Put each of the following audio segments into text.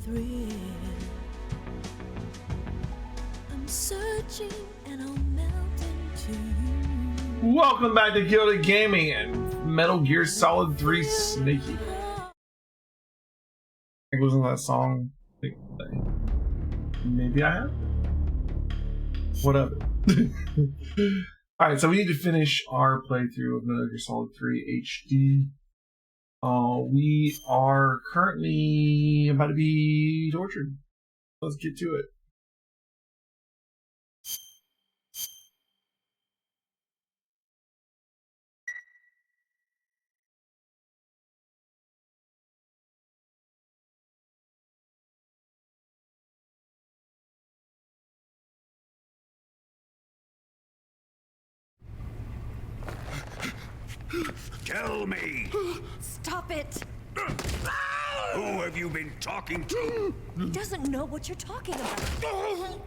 thrill. I'm searching and I'll melt into you. Welcome back to Gilded Gaming and Metal Gear Solid 3 Sneaky. I think wasn't that song. Maybe I have. Whatever. Alright, so we need to finish our playthrough of Metal Gear Solid 3 HD. We are currently about to be tortured. Let's get to it. Tell me! Stop it! Who have you been talking to? He doesn't know what you're talking about.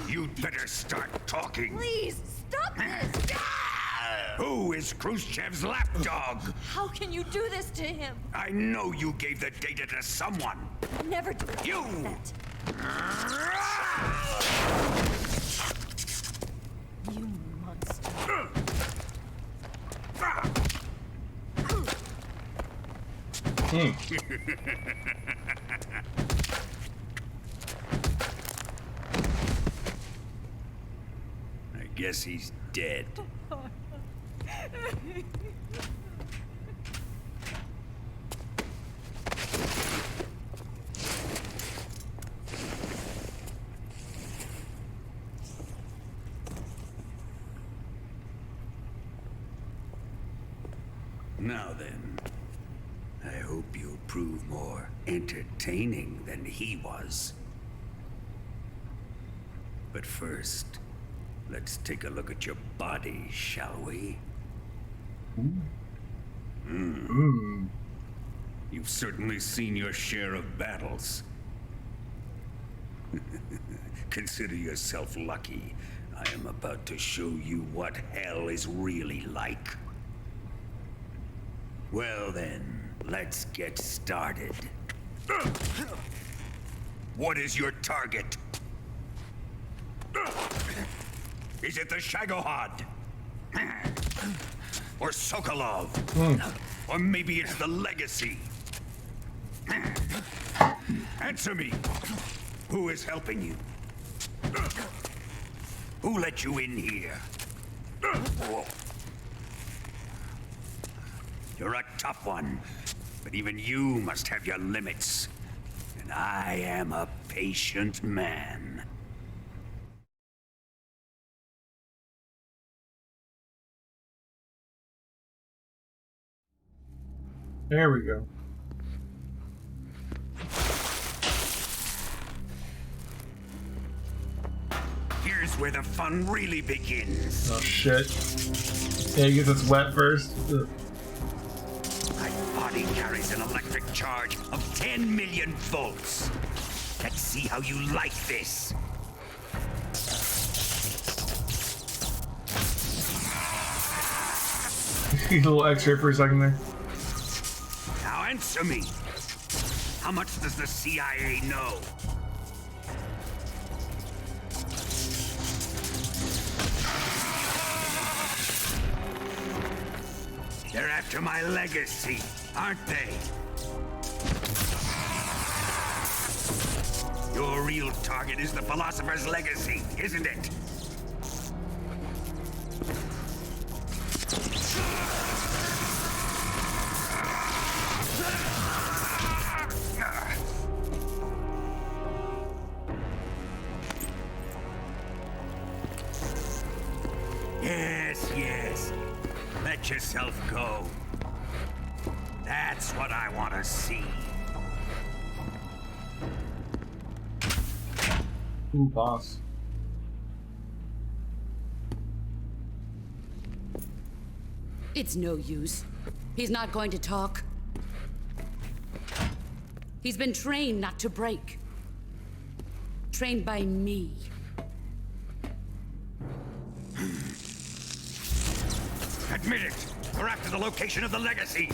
You'd better start talking. Please, stop this! Who is Khrushchev's lapdog? How can you do this to him? I know you gave the data to someone. Never do You! that. You monster. I guess he's dead. Now then, I hope you'll prove more entertaining than he was. But first, let's take a look at your body, shall we? You've certainly seen your share of battles. Consider yourself lucky. I am about to show you what hell is really like. Well then, let's get started. What is your target? Is it the Shagohod? Or Sokolov? Or maybe it's the Legacy? Answer me! Who is helping you? Who let you in here? You're a tough one, but even you must have your limits. And I am a patient man. There we go. Here's where the fun really begins. Oh shit. Yeah, you get this wet first. Ugh. My body carries an electric charge of 10 million volts. Let's see how you like this. He's a little X-ray for a second there. Now answer me. How much does the CIA know? They're after my legacy, aren't they? Your real target is the Philosopher's Legacy, isn't it? Yes, yes. Let yourself go. That's what I want to see. Ooh, boss. It's no use. He's not going to talk. He's been trained not to break. Trained by me. Admit it! We're after the location of the legacy!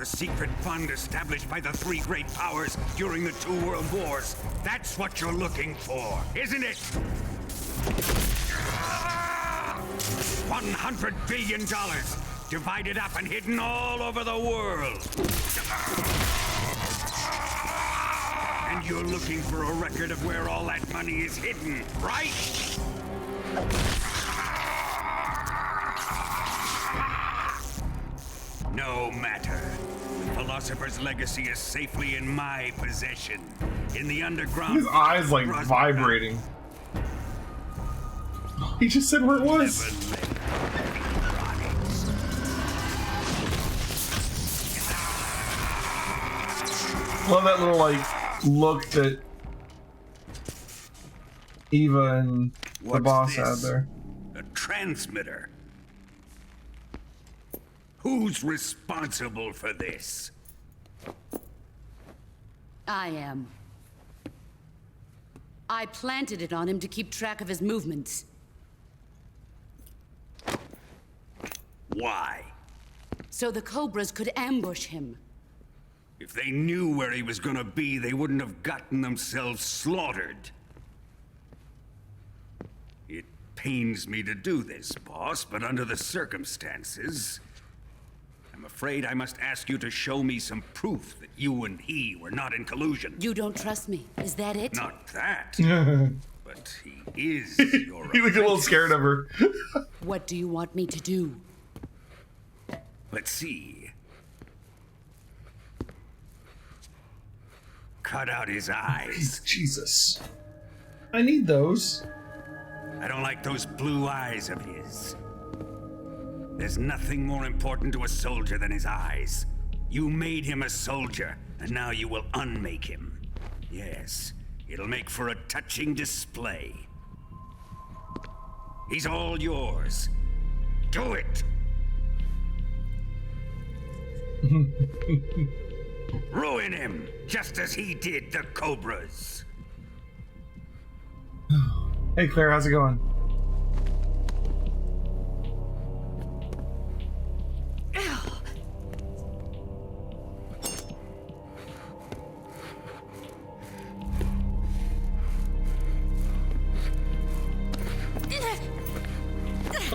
The secret fund established by the three great powers during the 2 world wars. That's what you're looking for, isn't it? $100 billion, divided up and hidden all over the world. And you're looking for a record of where all that money is hidden, right? No matter. The philosopher's legacy is safely in my possession. In the underground. His eyes like vibrating. He just said where it was. Love that little like look that Eva and the boss had there. A transmitter. Who's responsible for this? I am. I planted it on him to keep track of his movements. Why? So the Cobras could ambush him. If they knew where he was gonna be, they wouldn't have gotten themselves slaughtered. It pains me to do this, boss, but under the circumstances, I'm afraid I must ask you to show me some proof that you and he were not in collusion. You don't trust me, is that it? Not that, but he is your He looked a little scared of her. What do you want me to do? Let's see. Cut out his eyes. Jesus. I need those. I don't like those blue eyes of his. There's nothing more important to a soldier than his eyes. You made him a soldier, and now you will unmake him. Yes, it'll make for a touching display. He's all yours. Do it! Ruin him, just as he did the Cobras. Hey Claire, how's it going?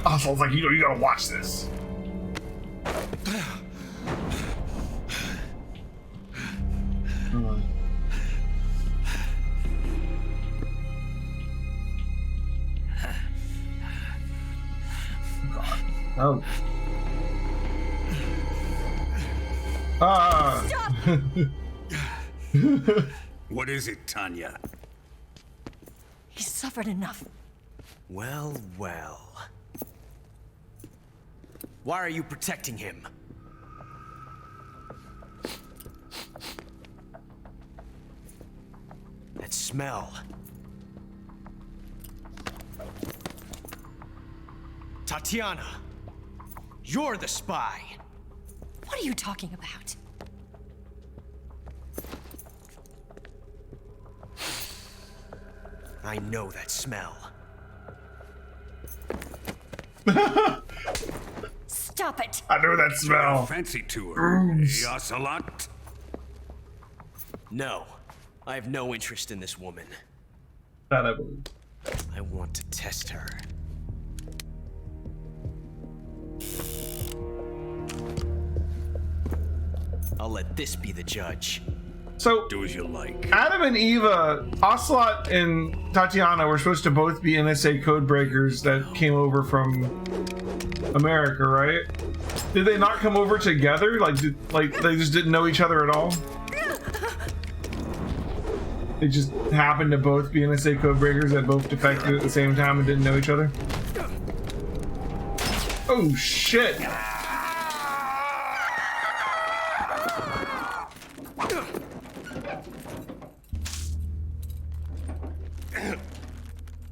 Oswald's like, you gotta watch this. Oh. What is it, Tanya? He's suffered enough. Well, well. Why are you protecting him? That smell. Tatiana, you're the spy. What are you talking about? I know that smell. Stop it! I know that smell. Fancy tour, eh, Ocelot? No, I have no interest in this woman. That I believe. I want to test her. I'll let this be the judge. So, Do as you like. Adam and Eva, Ocelot and Tatiana were supposed to both be NSA code breakers that came over from America, right? Did they not come over together? Like they just didn't know each other at all? They just happened to both be NSA code breakers that both defected at the same time and didn't know each other? Oh shit!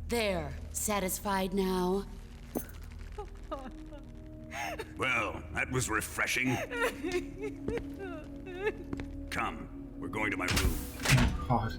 There, satisfied now? Well, that was refreshing. Come, we're going to my room. God.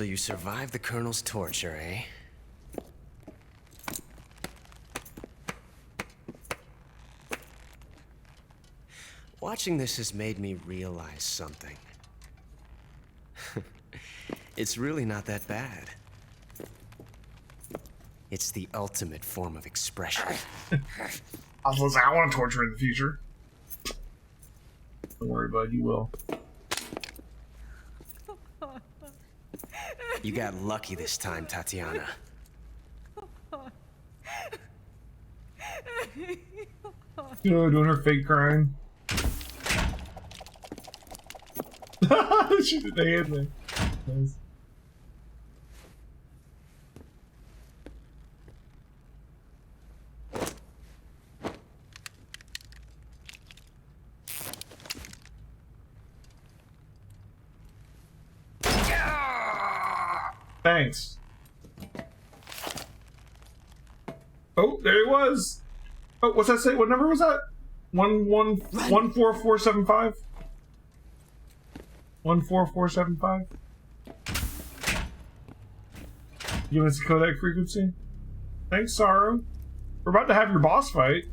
So you survived the Colonel's torture, eh? Watching this has made me realize something. It's really not that bad. It's the ultimate form of expression. I was gonna say, I want to torture in the future. Don't worry, bud, you will. You got lucky this time, Tatiana. You know, doing her fake crying. She did the hand thing. Nice. Thanks. Oh, there he was. Oh, what's that say? What number was that? 14475. 14475. Give us a codec frequency. Thanks, Sorrow. We're about to have your boss fight.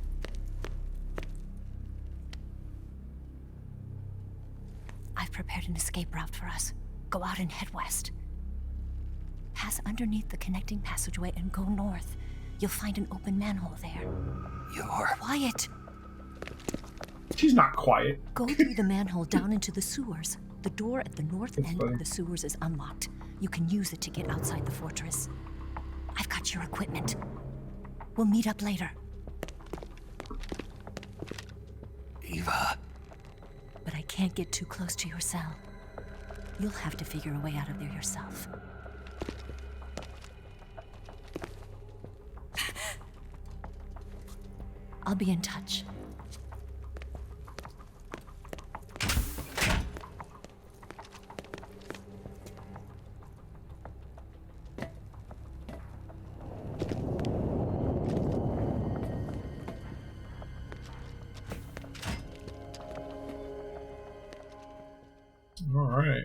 I've prepared an escape route for us. Go out and head west. Pass underneath the connecting passageway and go north. You'll find an open manhole there. You're... Quiet! She's not quiet. Go through the manhole down into the sewers. The door at the north That's end funny. of the sewers is unlocked. You can use it to get outside the fortress. I've got your equipment. We'll meet up later. Eva. But I can't get too close to your cell. You'll have to figure a way out of there yourself. I'll be in touch. All right.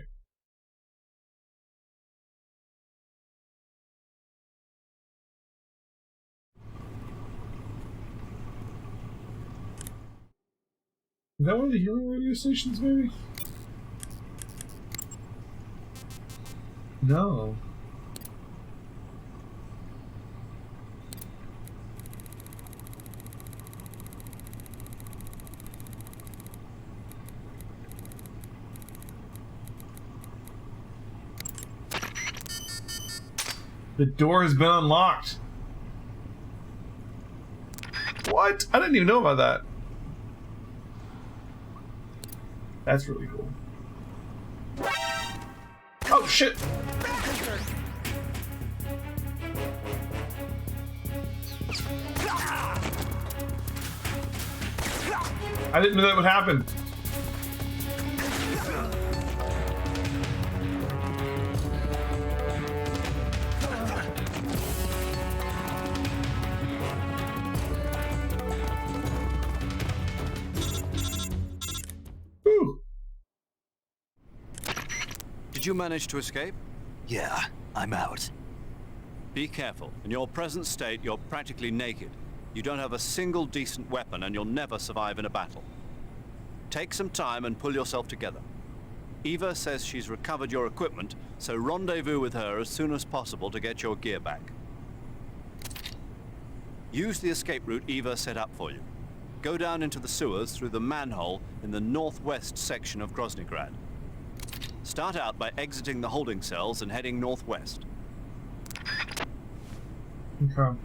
Is that one of the healing radio stations, maybe? No. The door has been unlocked. What? I didn't even know about that. That's really cool. Oh shit! I didn't know that would happen. Whew. Did you manage to escape? Yeah, I'm out. Be careful. In your present state, you're practically naked. You don't have a single decent weapon, and you'll never survive in a battle. Take some time and pull yourself together. Eva says she's recovered your equipment, so rendezvous with her as soon as possible to get your gear back. Use the escape route Eva set up for you. Go down into the sewers through the manhole in the northwest section of Groznygrad. Start out by exiting the holding cells and heading northwest. Okay.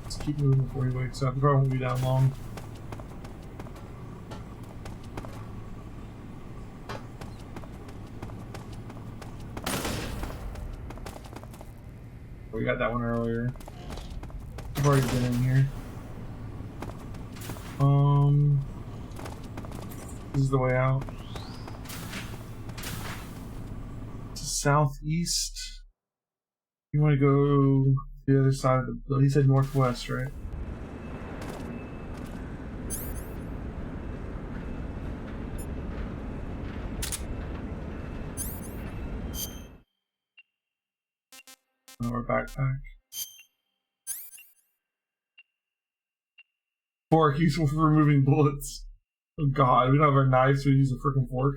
Let's keep moving before he wakes up. It probably won't be that long. We got that one earlier. I've already been in here. This is the way out. To southeast. You want to go to the other side of the. He said northwest, right? Our backpack. 4 useful for removing bullets. Oh god, we don't have our knives, so we use a freaking fork.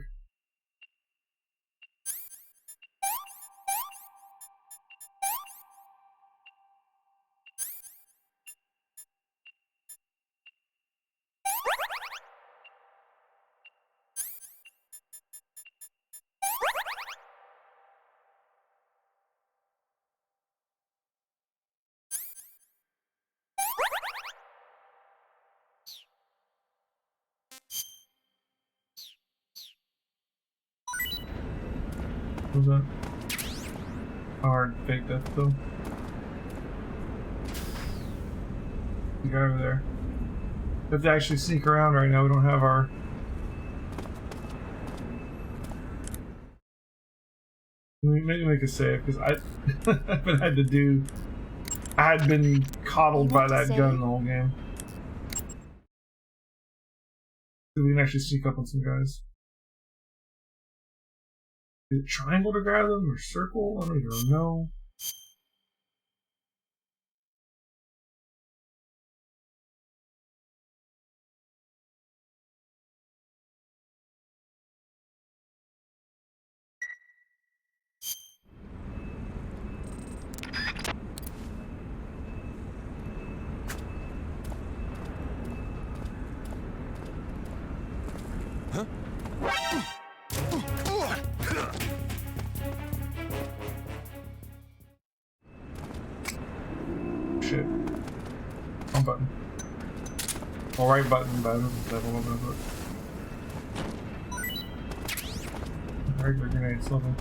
What was that? Hard fake death though. The guy over there. We have to actually sneak around right now. We don't have our. Maybe make a save because I haven't had to do. I had been coddled by that gun the whole game. So we can actually sneak up on some guys. Is it triangle to grab them or circle? I don't even know. Shit. Wrong button. Well, right button, but I don't know what regular grenades, level.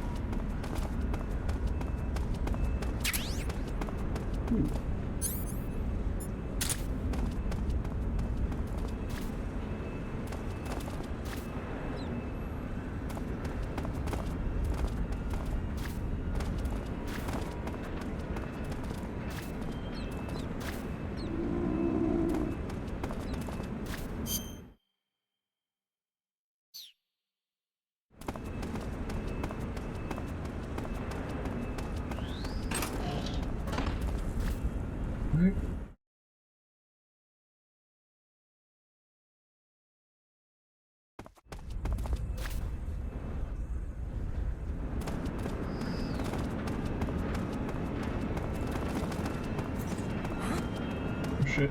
Ooh. Right. Oh shit.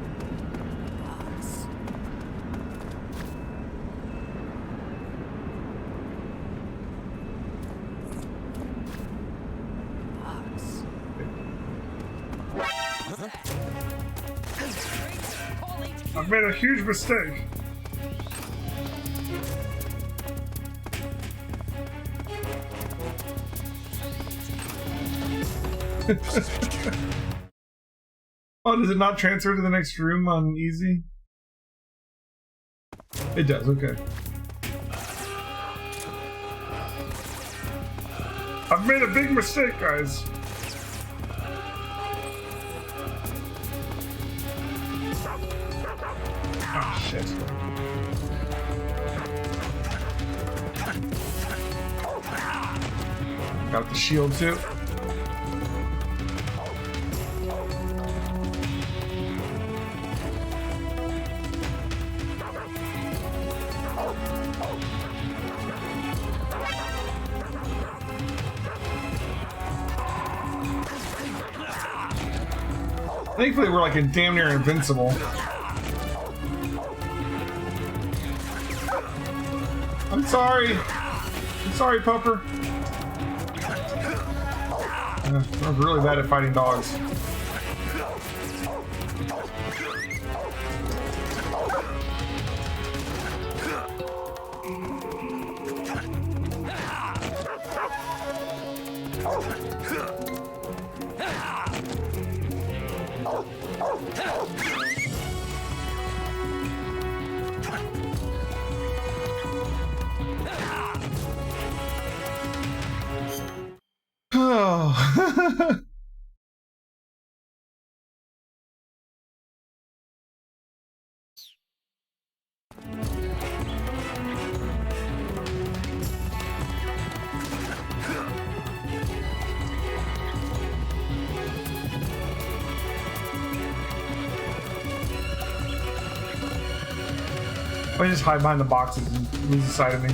I've made a huge mistake. Oh, does it not transfer to the next room on easy? It does, okay. I've made a big mistake, guys. Oh, shit. Got the shield, too. Thankfully, we're like damn near invincible. I'm sorry. I'm sorry, Pupper. I'm really bad at fighting dogs. Oh. I just hide behind the boxes and lose sight of me.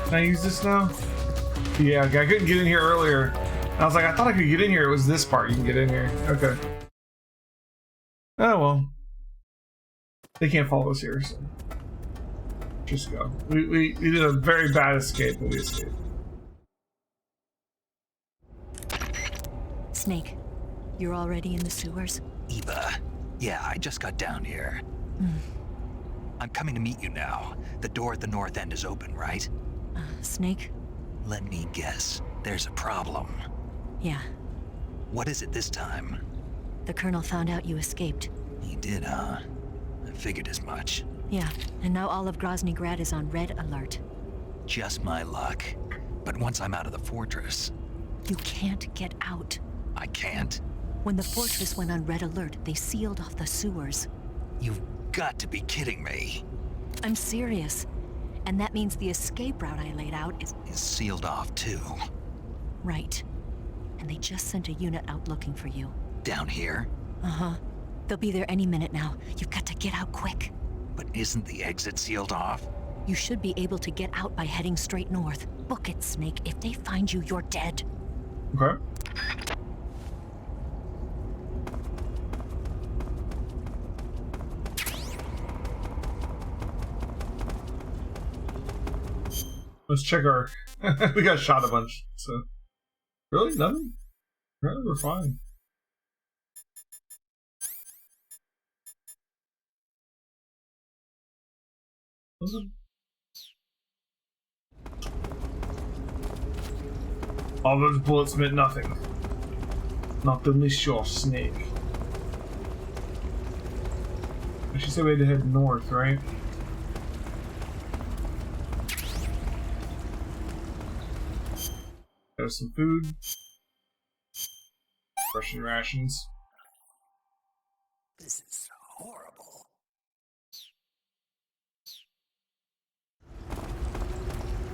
Can I use this now? Yeah, I couldn't get in here earlier. I was like, I thought I could get in here. It was this part you can get in here. Okay. Oh well. They can't follow us here, so just go. We did a very bad escape, but we escaped. Snake, you're already in the sewers? Eva, yeah, I just got down here. I'm coming to meet you now. The door at the north end is open, right? Snake? Let me guess. There's a problem. Yeah. What is it this time? The Colonel found out you escaped. He did, huh? I figured as much. Yeah, and now all of Grozny Grad is on red alert. Just my luck. But once I'm out of the fortress... You can't get out. I can't? When the fortress went on red alert, they sealed off the sewers. You've got to be kidding me. I'm serious. And that means the escape route I laid out is Sealed off, too. right. And they just sent a unit out looking for you. Down here? Uh-huh. They'll be there any minute now. You've got to get out quick. But isn't the exit sealed off? You should be able to get out by heading straight north. Book it, Snake. If they find you, you're dead. Okay. Let's check our... we got shot a bunch, so... Really? Nothing? Really? We're fine. All those bullets meant nothing. Not the your Snake. She said we had to head north, right? Got some food. Russian rations. This is horrible.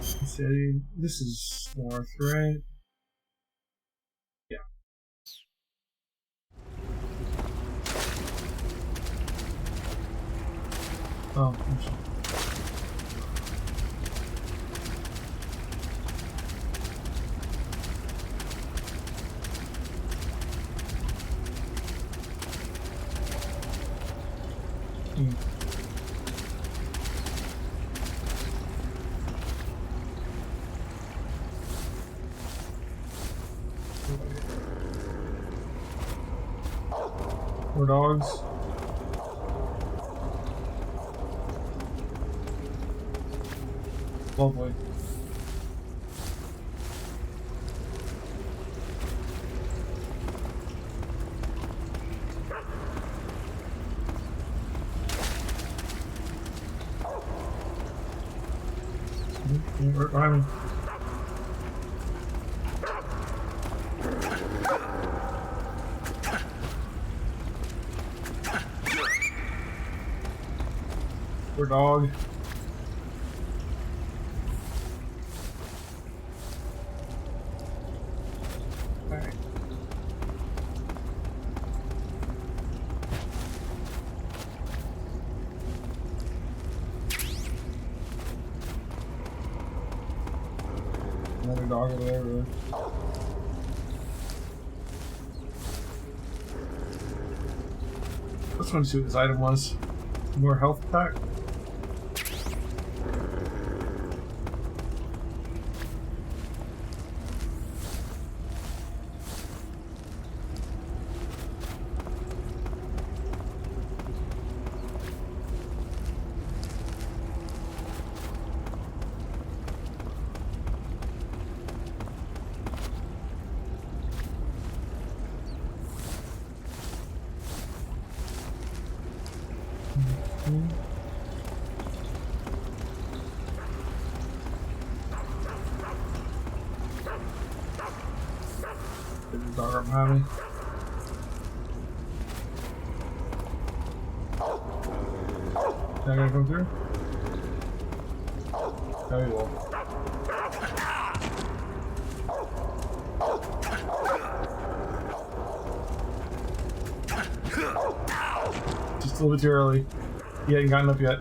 Say this is north, right? Yeah. Oh, I'm sorry. More dogs. Lovely. Right behind me. Poor dog. Alright. Another dog over there, really. Let's want to see what this item was. More health pack. right behind me. Is that gonna come through? No, he won't. Just a little bit too early. He hadn't gotten up yet.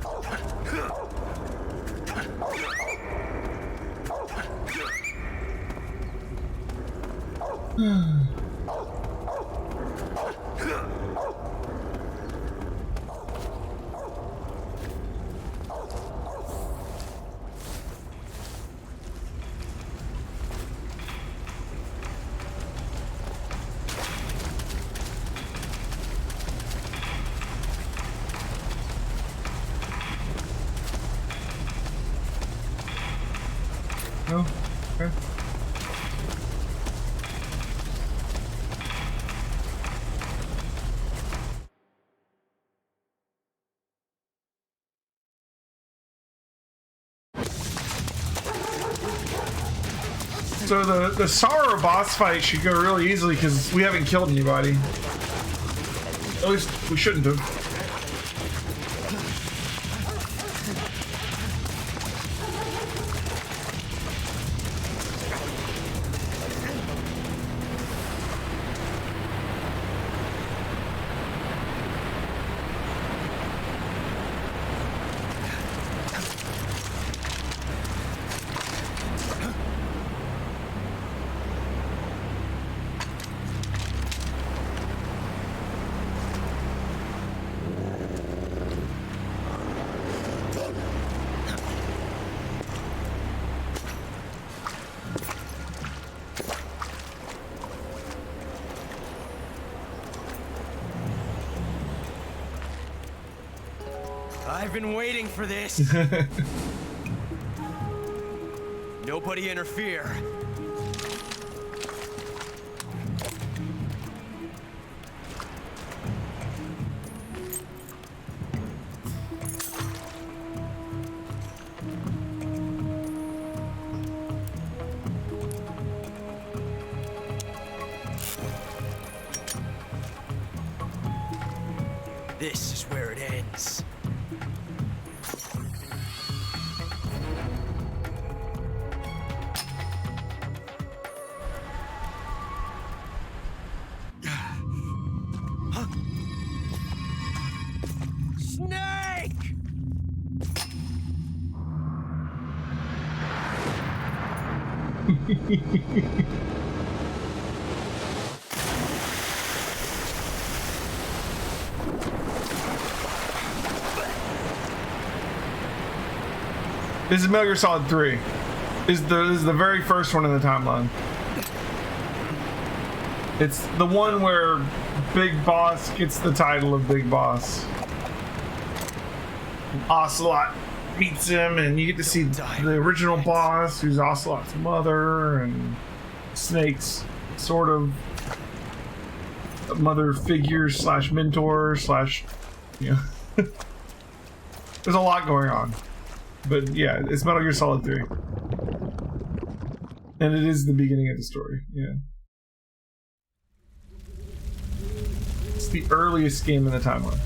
No? Okay. So the Sorrow boss fight should go really easily because we haven't killed anybody. At least we shouldn't have. I've been waiting for this. Nobody interfere. This is where it ends. Snake! This is Metal Gear Solid 3. This is the very first one in the timeline. It's the one where Big Boss gets the title of Big Boss. And Ocelot meets him, and you get to see the original boss, who's Ocelot's mother, and Snake's sort of mother figure slash mentor slash, you know. There's a lot going on. But yeah, it's Metal Gear Solid 3. And it is the beginning of the story, yeah. It's the earliest game in the timeline.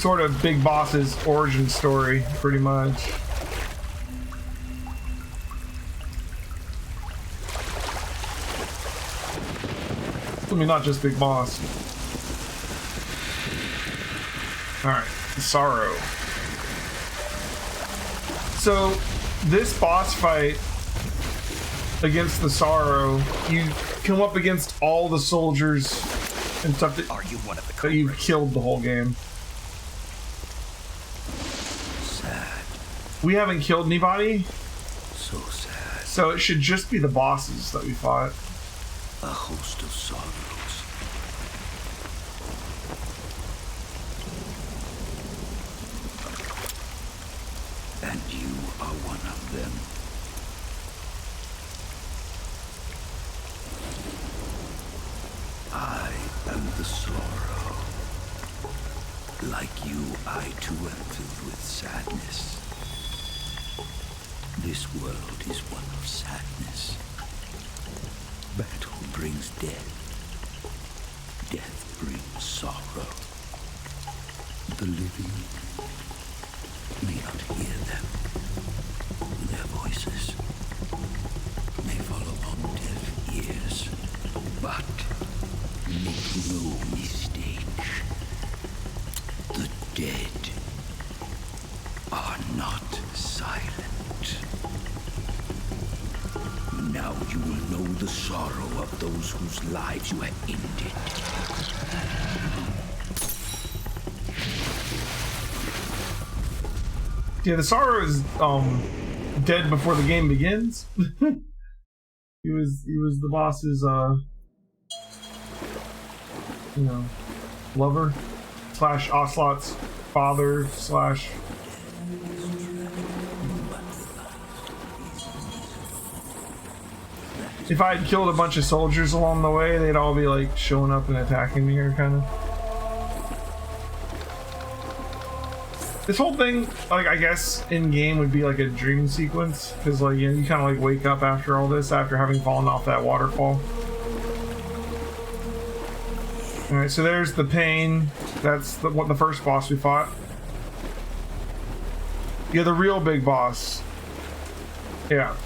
Sort of Big Boss's origin story, pretty much. I mean, not just Big Boss. Alright, Sorrow. So, this boss fight against the Sorrow, you come up against all the soldiers and stuff that, Are you one of the that you've killed the whole game. Sad. We haven't killed anybody, So sad. so it should just be the bosses that we fought. A host of sorrows. And you are one of them. I am the sorrow. Like you, I too am filled with sadness. This world is one of sadness. Battle brings death. Death brings sorrow. The living may not hear them. Their voices may fall upon deaf ears. But make no mistake, the dead are not silent. Now you will know the sorrow of those whose lives you have ended. Yeah, the sorrow is dead before the game begins. he was the boss's you know, lover / Ocelot's father / if I had killed a bunch of soldiers along the way, they'd all be like showing up and attacking me or kind of. This whole thing, like, I guess in game would be like a dream sequence, because like, you know, you kind of like wake up after all this, after having fallen off that waterfall. All right, so there's the pain. That's the first boss we fought. Yeah, the real big boss. Yeah.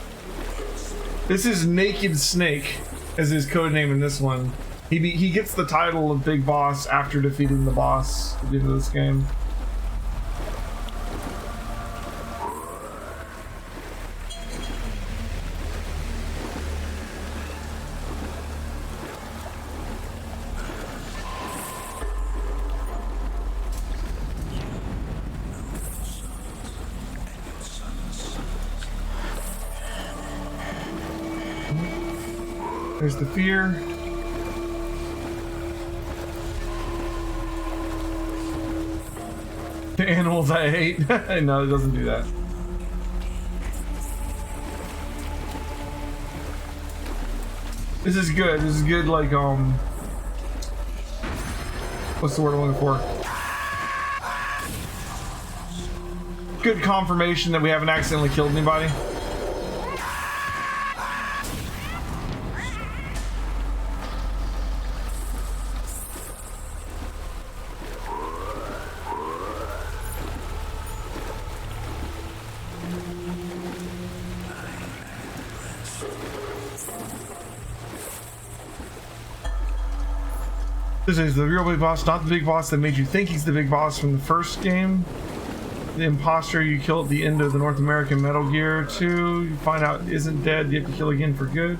This is Naked Snake, as his codename in this one. He gets the title of Big Boss after defeating the boss at the end of this game. There's the fear. The animals I hate. No, it doesn't do that. This is good. This is good, like, what's the word I'm looking for? Good confirmation that we haven't accidentally killed anybody. This is the real big boss, not the big boss that made you think he's the big boss from the first game. The imposter you kill at the end of the North American Metal Gear 2, you find out isn't dead, you have to kill again for good.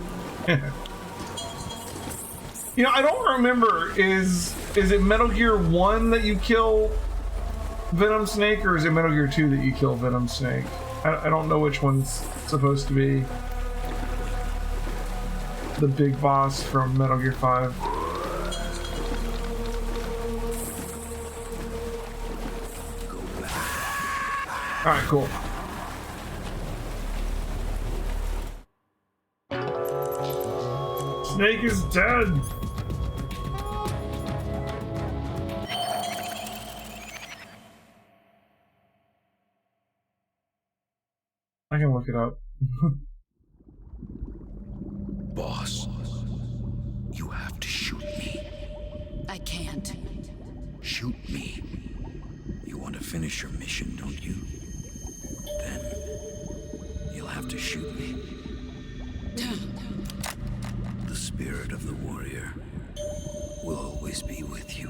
You know, I don't remember, is it Metal Gear 1 that you kill Venom Snake, or is it Metal Gear 2 that you kill Venom Snake? I don't know which one's supposed to be the big boss from Metal Gear 5. Alright, cool. Snake is dead! I can look it up. Boss, you have to shoot me. I can't. Shoot me. You want to finish your mission, don't you? Then you'll have to shoot me. The spirit of the warrior will always be with you.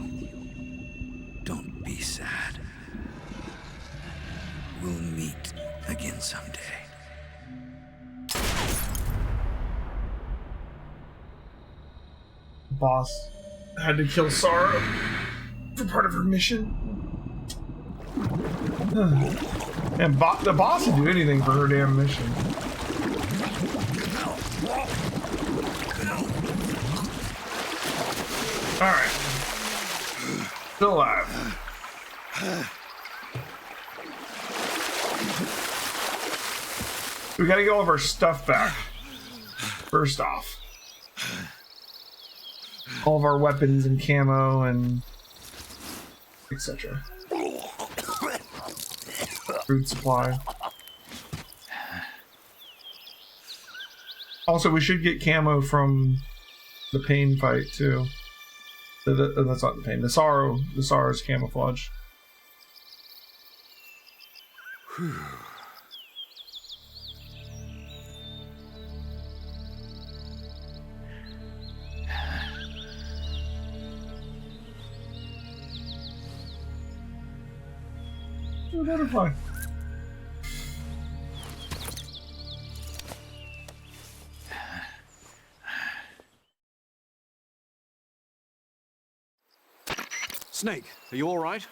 Don't be sad. We'll meet again someday. Boss had to kill Sarah for part of her mission. And the boss would do anything for her damn mission. Alright. Still alive. We gotta get all of our stuff back. First off. All of our weapons and camo and etc. food supply. Also, we should get camo from the pain fight too. That's not the pain. The sorrow's camouflage. Whew. A butterfly. Snake, are you all right?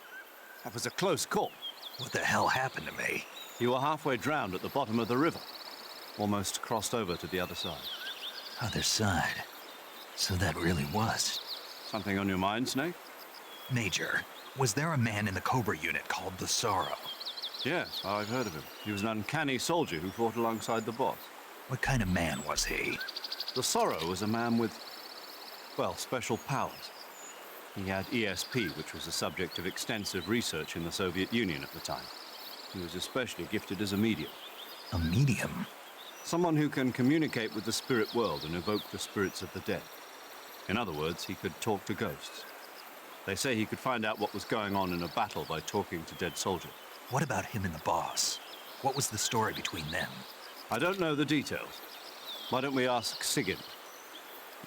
That was a close call. What the hell happened to me? You were halfway drowned at the bottom of the river. Almost crossed over to the other side. Other side. So that really was. Something on your mind, Snake? Major, was there a man in the Cobra unit called the Sorrow? Yes, I've heard of him. He was an uncanny soldier who fought alongside the boss. What kind of man was he? The Sorrow was a man with, well, special powers. He had ESP, which was the subject of extensive research in the Soviet Union at the time. He was especially gifted as a medium. A medium? Someone who can communicate with the spirit world and evoke the spirits of the dead. In other words, he could talk to ghosts. They say he could find out what was going on in a battle by talking to dead soldiers. What about him and the boss? What was the story between them? I don't know the details. Why don't we ask Sigurd?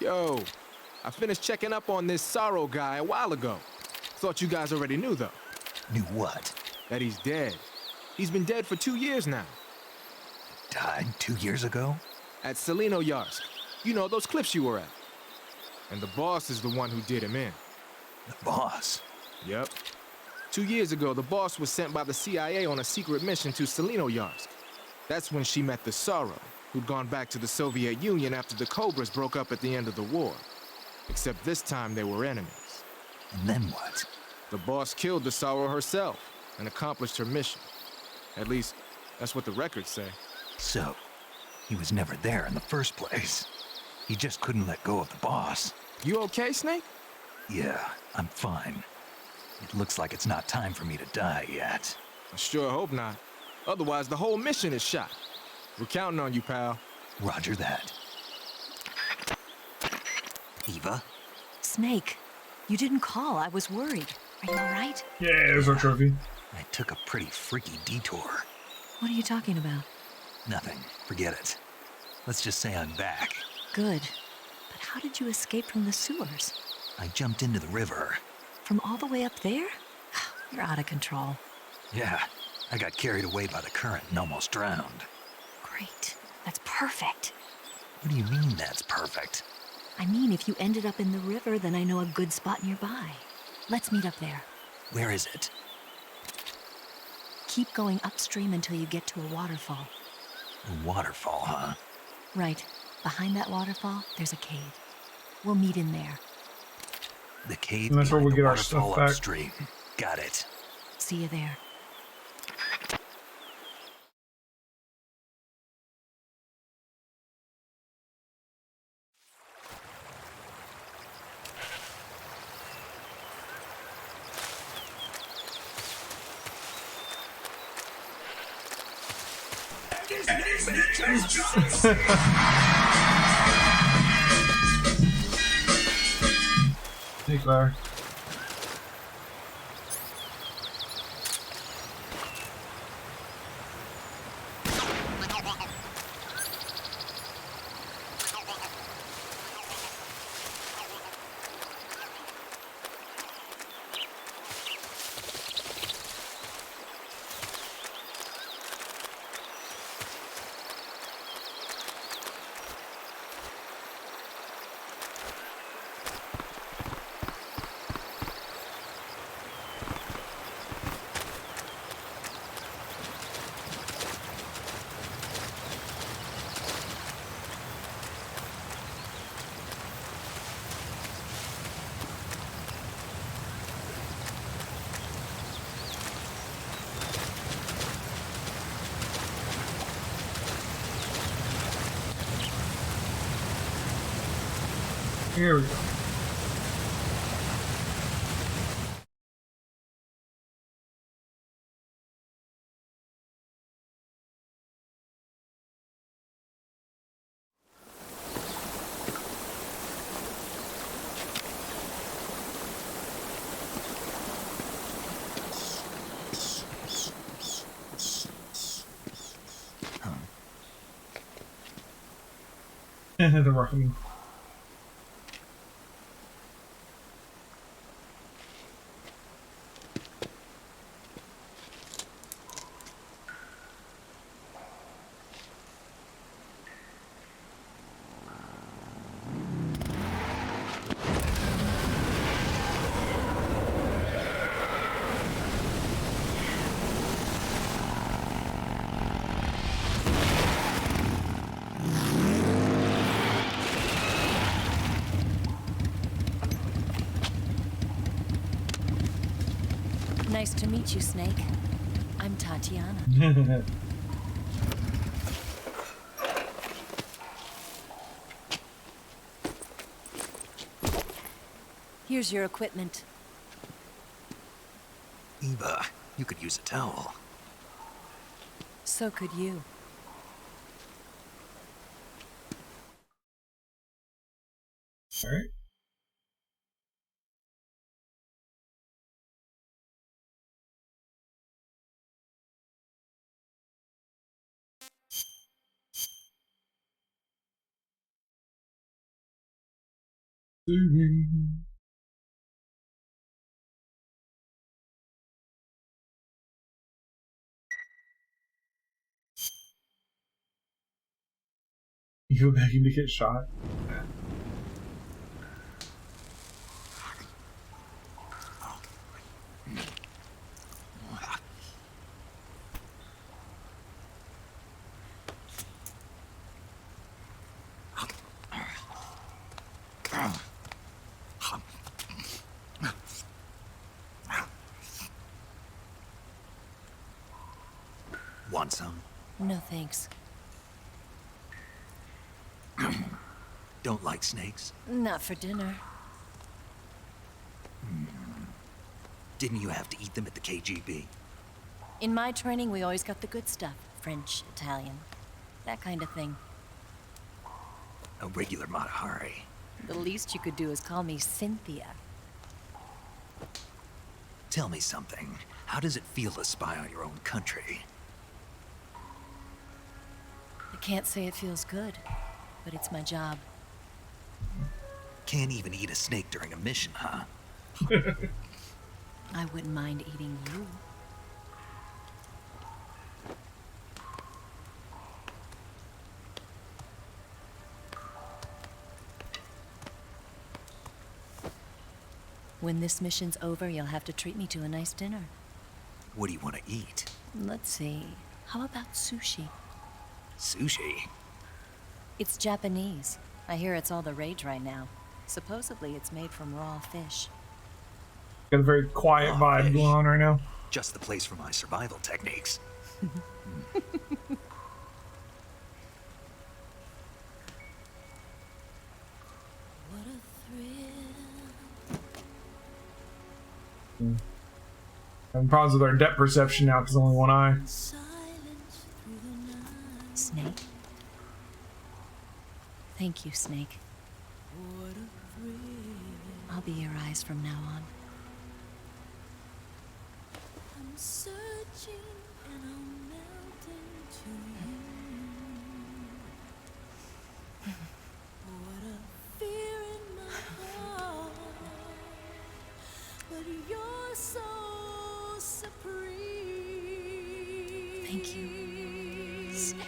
Yo, I finished checking up on this Sorrow guy a while ago. Thought you guys already knew, though. Knew what? That he's dead. He's been dead for 2 years now. Died 2 years ago? At Selino-Yarsk. You know, those cliffs you were at. And the boss is the one who did him in. The boss? Yep. 2 years ago, the boss was sent by the CIA on a secret mission to Selino-Yarsk. That's when she met the Sorrow, who'd gone back to the Soviet Union after the Cobras broke up at the end of the war. Except this time they were enemies. And then what? The boss killed the Sorrow herself and accomplished her mission. At least, that's what the records say. So, he was never there in the first place. He just couldn't let go of the boss. You okay, Snake? Yeah, I'm fine. It looks like it's not time for me to die yet. I sure hope not. Otherwise, the whole mission is shot. We're counting on you, pal. Roger that. Eva? Snake, you didn't call. I was worried. Are you all right? Yeah, there's our trophy. I took a pretty freaky detour. What are you talking about? Nothing. Forget it. Let's just say I'm back. Good. But how did you escape from the sewers? I jumped into the river. From all the way up there? You're out of control. Yeah, I got carried away by the current and almost drowned. Great. That's perfect. What do you mean that's perfect? I mean, if you ended up in the river, then I know a good spot nearby. Let's meet up there. Where is it? Keep going upstream until you get to a waterfall. A waterfall, huh? Right. Behind that waterfall, there's a cave. We'll meet in there. The cave And that's where behind we'll the get our stuff waterfall back. upstream. Got it. See you there. Hey, Claire. Here we go. The Rocky. Nice to meet you, Snake. I'm Tatiana. Here's your equipment. Eva, you could use a towel. So could you. All right. You go back in to get shot. Want some? No thanks. Don't like snakes? Not for dinner. Didn't you have to eat them at the KGB? In my training, we always got the good stuff. French, Italian, that kind of thing. A regular Mata Hari. The least you could do is call me Cynthia. Tell me something. How does it feel to spy on your own country? I can't say it feels good, but it's my job. Can't even eat a snake during a mission, huh? I wouldn't mind eating you. When this mission's over, you'll have to treat me to a nice dinner. What do you want to eat? Let's see. How about sushi? Sushi? It's Japanese. I hear it's all the rage right now. Supposedly, it's made from raw fish. Got a very quiet Raw vibe fish. going on right now. Just the place for my survival techniques. Having problems with our depth perception now because only one eye. Snake? Thank you, Snake. I'll be your eyes from now on. I'm searching and I'm melting to you. What a fear in my heart, but you're so supreme. Thank you, Snake.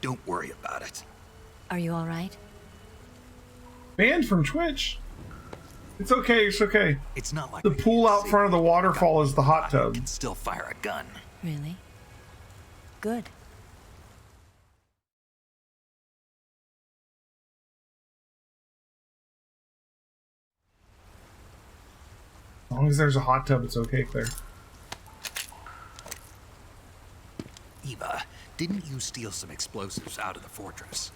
Don't worry about it. Are you all right? Banned from Twitch. It's okay, it's okay. It's not like The pool out front of the waterfall is the hot I tub. can still fire a gun. Really? Good. As long as there's a hot tub, it's okay, Claire. Eva, didn't you steal some explosives out of the fortress?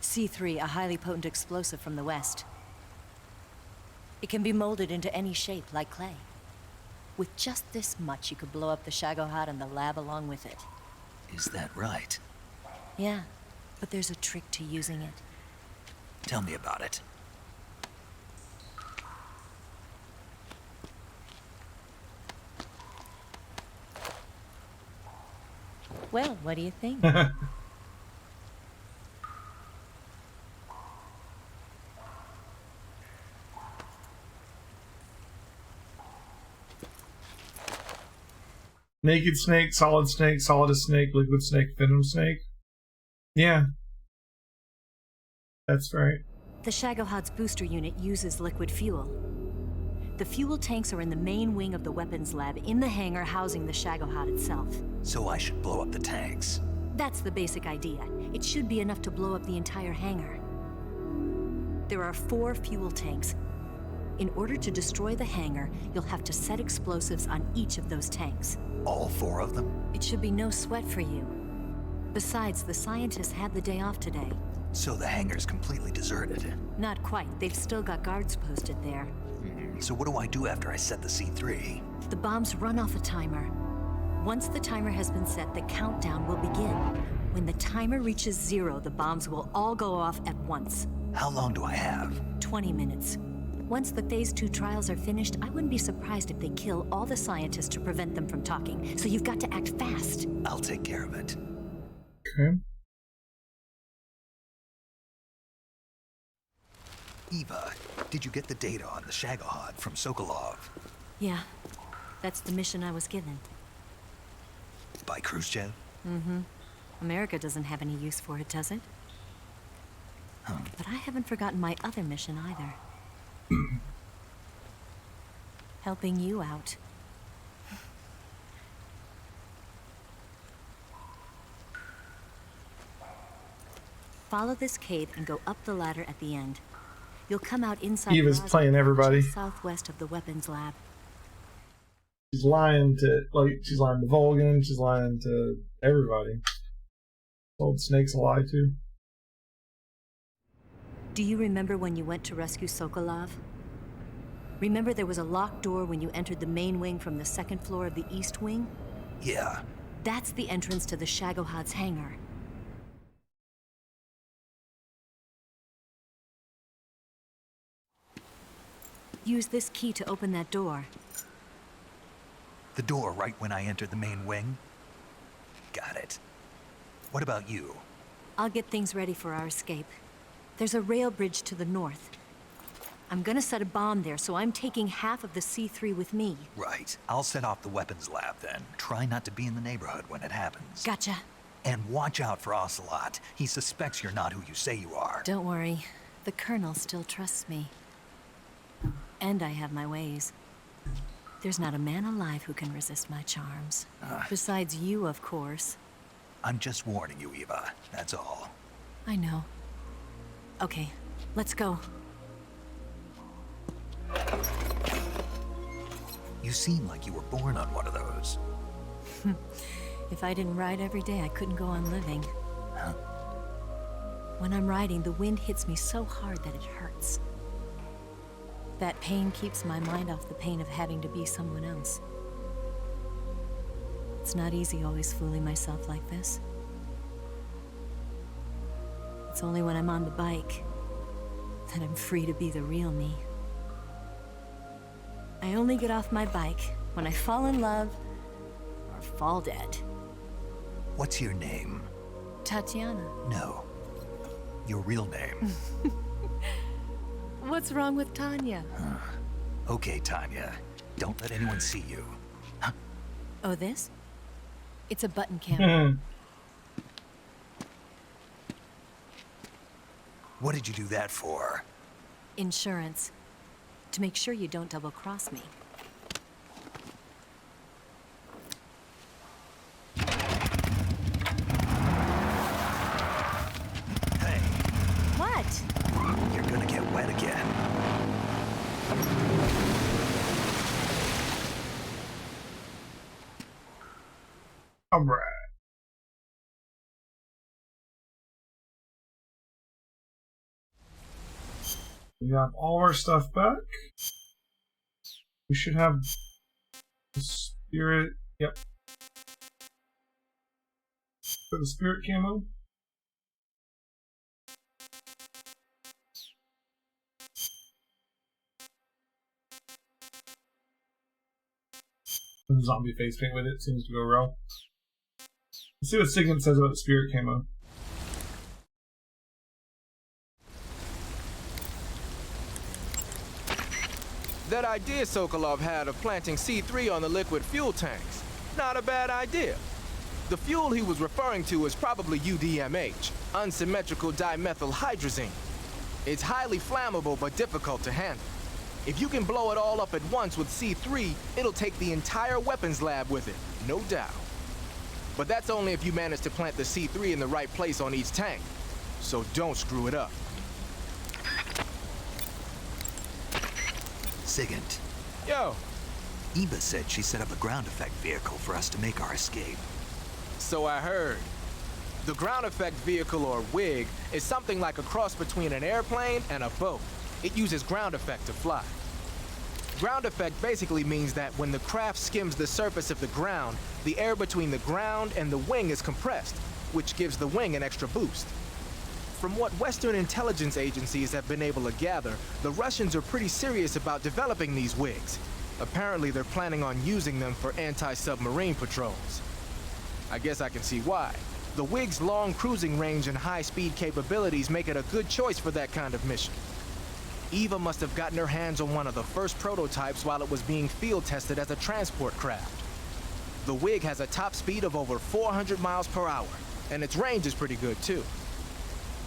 C3, a highly potent explosive from the west. It can be molded into any shape, like clay. With just this much, you could blow up the Shagohod and the lab along with it. Is that right? Yeah, but there's a trick to using it. Tell me about it. Well, what do you think? Naked snake, solid snake, liquid snake, venom snake. Yeah. That's right. The Shagohod's booster unit uses liquid fuel. The fuel tanks are in the main wing of the weapons lab in the hangar housing the Shagohod itself. So I should blow up the tanks. That's the basic idea. It should be enough to blow up the entire hangar. There are 4 fuel tanks. In order to destroy the hangar, you'll have to set explosives on each of those tanks. All 4 of them? It should be no sweat for you. Besides, the scientists had the day off today. So the hangar's completely deserted. Not quite. They've still got guards posted there. So what do I do after I set the C3? The bombs run off a timer. Once the timer has been set, the countdown will begin. When the timer reaches 0, the bombs will all go off at once. How long do I have? 20 minutes. Once the Phase 2 trials are finished, I wouldn't be surprised if they kill all the scientists to prevent them from talking. So you've got to act fast. I'll take care of it. Okay. Eva, did you get the data on the Shagohod from Sokolov? Yeah, that's the mission I was given. By Khrushchev? Mm-hmm. America doesn't have any use for it, does it? But I haven't forgotten my other mission either. Helping you out. Follow this cave and go up the ladder at the end. You'll come out inside Eva's Roswell, playing everybody. southwest of the weapons lab. She's lying to Volgan, she's lying to everybody. Old Snake's a lie too. Do you remember when you went to rescue Sokolov? Remember there was a locked door when you entered the main wing from the 2nd floor of the east wing? Yeah. That's the entrance to the Shagohod's hangar. Use this key to open that door. The door right when I entered the main wing? Got it. What about you? I'll get things ready for our escape. There's a rail bridge to the north. I'm gonna set a bomb there, so I'm taking half of the C3 with me. Right. I'll set off the weapons lab then. Try not to be in the neighborhood when it happens. Gotcha. And watch out for Ocelot. He suspects you're not who you say you are. Don't worry. The Colonel still trusts me. And I have my ways. There's not a man alive who can resist my charms. Besides you, of course. I'm just warning you, Eva. That's all. I know. Okay, let's go. You seem like you were born on one of those. If I didn't ride every day, I couldn't go on living. Huh? When I'm riding, the wind hits me so hard that it hurts. That pain keeps my mind off the pain of having to be someone else. It's not easy always fooling myself like this. It's only when I'm on the bike that I'm free to be the real me. I only get off my bike when I fall in love or fall dead. What's your name? Tatiana. No. Your real name. What's wrong with Tanya? Okay, Tanya. Don't let anyone see you. Huh? Oh, this? It's a button camera. What did you do that for? Insurance. To make sure you don't double-cross me. Hey, What? you're gonna get wet again. Alright. We got all our stuff back. We should have the spirit. Yep. For the spirit camo. zombie face paint with it. Seems to go well. Let's see what Sigmund says about the spirit camo. That idea Sokolov had of planting C3 on the liquid fuel tanks, not a bad idea. The fuel he was referring to is probably UDMH, unsymmetrical dimethyl hydrazine. It's highly flammable but difficult to handle. If you can blow it all up at once with C3, it'll take the entire weapons lab with it, no doubt. But that's only if you manage to plant the C3 in the right place on each tank. So don't screw it up. Sigint, Yo, Eva said she set up a ground effect vehicle for us to make our escape. so I heard. The ground effect vehicle, or WIG, is something like a cross between an airplane and a boat. It uses ground effect to fly. Ground effect basically means that when the craft skims the surface of the ground, the air between the ground and the wing is compressed, which gives the wing an extra boost. From what Western intelligence agencies have been able to gather, the Russians are pretty serious about developing these WIGs. Apparently, they're planning on using them for anti-submarine patrols. I guess I can see why. The WIG's long cruising range and high-speed capabilities make it a good choice for that kind of mission. Eva must have gotten her hands on one of the first prototypes while it was being field tested as a transport craft. The WIG has a top speed of over 400 miles per hour, and its range is pretty good too.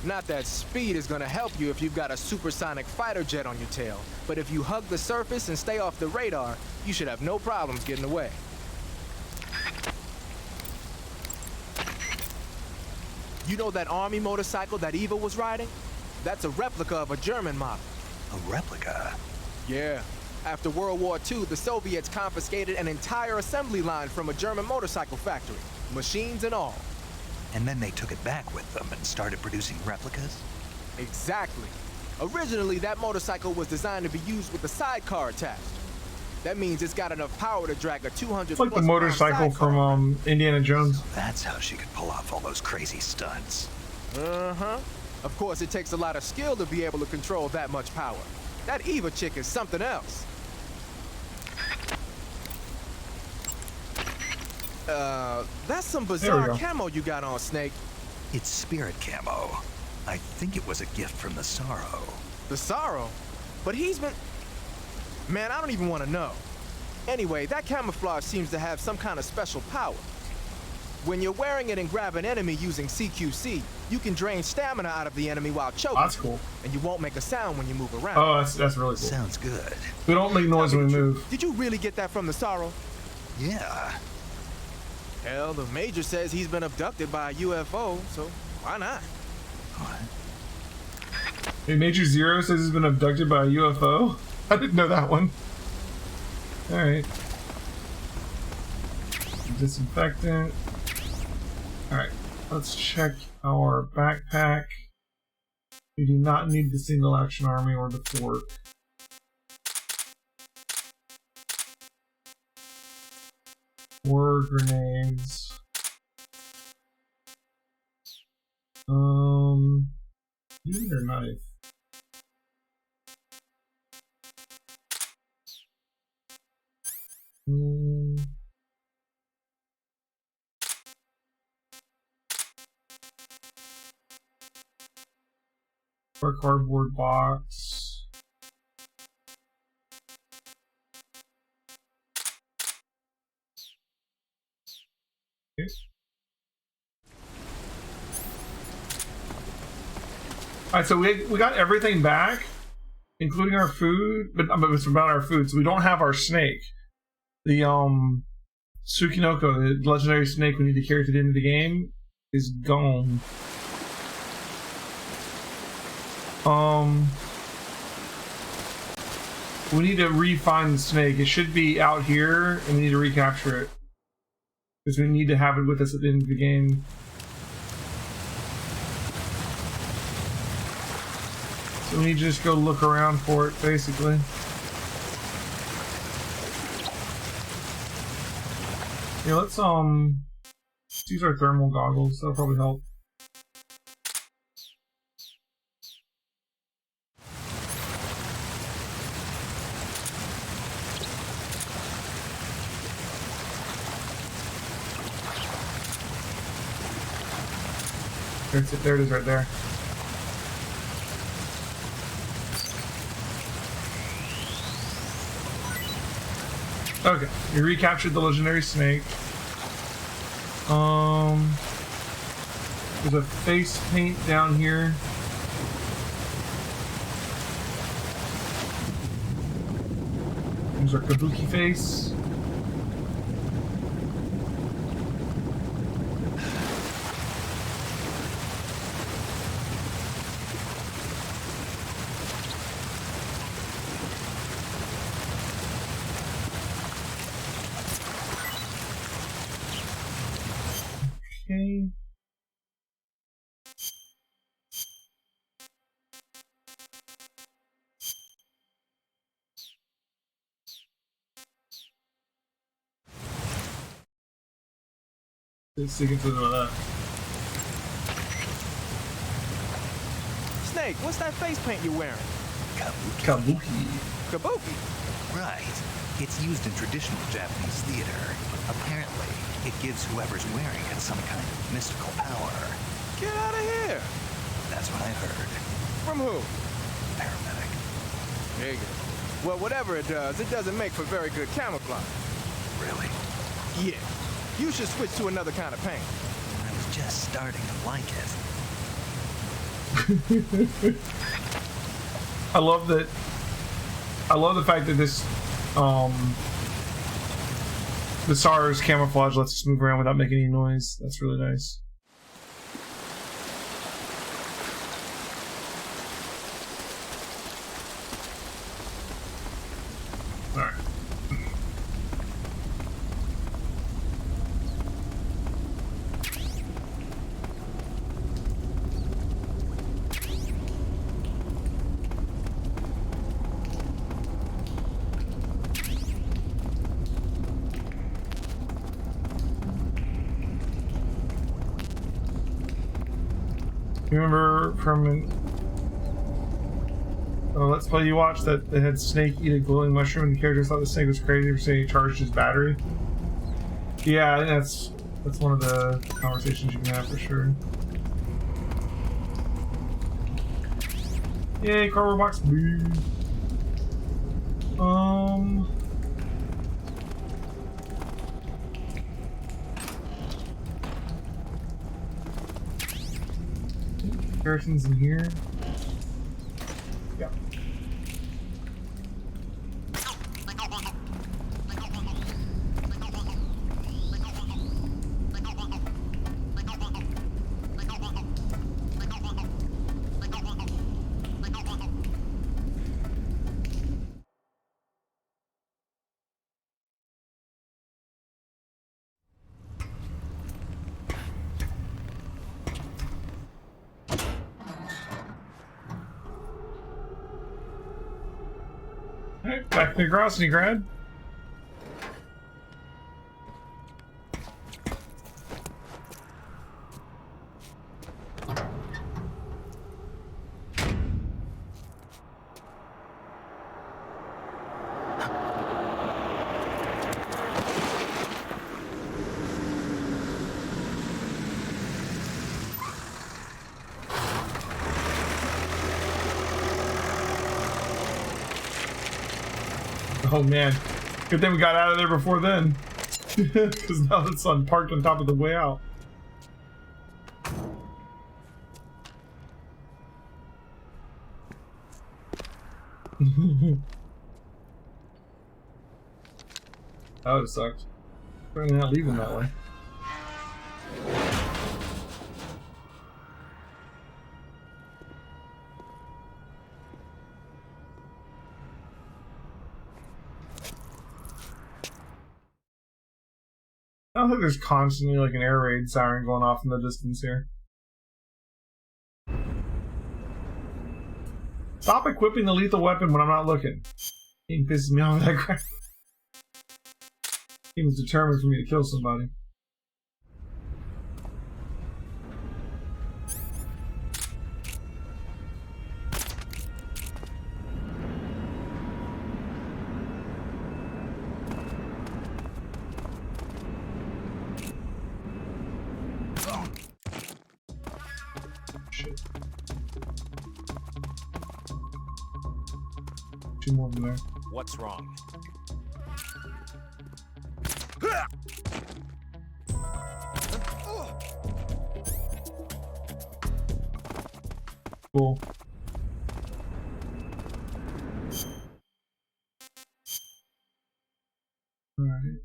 Not that speed is gonna help you if you've got a supersonic fighter jet on your tail, but if you hug the surface and stay off the radar, you should have no problems getting away. You know that army motorcycle that Eva was riding? That's a replica of a German model. A replica? Yeah. After World War II, the Soviets confiscated an entire assembly line from a German motorcycle factory, machines and all. And then they took it back with them and started producing replicas? Exactly. Originally, that motorcycle was designed to be used with a sidecar attached. That means it's got enough power to drag a 200 It's like the motorcycle from Indiana Jones. That's how she could pull off all those crazy stunts. Uh-huh. Of course, it takes a lot of skill to be able to control that much power. That Eva chick is something else. That's some bizarre camo you got on, Snake. It's spirit camo. I think it was a gift from the Sorrow. The Sorrow? But he's been... Man, I don't even want to know. Anyway, that camouflage seems to have some kind of special power. When you're wearing it and grab an enemy using CQC, you can drain stamina out of the enemy while choking. Oh, that's cool. And you won't make a sound when you move around. Oh, that's really cool. Sounds good. We don't make noise when we move. Did you really get that from the Sorrow? Yeah. Hell, the Major says he's been abducted by a UFO, so why not? What? Hey, Major Zero says he's been abducted by a UFO? I didn't know that one. Alright. Disinfectant. Alright, let's check our backpack. We do not need the single action army or the fork. Four grenades. You need a knife. Or cardboard box. Okay. Alright, so we got everything back, including our food, but it's about our food, so we don't have our snake. The Tsukinoko, the legendary snake we need to carry to the end of the game, is gone. We need to re-find the snake. It should be out here, and we need to recapture it. Because we need to have it with us at the end of the game. So we need to just go look around for it, basically. Yeah, let's use our thermal goggles. That'll probably help. There it is right there. Okay, we recaptured the legendary snake. There's a face paint down here. There's our kabuki face. Okay. Let's see if with that. Snake, what's that face paint you're wearing? Kabuki. Kabuki? Right. It's used in traditional Japanese theater. Apparently, it gives whoever's wearing it some kind of mystical power. Get out of here! That's what I heard. From who? Paramedic. There you go. Well, whatever it doesn't make for very good camouflage. Really? Yeah. You should switch to another kind of paint. I was just starting to like it. I love that. I love the fact that this the SARS camouflage lets us move around without making any noise. That's really nice. Alright. You remember from Let's Play you watched that they had Snake eat a glowing mushroom and the characters thought the snake was crazy for saying he charged his battery? Yeah, I think that's one of the conversations you can have for sure. Yay, cardboard box. Comparisons in here. Yeah. Alright, back to Grosnygrad. Oh man, good thing we got out of there before then. Because now the sun parked on top of the way out. That would have sucked. Probably not leaving that way. I don't think there's constantly like an air raid siren going off in the distance here. Stop equipping the lethal weapon when I'm not looking. He pisses me off with that crap. He was determined for me to kill somebody. two more of them there. What's wrong? Cool. Alright.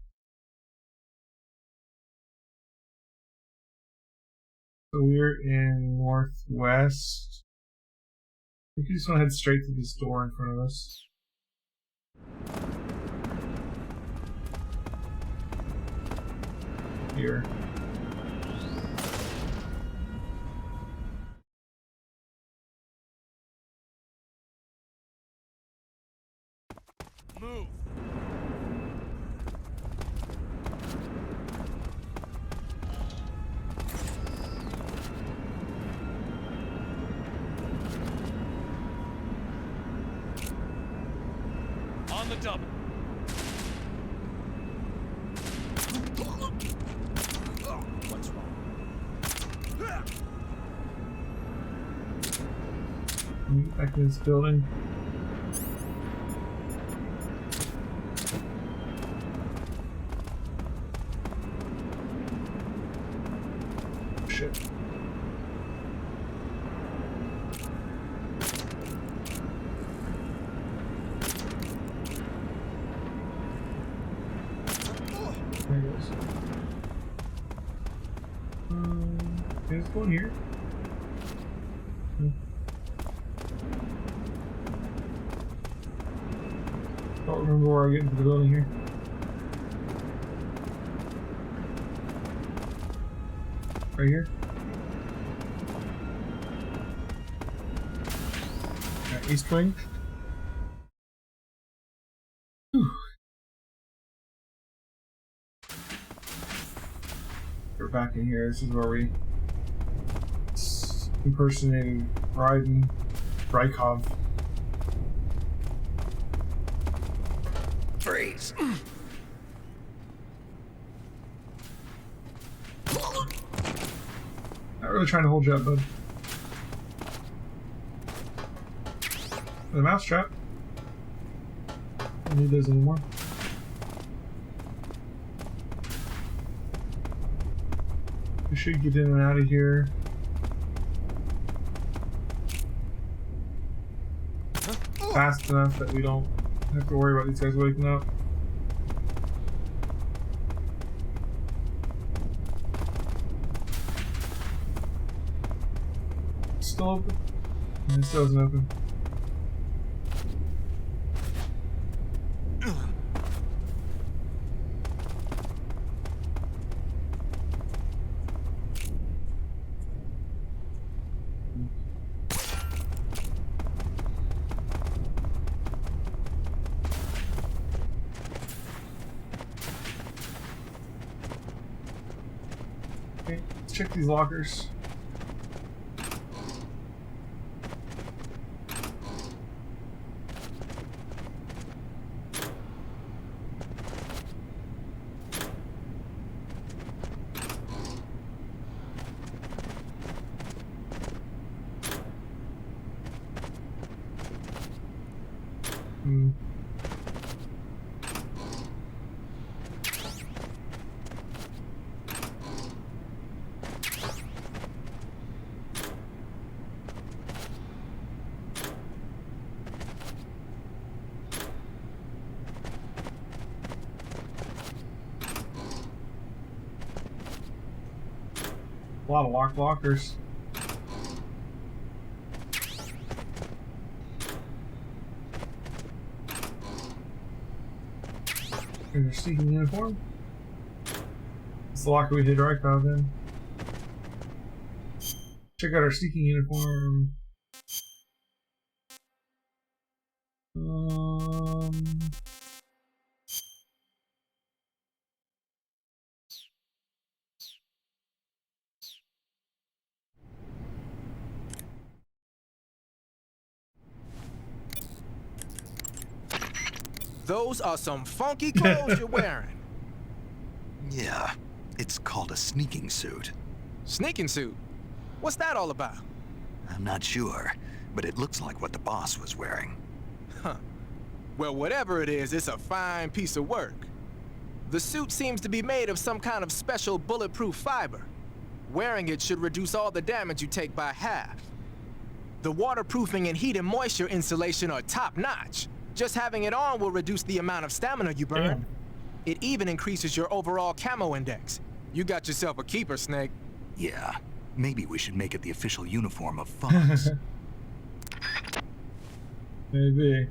So we're in northwest. We just want to head straight to this door in front of us. Here. Move. On the double. What's wrong? Back in this building. Shit. There it goes. There's one here. Don't remember where I get into the building here. Right here. Alright, East Wing. Whew. We're back in here. This is where we impersonated Raiden Rykov. Freeze. Not really trying to hold you up, bud. The mousetrap. Don't need those anymore. We should get in and out of here. Fast enough that we don't have to worry about these guys waking up. Still open? And it still isn't open. Okay, let's check these lockers. A lot of locked lockers. There's a sneaking uniform. It's the locker we hid Rykov in. Check out our sneaking uniform. Those are some funky clothes you're wearing. Yeah, it's called a sneaking suit. Sneaking suit? What's that all about? I'm not sure, but it looks like what the boss was wearing. Huh. Well, whatever it is, it's a fine piece of work. The suit seems to be made of some kind of special bulletproof fiber. Wearing it should reduce all the damage you take by half. The waterproofing and heat and moisture insulation are top-notch. Just having it on will reduce the amount of stamina you burn. Damn. It even increases your overall camo index. You got yourself a keeper, Snake. Yeah, maybe we should make it the official uniform of Fox. Maybe.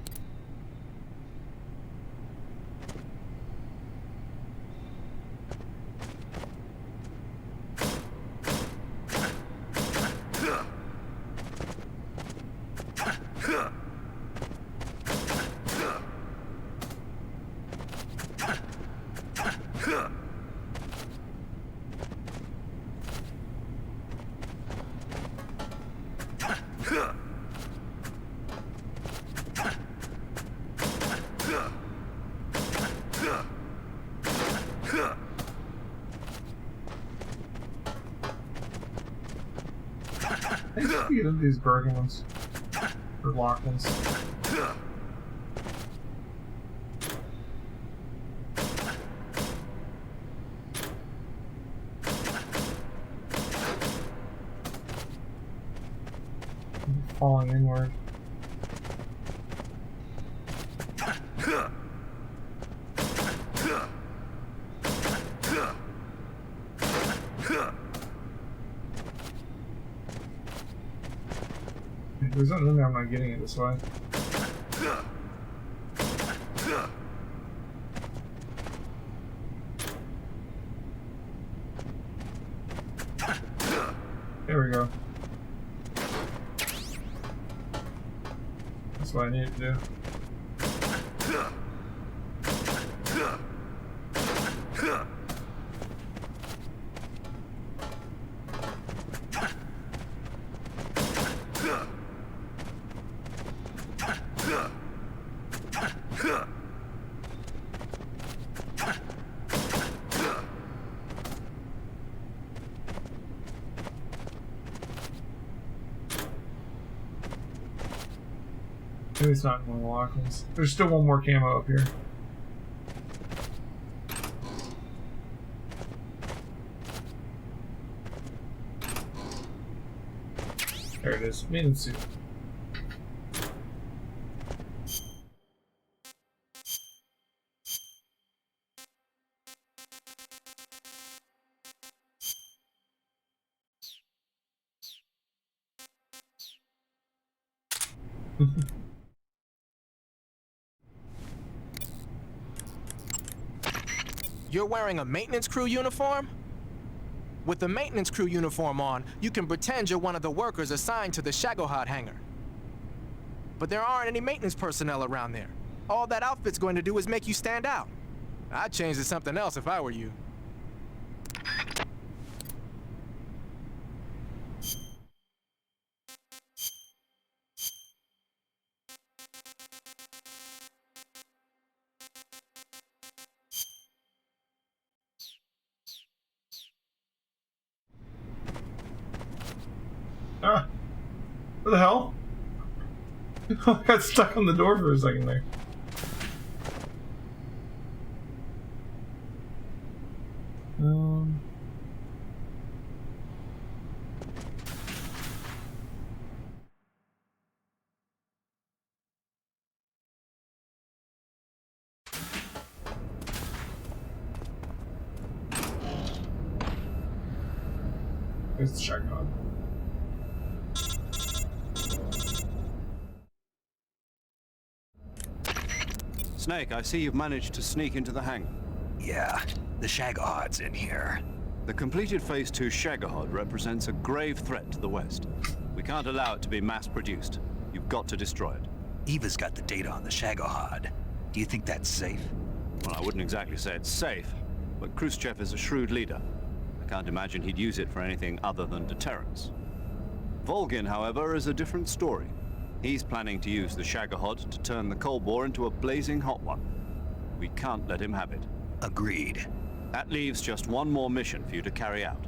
I used to get these broken ones. Or locked ones. Falling inward. There's nothing in there, I'm not getting it this way. There we go. That's what I need to do. Maybe it's not one of the locked ones. There's still one more camo up here. There it is. Maintenance suit. You're wearing a maintenance crew uniform? With the maintenance crew uniform on, you can pretend you're one of the workers assigned to the Shagohod hangar. But there aren't any maintenance personnel around there. All that outfit's going to do is make you stand out. I'd change to something else if I were you. Ah! What the hell? I got stuck on the door for a second there. There's the shotgun. Snake, I see you've managed to sneak into the hangar. Yeah, the Shagohod's in here. The completed Phase 2 Shagohod represents a grave threat to the West. We can't allow it to be mass-produced. You've got to destroy it. Eva's got the data on the Shagohod. Do you think that's safe? Well, I wouldn't exactly say it's safe, but Khrushchev is a shrewd leader. I can't imagine he'd use it for anything other than deterrence. Volgin, however, is a different story. He's planning to use the Shagohod to turn the Cold War into a blazing hot one. We can't let him have it. Agreed. That leaves just one more mission for you to carry out.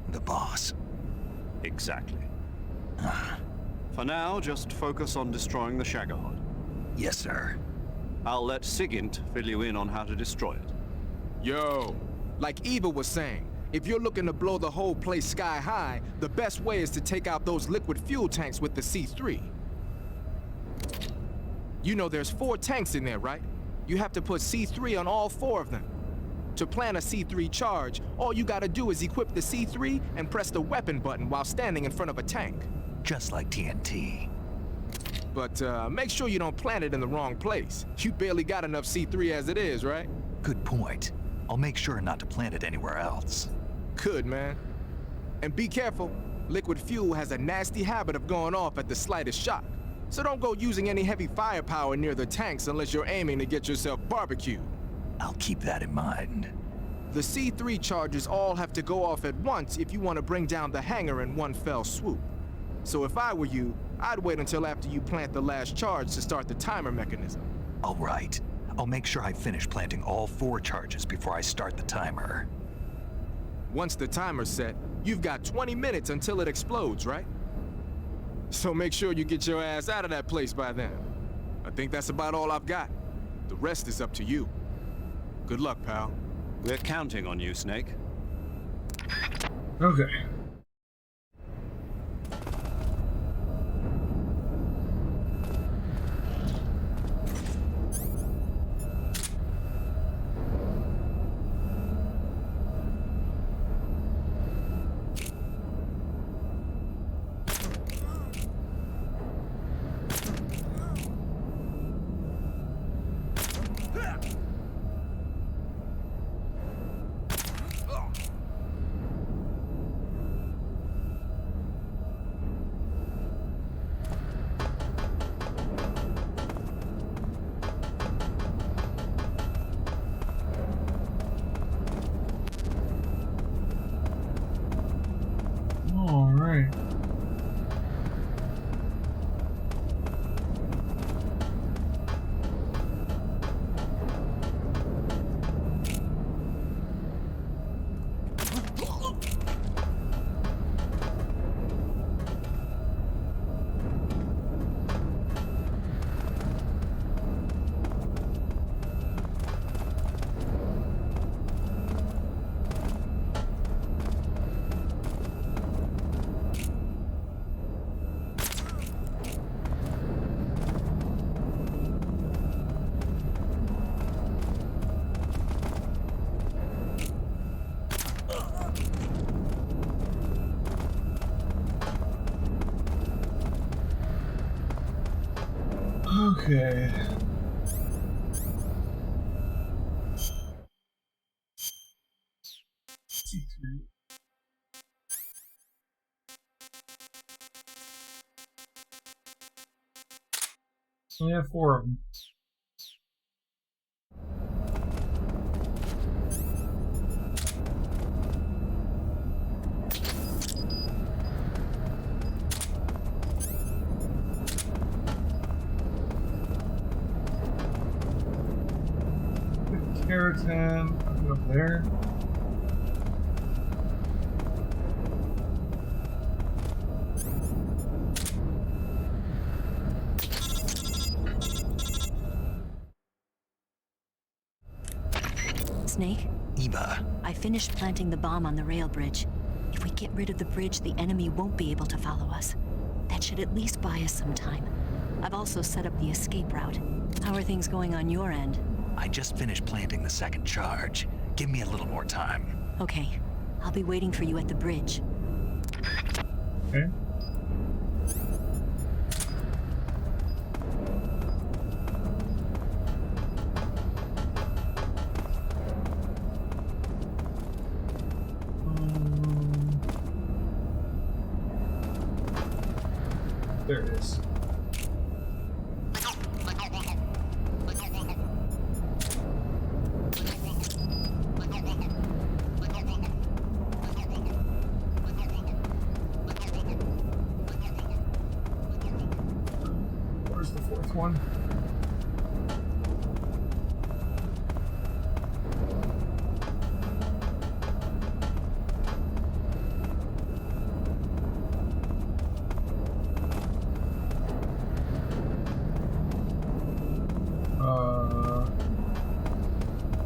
The boss. Exactly. For now, just focus on destroying the Shagohod. Yes, sir. I'll let Sigint fill you in on how to destroy it. Yo, like Eva was saying, if you're looking to blow the whole place sky high, the best way is to take out those liquid fuel tanks with the C3. You know there's 4 tanks in there, right? You have to put C3 on all 4 of them. To plan a C3 charge, all you gotta do is equip the C3 and press the weapon button while standing in front of a tank. Just like TNT. But make sure you don't plant it in the wrong place. You barely got enough C3 as it is, right? Good point. I'll make sure not to plant it anywhere else. Good, man. And be careful. Liquid fuel has a nasty habit of going off at the slightest shock. So don't go using any heavy firepower near the tanks unless you're aiming to get yourself barbecued. I'll keep that in mind. The C3 charges all have to go off at once if you want to bring down the hangar in one fell swoop. So if I were you, I'd wait until after you plant the last charge to start the timer mechanism. All right. I'll make sure I finish planting all 4 charges before I start the timer. Once the timer's set, you've got 20 minutes until it explodes, right? So make sure you get your ass out of that place by then. I think that's about all I've got. The rest is up to you. Good luck, pal. We're counting on you, Snake. Okay. All right. Okay. C3. We have 4 of them. Keratin, up there. Snake, Eva, I finished planting the bomb on the rail bridge. If we get rid of the bridge, the enemy won't be able to follow us. That should at least buy us some time. I've also set up the escape route. How are things going on your end? I just finished planting the 2nd charge. Give me a little more time. Okay, I'll be waiting for you at the bridge. Okay. There it is. Where's the 4th one?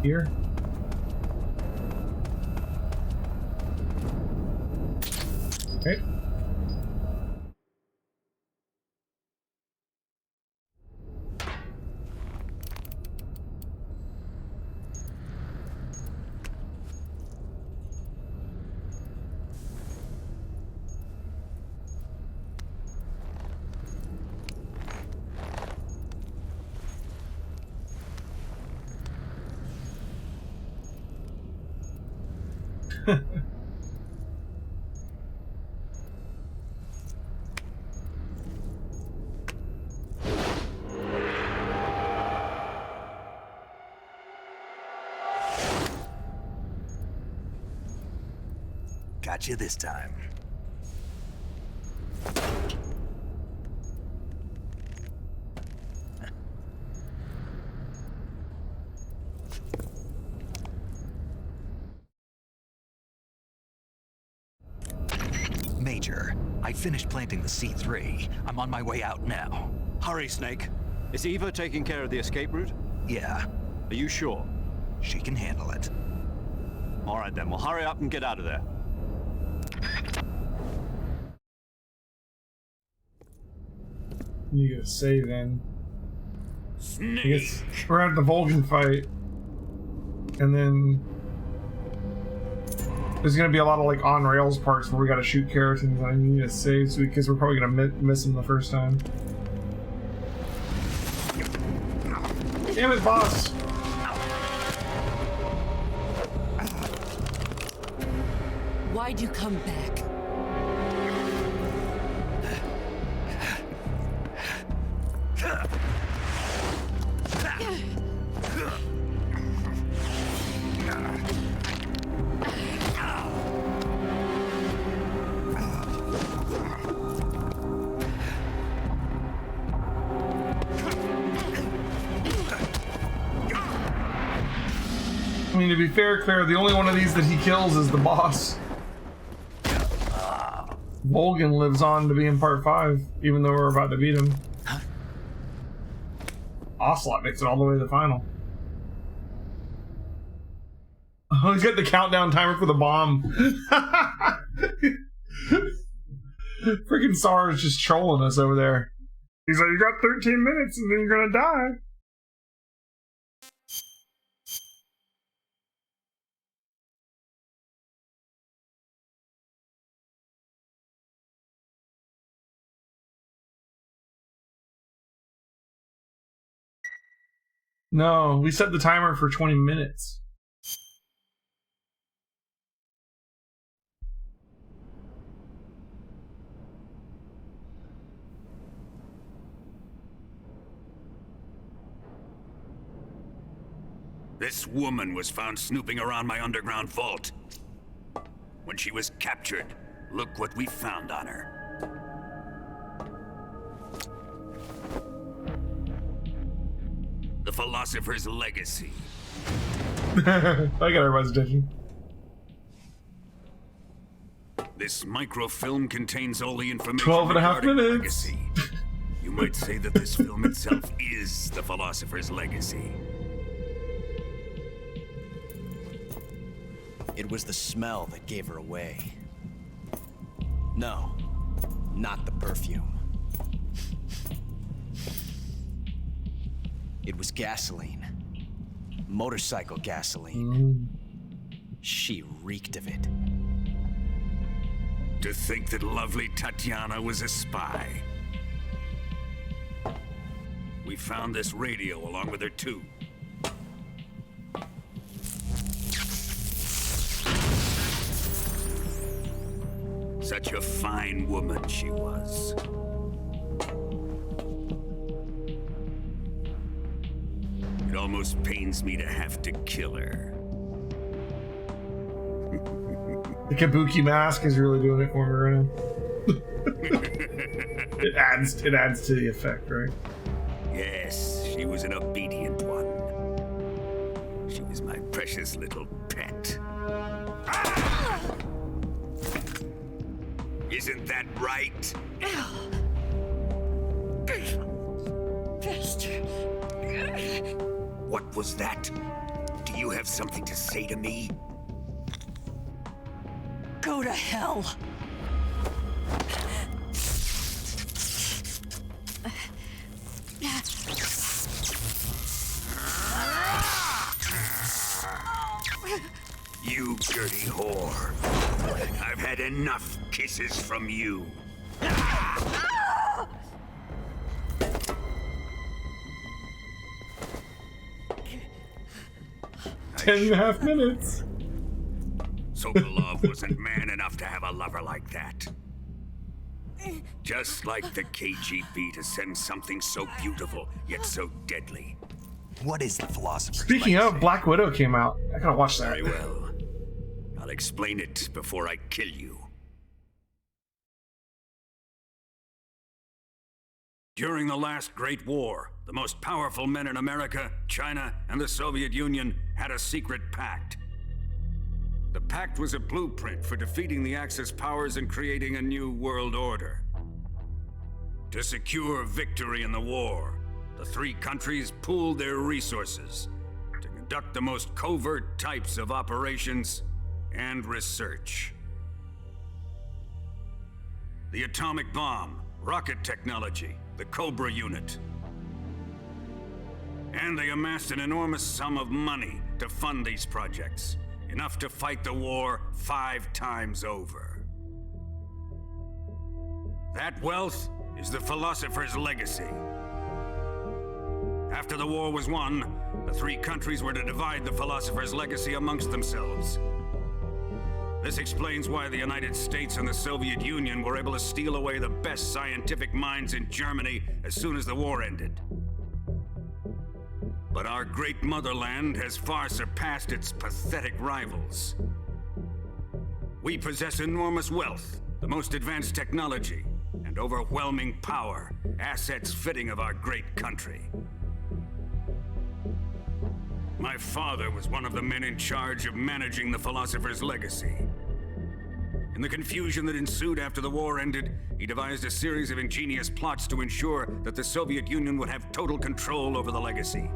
Here. Okay. Got you this time. Major, I finished planting the C3. I'm on my way out now. Hurry, Snake. Is Eva taking care of the escape route? Yeah, Are you sure? she can handle it. All right then, well hurry up and get out of there. You gotta save in. I Snake. guess we're at the Vulcan fight. And then there's gonna be a lot of like on rails parts where we gotta shoot Keratins. I need to save because we're probably gonna miss him the first time. Damn it, boss! Why'd you come back? I mean, to be fair, Claire, the only one of these that he kills is the boss. Volgan lives on to be in part 5, even though we're about to beat him. Ocelot makes it all the way to the final. Oh, he's got the countdown timer for the bomb. Freaking Sar's just trolling us over there. He's like, you got 13 minutes and then you're gonna die. No, we set the timer for 20 minutes. This woman was found snooping around my underground vault. When she was captured, look what we found on her. The philosopher's legacy. I got everybody's attention. This microfilm contains all the information 12 and a half regarding the minutes. legacy. You might say that this film itself is the philosopher's legacy. It was the smell that gave her away. No, not the perfume. It was gasoline. Motorcycle gasoline. She reeked of it. To think that lovely Tatiana was a spy. We found this radio along with her too. Such a fine woman she was. It almost pains me to have to kill her. The kabuki mask is really doing it for me right now. It adds to the effect, right? Yes, she was an obedient one. She was my precious little pet. Ah! Isn't that right? What was that? Do you have something to say to me? Go to hell. You dirty whore. I've had enough kisses from you. 10.5 minutes. Sokolov wasn't man enough to have a lover like that. Just like the KGB to send something so beautiful, yet so deadly. What is the philosopher's Speaking legacy? of, Black Widow came out. I gotta watch that. Very well. I'll explain it before I kill you. During the last Great War, the most powerful men in America, China, and the Soviet Union had a secret pact. The pact was a blueprint for defeating the Axis powers and creating a new world order. To secure victory in the war, the three countries pooled their resources to conduct the most covert types of operations and research. The atomic bomb, rocket technology, the Cobra unit. And they amassed an enormous sum of money to fund these projects, enough to fight the war 5 times over. That wealth is the philosopher's legacy. After the war was won, the three countries were to divide the philosopher's legacy amongst themselves. This explains why the United States and the Soviet Union were able to steal away the best scientific minds in Germany as soon as the war ended. But our great motherland has far surpassed its pathetic rivals. We possess enormous wealth, the most advanced technology, and overwhelming power, assets fitting of our great country. My father was one of the men in charge of managing the philosopher's legacy. In the confusion that ensued after the war ended, he devised a series of ingenious plots to ensure that the Soviet Union would have total control over the legacy.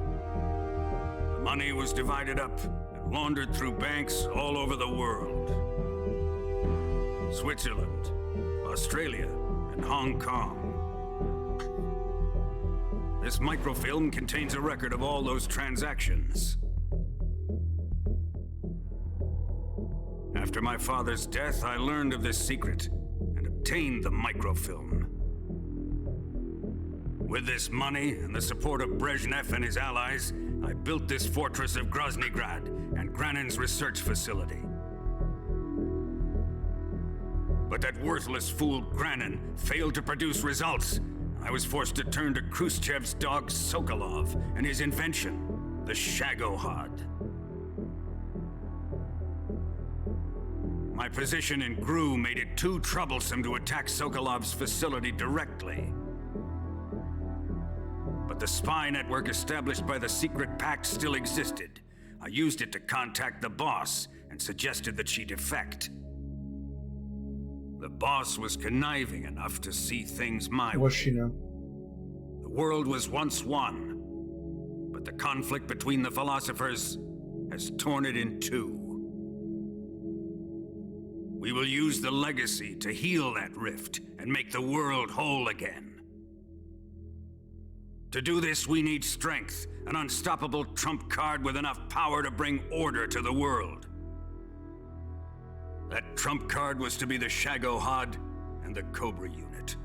The money was divided up and laundered through banks all over the world. Switzerland, Australia, and Hong Kong. This microfilm contains a record of all those transactions. After my father's death, I learned of this secret and obtained the microfilm. With this money and the support of Brezhnev and his allies, I built this fortress of Groznygrad and Granin's research facility. But that worthless fool Granin failed to produce results. I was forced to turn to Khrushchev's dog Sokolov and his invention, the Shagohod. My position in GRU made it too troublesome to attack Sokolov's facility directly. But the spy network established by the secret pact still existed. I used it to contact the boss and suggested that she defect. The boss was conniving enough to see things my way. What's she know? The world was once one, but the conflict between the philosophers has torn it in two. We will use the legacy to heal that rift and make the world whole again. To do this, we need strength, an unstoppable trump card with enough power to bring order to the world. That trump card was to be the Shagohod and the Cobra unit.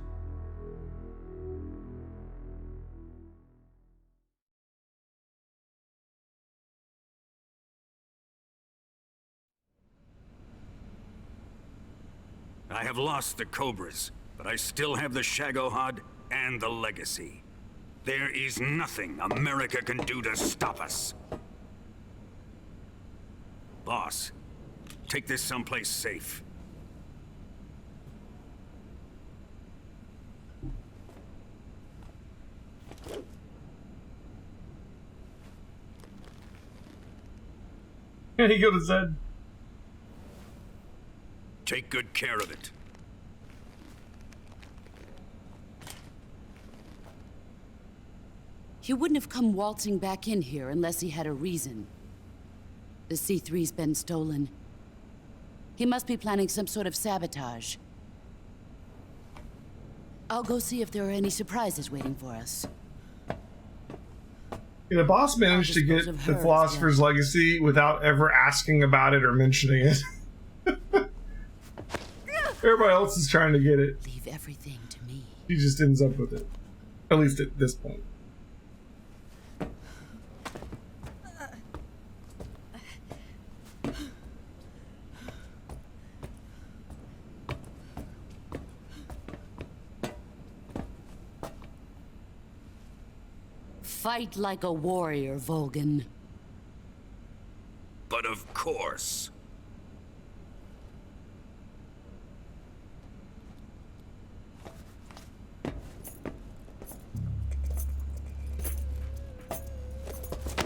I have lost the Cobras, but I still have the Shagohod and the legacy. There is nothing America can do to stop us. Boss, take this someplace safe. And he killed his head. Take good care of it. He wouldn't have come waltzing back in here unless he had a reason. The C3's been stolen. He must be planning some sort of sabotage. I'll go see if there are any surprises waiting for us. Yeah, the boss managed to get the Philosopher's Legacy without ever asking about it or mentioning it. Everybody else is trying to get it. Leave everything to me. He just ends up with it. At least at this point. Fight like a warrior, Volgan. But of course.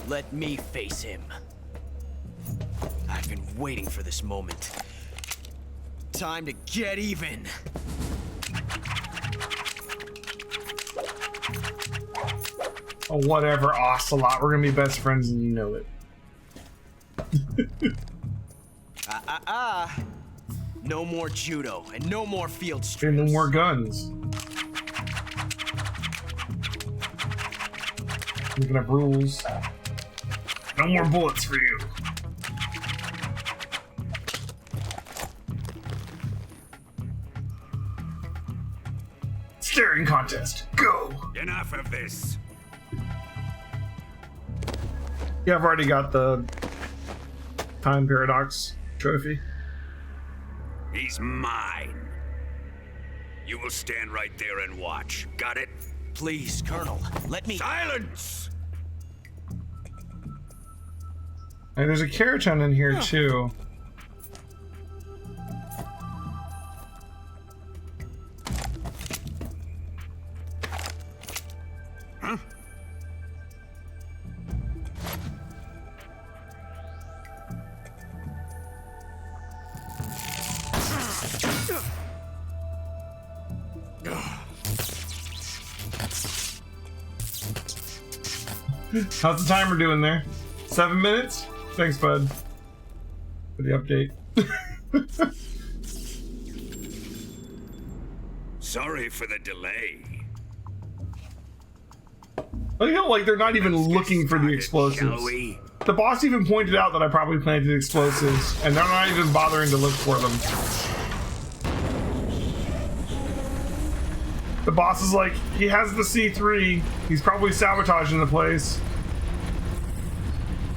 Let me face him. I've been waiting for this moment. Time to get even. Oh, whatever, Ocelot. We're gonna be best friends and you know it. No more judo and no more field strips. And no more guns. Looking up rules. No more bullets for you. Staring contest. Go. Enough of this. Yeah, I've already got the time paradox trophy. He's mine. You will stand right there and watch. Got it? Please, Colonel, let me... Silence! Hey, there's a keratin in here too. Huh? How's the timer doing there? 7 minutes? Thanks, bud, for the update. Sorry for the delay. I feel like they're not even looking for the explosives. Shall we? The boss even pointed out that I probably planted explosives, and they're not even bothering to look for them. The boss is like, he has the C3, he's probably sabotaging the place.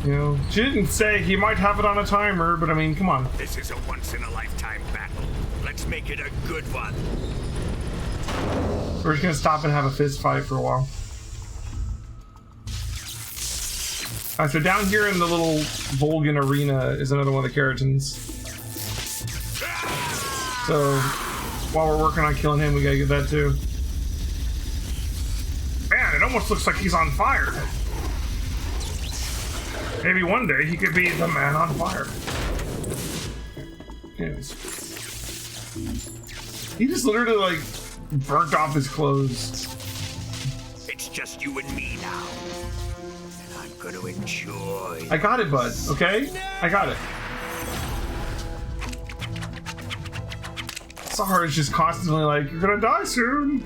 You know, she didn't say he might have it on a timer, but I mean, come on. This is a once-in-a-lifetime battle. Let's make it a good one. We're just gonna stop and have a fist fight for a while. Alright, so down here in the little Volgan arena is another one of the keratins. So, while we're working on killing him, we gotta get that too. Man, it almost looks like he's on fire. Maybe one day he could be the man on fire. Anyways. He just literally, like, burnt off his clothes. It's just you and me now. And I'm gonna enjoy. I got it, bud, okay? I got it. Sahar is just constantly like, you're gonna die soon.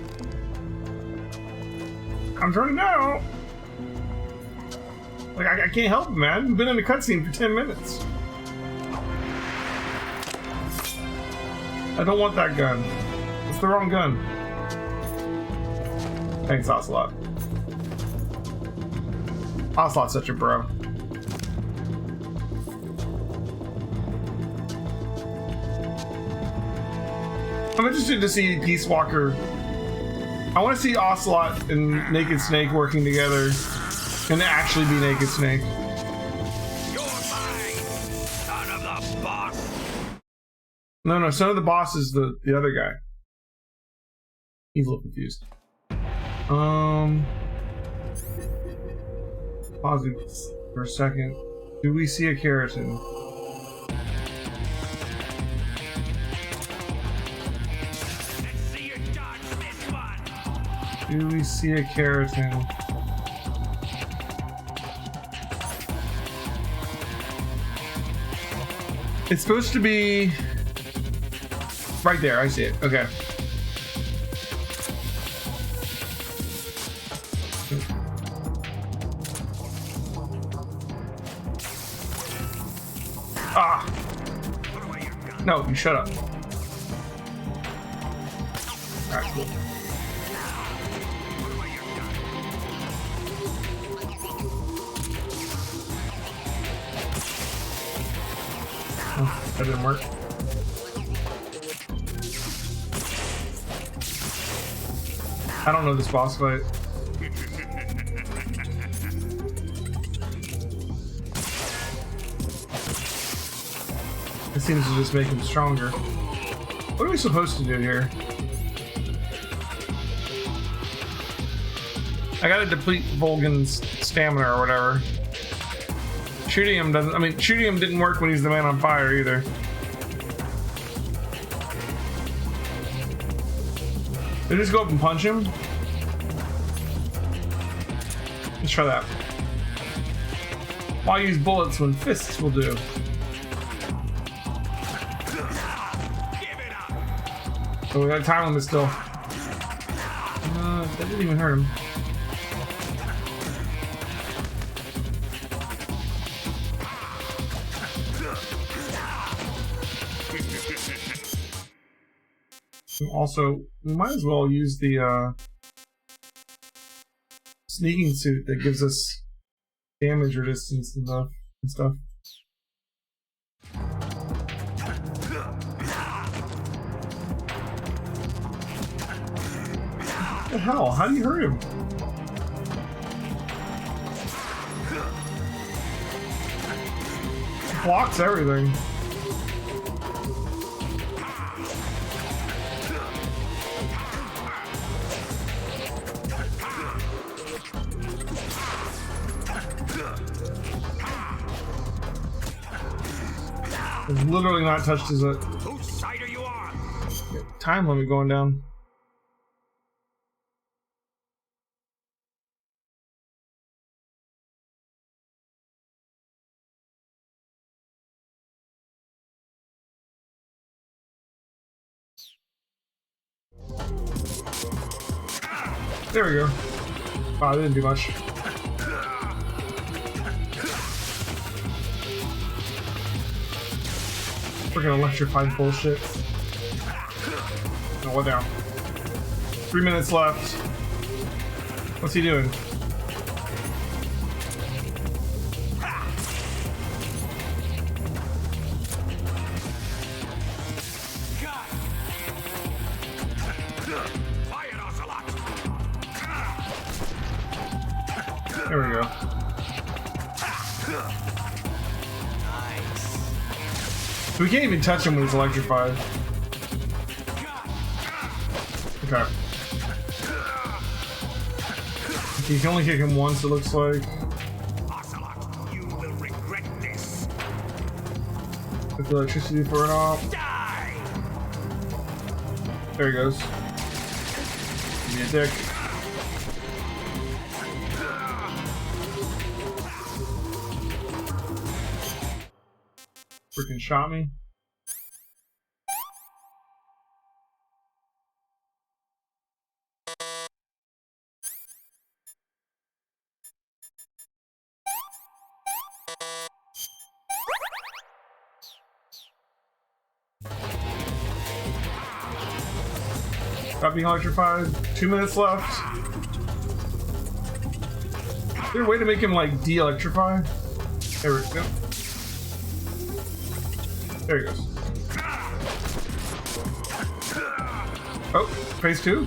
I'm turning out. Like, I can't help it, man. We've been in a cutscene for 10 minutes. I don't want that gun. It's the wrong gun. Thanks, Ocelot. Ocelot's such a bro. I'm interested to see Peace Walker. I want to see Ocelot and Naked Snake working together. And actually be Naked Snake. You're mine, son of the boss. No, son of the boss is the other guy. He's a little confused. Pause it for a second. Do we see a keratin? Let's see you dodge this one. Do we see a keratin? It's supposed to be right there. I see it. Okay. Ah! No, you shut up. Alright, cool. Oh, that didn't work. I don't know this boss fight. It seems to just make him stronger. What are we supposed to do here? I gotta deplete Volgan's stamina or whatever. Shooting him doesn't. I mean, shooting him didn't work when he's the man on fire either. Did I just go up and punch him? Let's try that. Why use bullets when fists will do? Oh, we got time limit still. That didn't even hurt him. Also, we might as well use the sneaking suit that gives us damage resistance and stuff. What the hell? How do you hurt him? It blocks everything. I've literally not touched his Whose side are you on? time limit going down. There we go. Wow, I didn't do much. Freaking electrified bullshit. Oh, what now? 3 minutes left. What's he doing? There we go. We can't even touch him when he's electrified. Okay. You can only kick him once, it looks like. You will regret this. Put the electricity for it off. Die! There he goes. Give me a dick. Freaking shot me. Got being electrified. 2 minutes left. Is there a way to make him like de-electrify? There we go. There he goes. Oh, phase 2?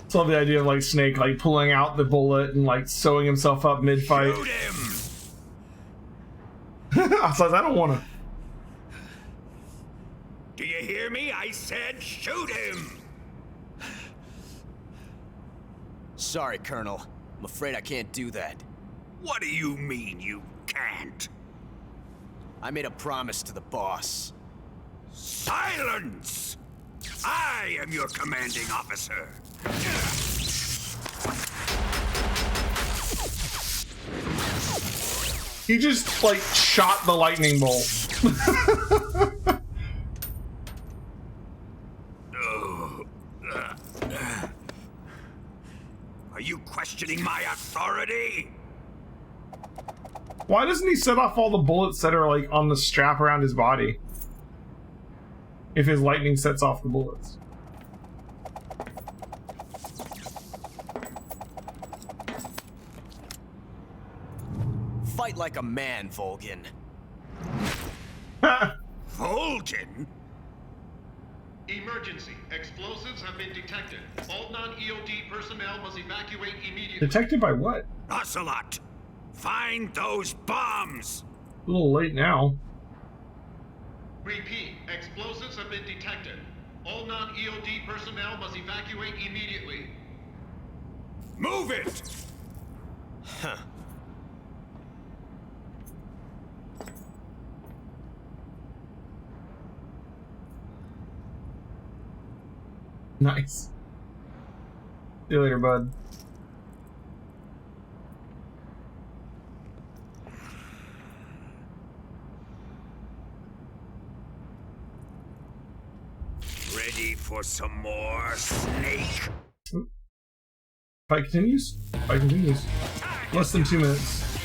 I love the idea of like Snake like pulling out the bullet and like sewing himself up mid-fight. Shoot him! I was like, I don't want to. Do you hear me? I said shoot him! Sorry, Colonel. I'm afraid I can't do that. What do you mean you can't? I made a promise to the boss. Silence! I am your commanding officer. He just, like, shot the lightning bolt. Are you questioning my authority? Why doesn't he set off all the bullets that are, like, on the strap around his body? If his lightning sets off the bullets. Fight like a man, Volgin. Volgin? Emergency. Explosives have been detected. All non-EOD personnel must evacuate immediately. Detected by what? Ocelot! Find those bombs! A little late now. Repeat. Explosives have been detected. All non-EOD personnel must evacuate immediately. Move it! Huh. Nice. See you later, bud. Ready for some more, Snake? Fight continues? Fight continues. Less than 2 minutes.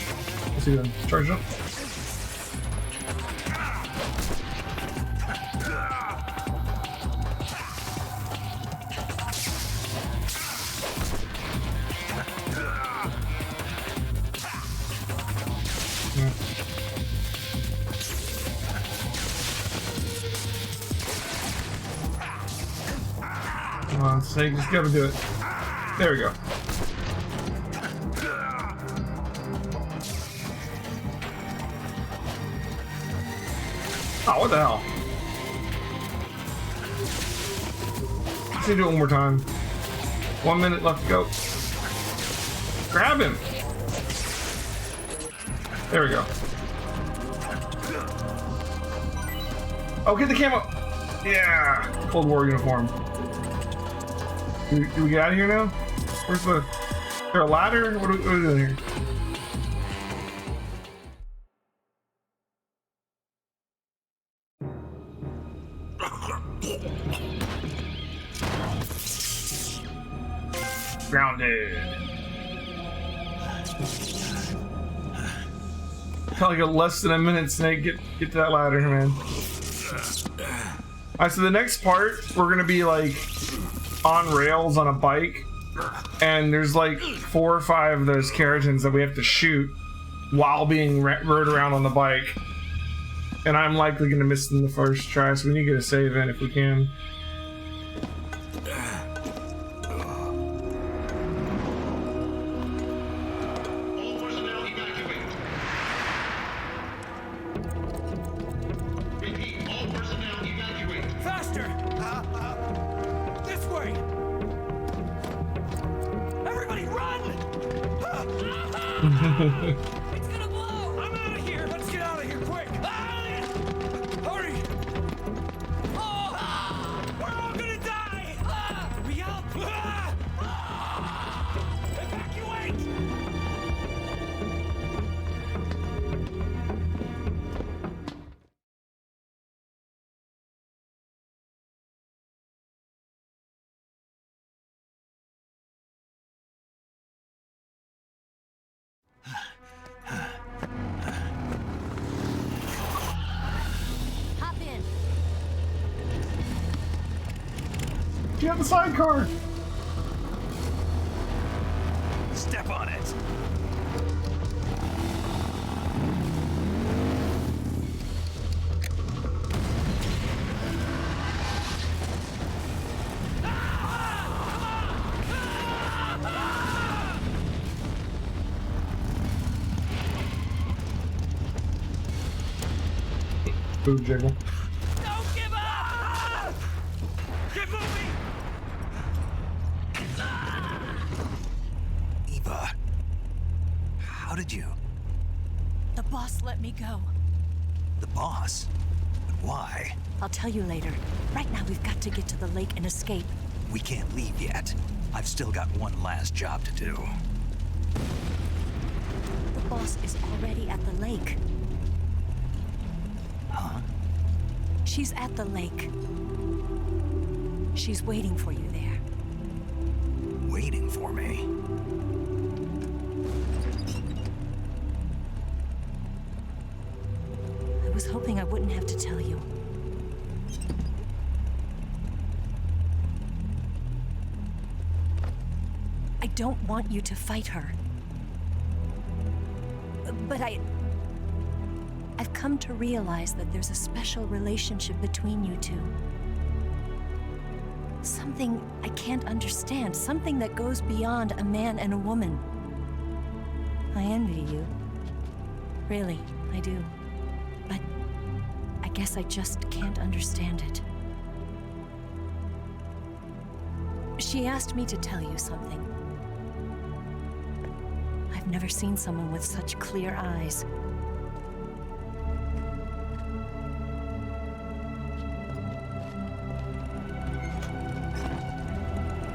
Let's see then. Charge it up. Come on, Snake, just gotta do it. There we go. Oh, what the hell? Let's do it one more time. 1 minute left to go. Grab him! There we go. Oh, get the camo! Yeah! Cold War uniform. Do we get out of here now? Where's the... Is there a ladder? What are we doing here? Grounded. Probably got less than a minute, Snake. Get to that ladder, man. Alright, so the next part, we're gonna be like on rails on a bike, and there's like 4 or 5 of those Keratins that we have to shoot while being rode around on the bike. And I'm likely gonna miss them the first try, so we need to get a save in if we can. It's gonna blow! I'm out of here! Let's get out of here, quick! Hurry! Oh! We're all gonna die! Hurry up! Evacuate! Hop in. Get out the sidecar! Step on it. Food jiggle. Don't give up! Get moving! Eva, how did you? The boss let me go. The boss? Why? I'll tell you later. Right now, we've got to get to the lake and escape. We can't leave yet. I've still got one last job to do. The boss is already at the lake. Huh? She's at the lake. She's waiting for you there. Waiting for me? I was hoping I wouldn't have to tell you. I don't want you to fight her. But I've come to realize that there's a special relationship between you two. Something I can't understand, something that goes beyond a man and a woman. I envy you. Really, I do. But I guess I just can't understand it. She asked me to tell you something. I've never seen someone with such clear eyes.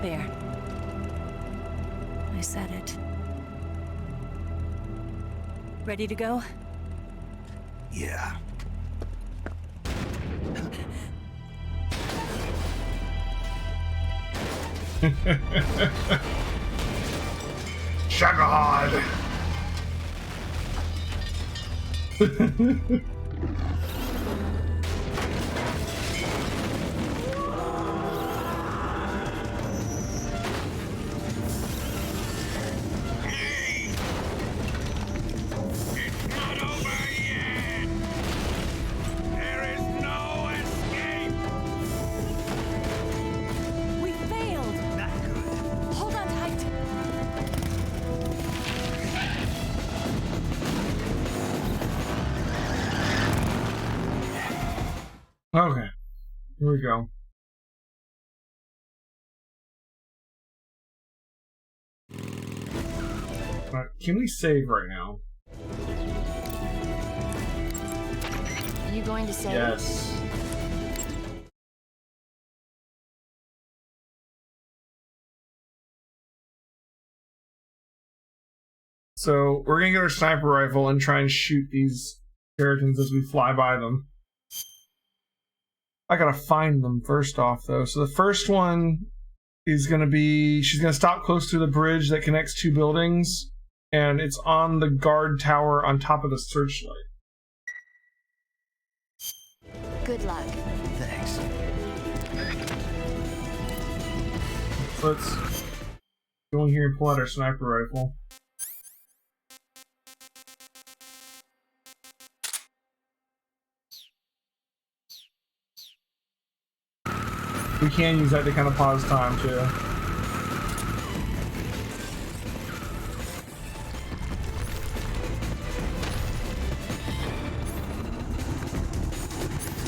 There. I said it. Ready to go? Yeah. Shagahad! Okay, here we go. Can we save right now? Are you going to save? Yes. So we're gonna get our sniper rifle and try and shoot these skeletons as we fly by them. I gotta find them first off, though. So the first one is gonna be... She's gonna stop close to the bridge that connects two buildings, and it's on the guard tower on top of the searchlight. Good luck. Thanks. So let's go in here and pull out our sniper rifle. We can use that to kind of pause time too.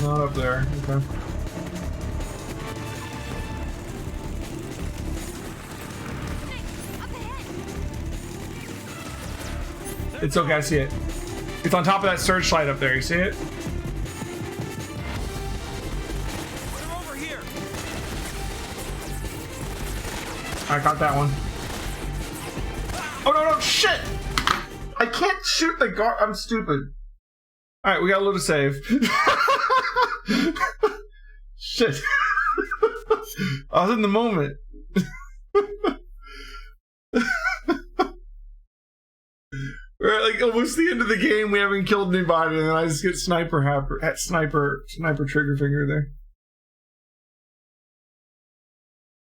Not up there. Okay. It's okay, I see it. It's on top of that searchlight up there, you see it? I got that one. Oh no, no, shit! I can't shoot the guard. I'm stupid. Alright, we got a little to save. Shit. I was in the moment. We're at like almost the end of the game, we haven't killed anybody, and then I just get sniper trigger finger there.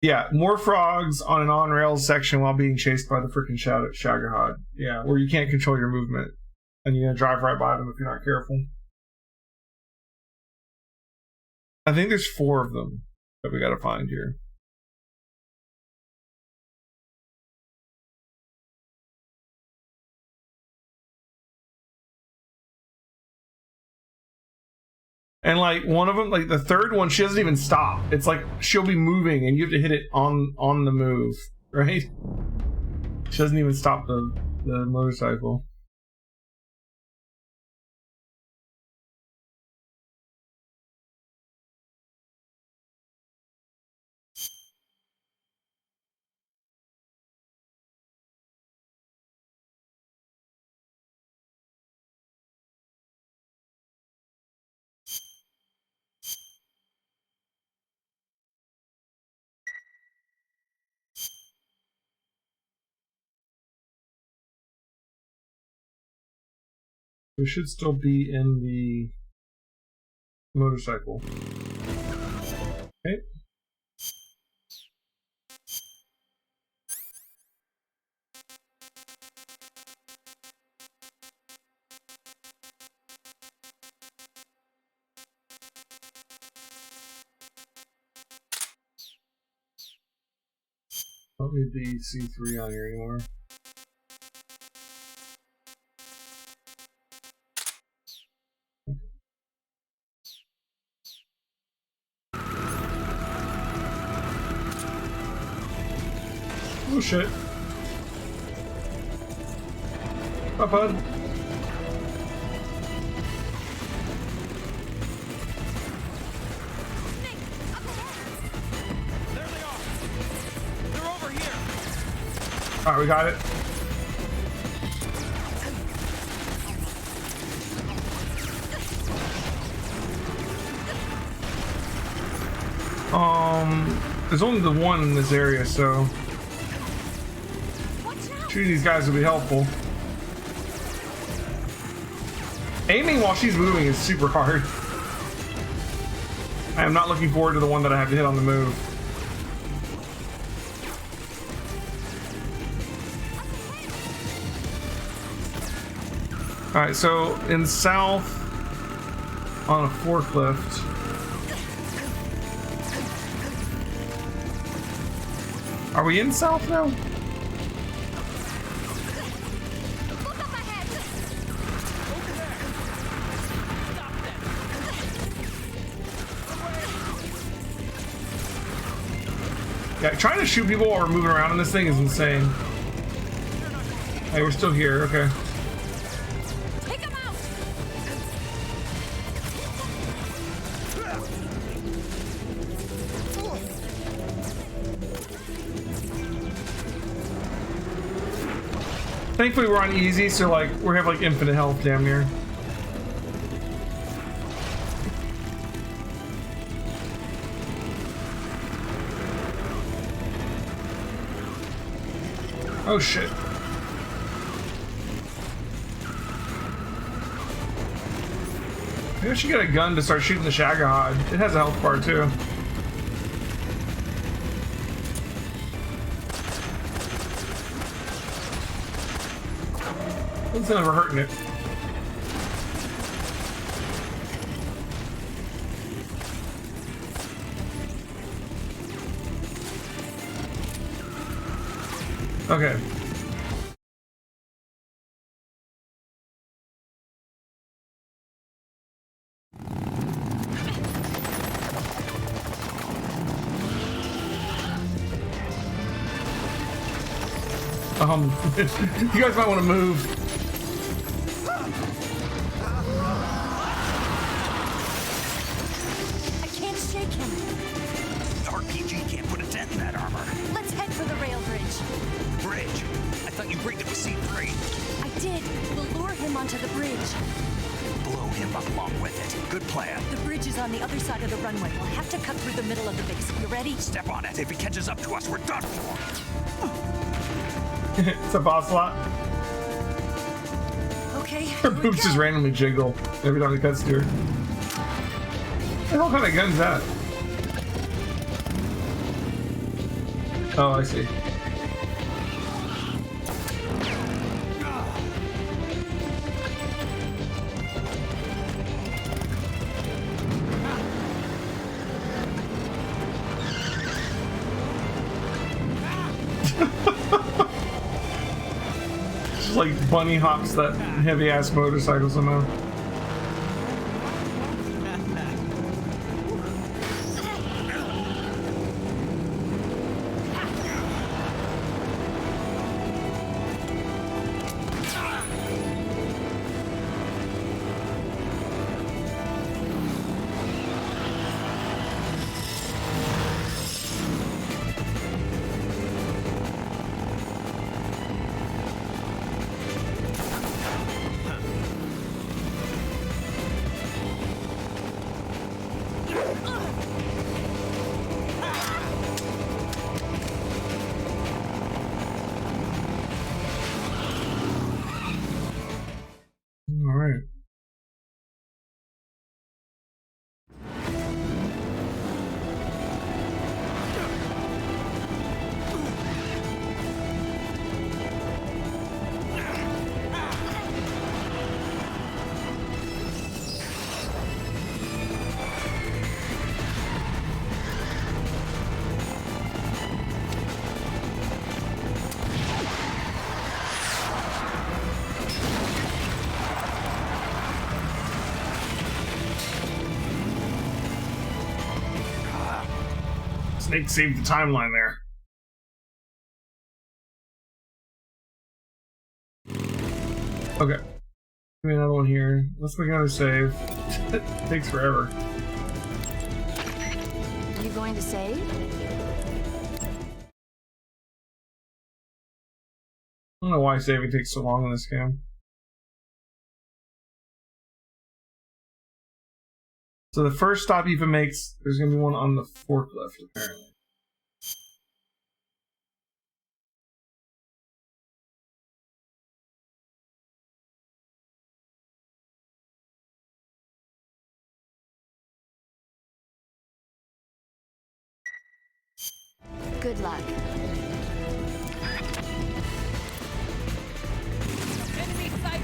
Yeah, more frogs on an on-rails section while being chased by the freaking Shagahad. Yeah, where you can't control your movement. And you're gonna drive right by them if you're not careful. I think there's 4 of them that we gotta find here. And like one of them, like the third one, she doesn't even stop. It's like she'll be moving and you have to hit it on the move, right? She doesn't even stop the motorcycle. We should still be in the motorcycle. Okay. Don't need the C3 on here anymore. Oh shit. Bye, bud. There they are. They're over here. Alright, we got it. There's only the one in this area, so shooting these guys will be helpful. Aiming while she's moving is super hard. I am not looking forward to the one that I have to hit on the move. Alright, so in south on a forklift. Are we in south now? Yeah, trying to shoot people while we're moving around in this thing is insane. Hey, we're still here, okay. Take him out. Thankfully we're on easy, so like we have like infinite health damn near. Oh shit. Maybe I should get a gun to start shooting the Shagahod. It has a health bar too. It's never hurting it. Okay. You guys might want to move. I can't shake him. The RPG can't put a dent in that armor. Let's head for the rail bridge. Bridge? I thought you rigged it with C3. I did. We'll lure him onto the bridge. Blow him up along with it. Good plan. The bridge is on the other side of the runway. We'll have to cut through the middle of the base. You ready? Step on it. If he catches up to us, we're done for. It's a boss lot. Okay. Her boobs just randomly jiggle every time it cuts to her. What the hell kind of gun's that? Oh, I see. Just like bunny hops that heavy ass motorcycle somehow. All right. Snake saved the timeline there. Okay. Give me another one here. Let's make another save. It takes forever. You going to save? I don't know why saving takes so long in this game. So the first stop Eva makes, there's going to be one on the forklift, apparently. Good luck. Enemy sighted!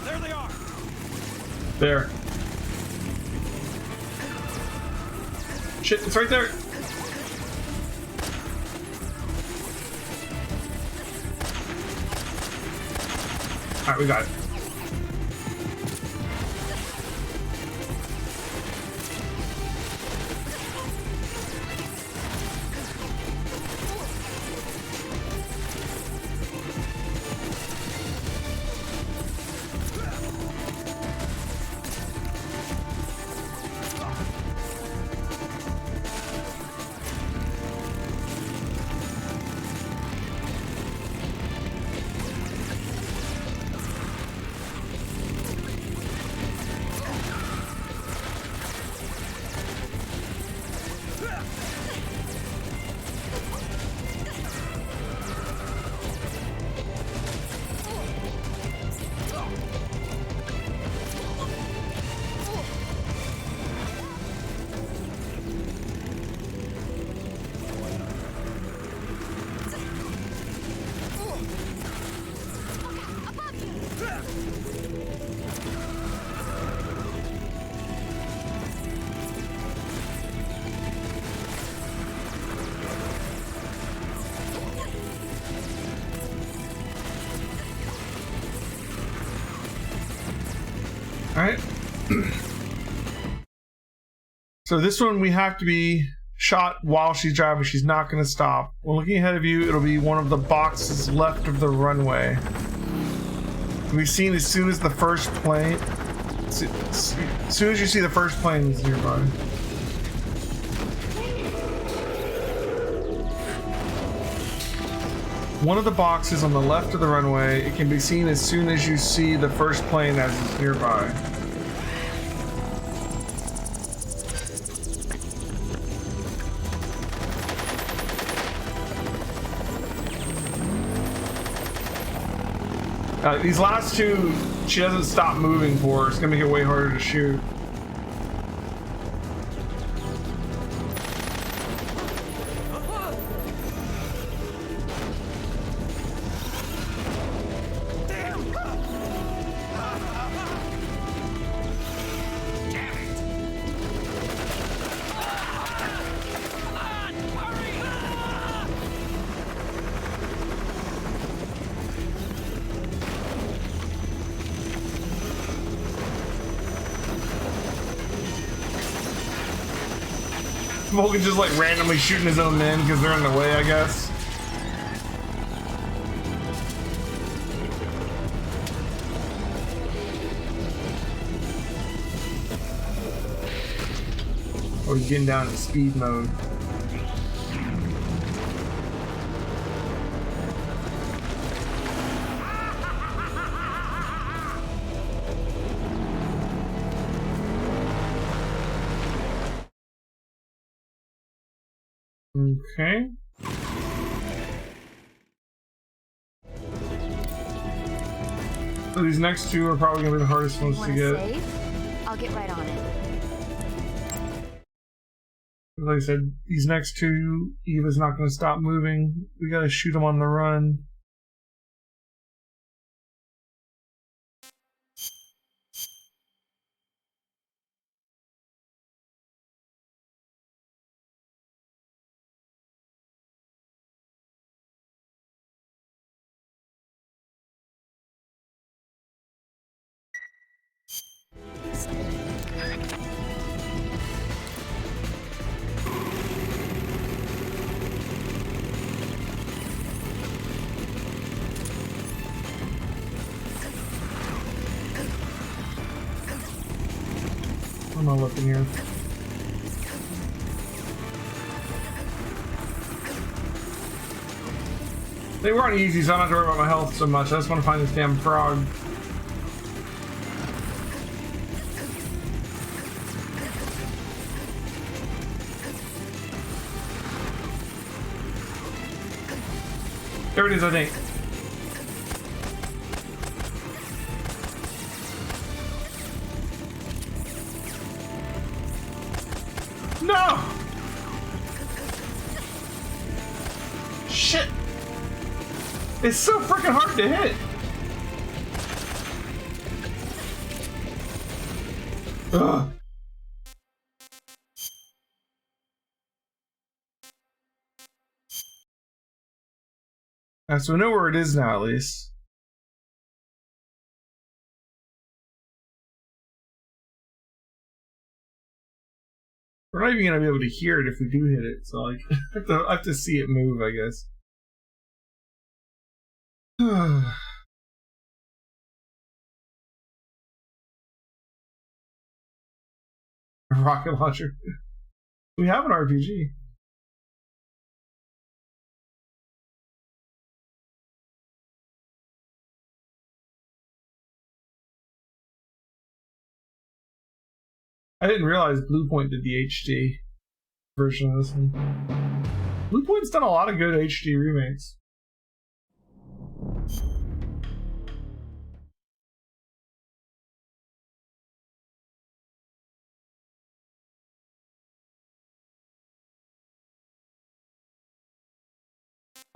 There they are! There. Shit, it's right there! Alright, we got it. Alright. So this one we have to be shot while she's driving. She's not going to stop. Well, looking ahead of you, it'll be one of the boxes left of the runway. It'll be seen as soon as the first plane... As soon as you see the first plane is nearby. One of the boxes on the left of the runway, it can be seen as soon as you see the first plane as it's nearby. These last two, she doesn't stop moving for. It's gonna make it way harder to shoot. Vulcan's just like randomly shooting his own men because they're in the way, I guess. Oh, he's getting down to speed mode. Okay. So these next two are probably gonna be the hardest ones to get. Save? I'll get right on it. Like I said, these next two, Eva's not gonna stop moving. We gotta shoot them on the run. What am I looking here? They weren't easy, so I don't have to worry about my health so much. I just want to find this damn frog. There it is, I think. No! Shit! It's so freaking hard to hit! Ugh. So we know where it is now, at least. We're not even gonna be able to hear it if we do hit it, so like I have to see it move, I guess. Rocket launcher. We have an RPG. I didn't realize Bluepoint did the HD version of this one. Bluepoint's done a lot of good HD remakes.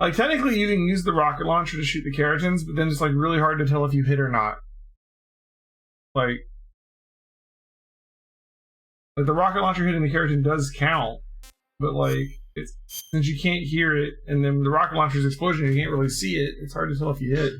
Like, technically you can use the rocket launcher to shoot the keratins, but then it's like really hard to tell if you hit or not. Like the rocket launcher hitting the keratin does count, but like it's since you can't hear it, and then the rocket launcher's explosion, you can't really see it. It's hard to tell if you hit.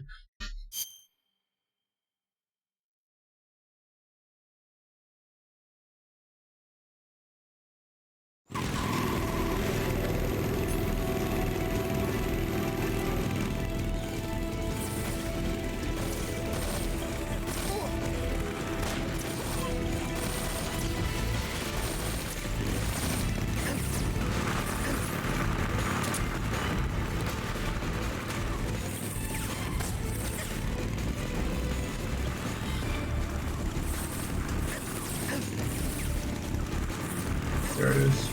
There it is.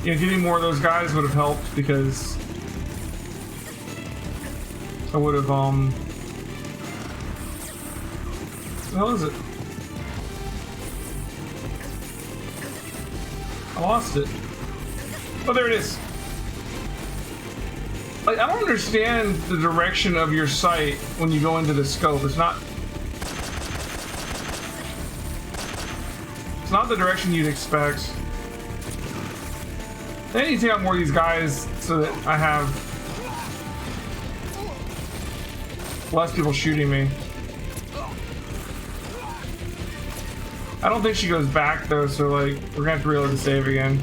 Yeah, getting more of those guys would have helped because I would have what the hell is it? I lost it. Oh, there it is. Like, I don't understand the direction of your sight when you go into the scope. It's not the direction you'd expect. I need to take out more of these guys so that I have less people shooting me. I don't think she goes back though, so like we're gonna have to reload to save again.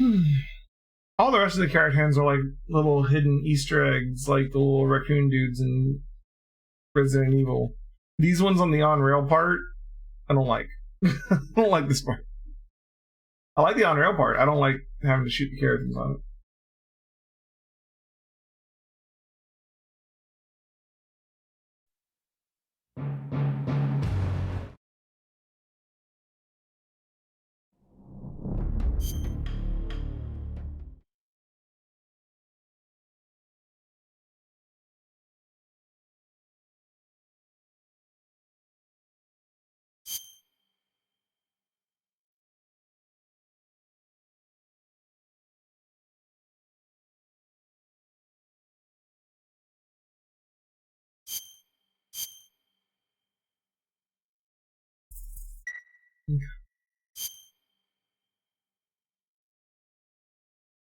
All the rest of the carrot hands are like little hidden Easter eggs, like the little raccoon dudes in Resident Evil. These ones on the on-rail part, I don't like. I don't like this part. I like the on-rail part. I don't like having to shoot the carrot things on it.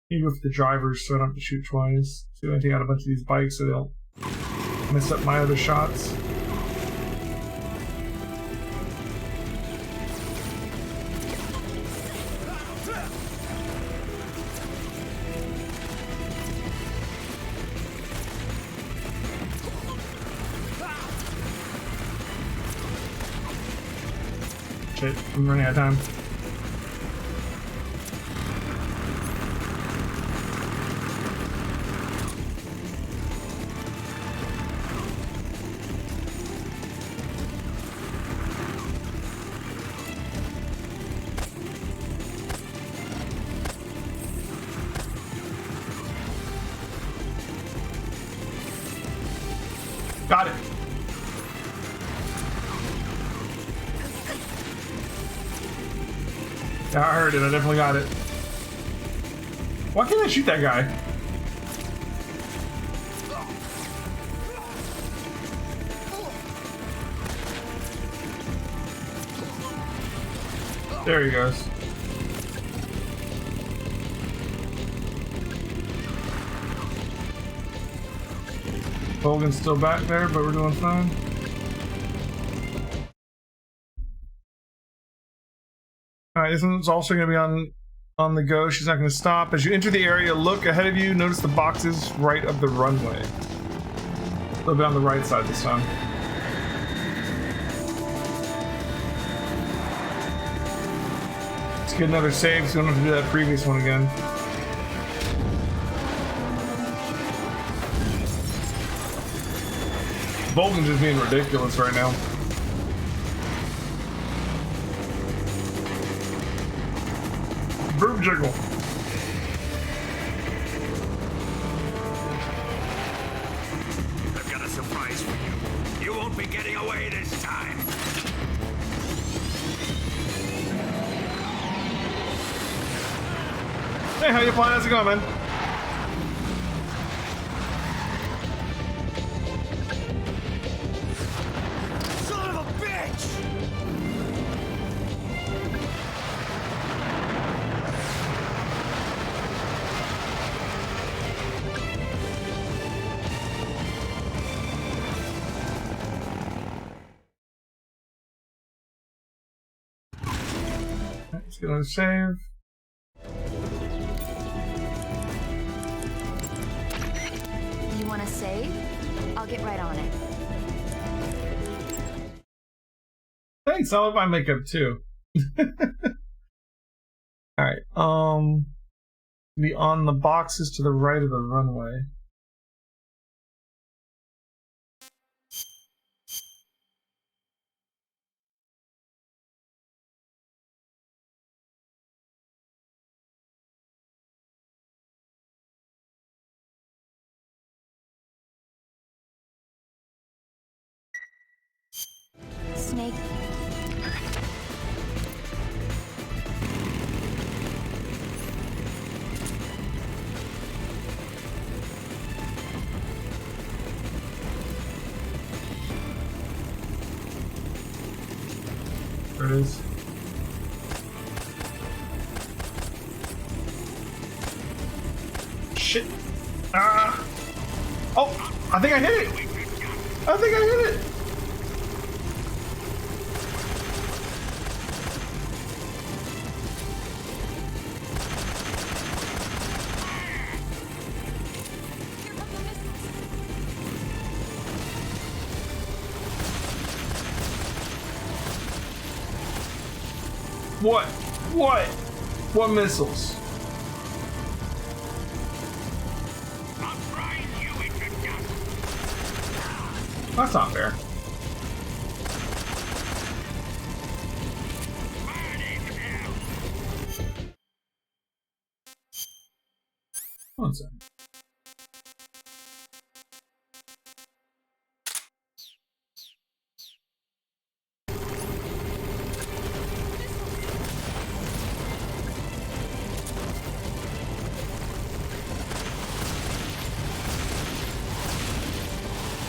You go for the drivers so I don't have to shoot twice. So I take out a bunch of these bikes so they don't mess up my other shots. Shit, I'm running out of time. Got it. Yeah, I heard it. I definitely got it. Why can't I shoot that guy? There he goes. Hogan's still back there, but we're doing fine. Alright, this one's also going to be on the go. She's not going to stop. As you enter the area, look ahead of you. Notice the boxes right of the runway. They'll be on the right side this time. Let's get another save so we don't have to do that previous one again. Bolton's just being ridiculous right now. Boob jiggle. I've got a surprise for you. You won't be getting away this time. Hey, how you flying? How's it going, man? Let's get another save. You want to save? I'll get right on it. Thanks, I love my makeup too. Alright, be on the boxes to the right of the runway. Snake. There it is. Shit. Ah. Oh, I think I hit it. I think I hit it. What? What? What missiles? I'll grind you into dust. That's not fair. One second.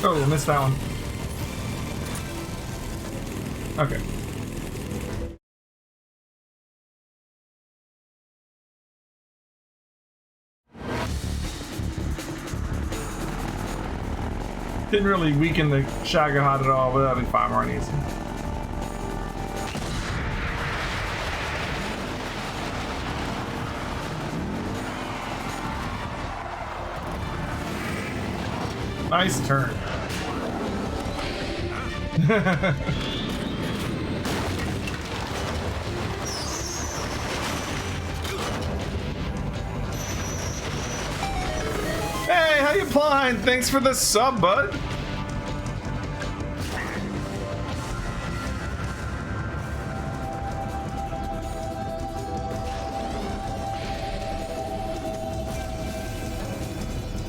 Oh, I missed that one. Okay. Didn't really weaken the Shagohod at all, but that'll be fine more and easy. Nice turn. Hey, how you playing? Thanks for the sub, bud.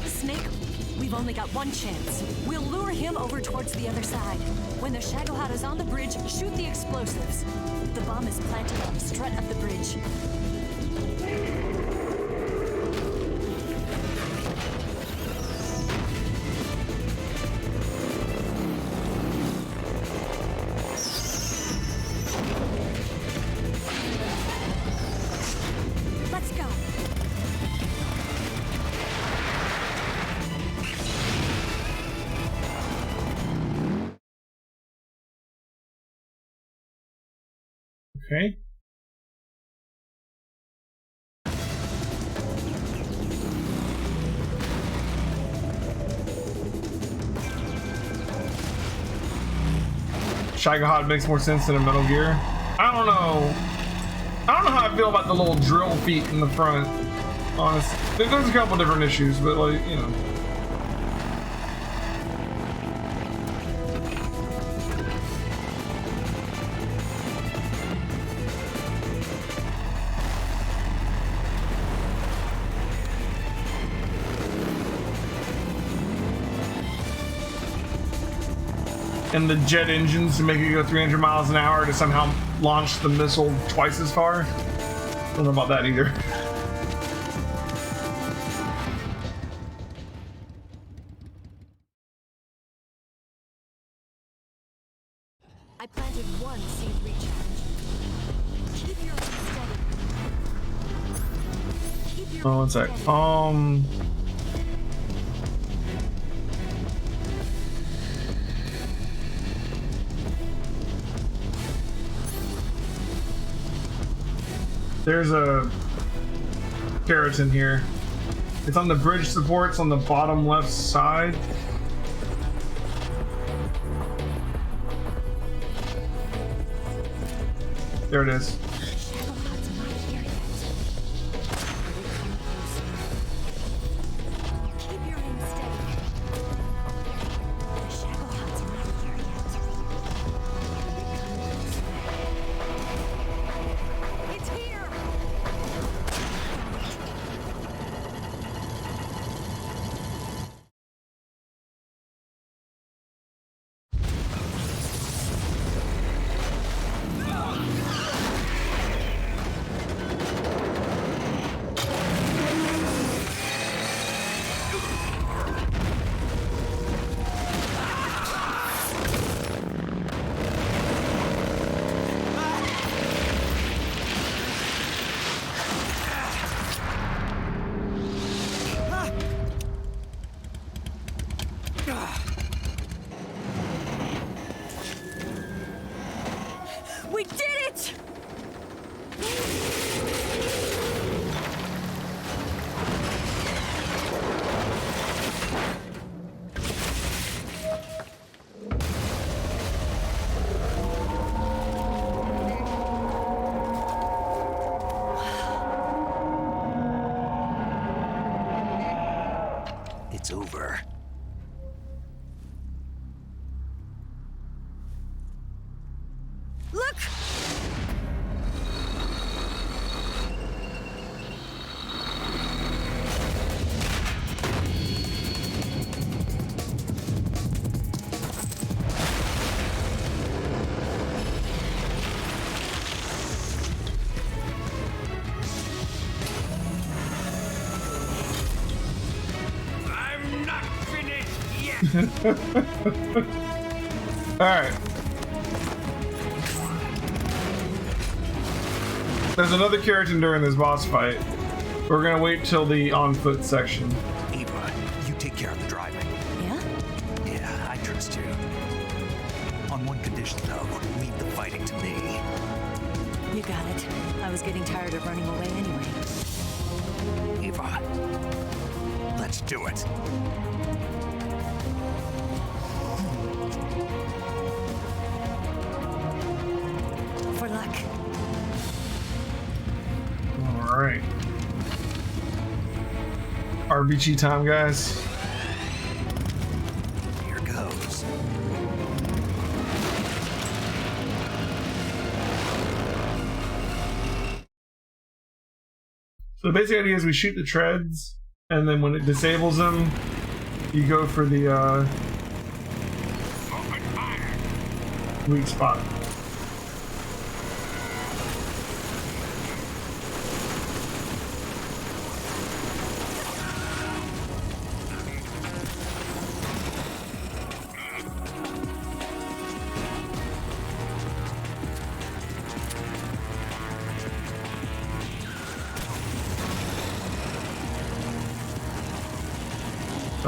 Snake, we've only got one chance. We'll lure him over towards the other side. When the Shagohod is on the bridge, shoot the explosives. The bomb is planted on the strut of the bridge. Let's go. Okay. Shagohod makes more sense than a Metal Gear. I don't know. I don't know how I feel about the little drill feet in the front. Honestly, there's a couple different issues, but like, you know. And the jet engines to make it go 300 miles an hour to somehow launch the missile twice as far. Don't know about that either. I planted one seed recharge. Keep your aim steady. Keep your Oh, one sec. There's a keratin here. It's on the bridge supports on the bottom left side. There it is. Alright. There's another Keratin during this boss fight. We're gonna wait till the on foot section. Eva, you take care of the driving. Yeah? Yeah, I trust you. On one condition, though, leave the fighting to me. You got it. I was getting tired of running away anyway. Eva, let's do it. For luck. Alright. RBG time, guys. Here goes. So the basic idea is we shoot the treads, and then when it disables them, you go for the weak spot.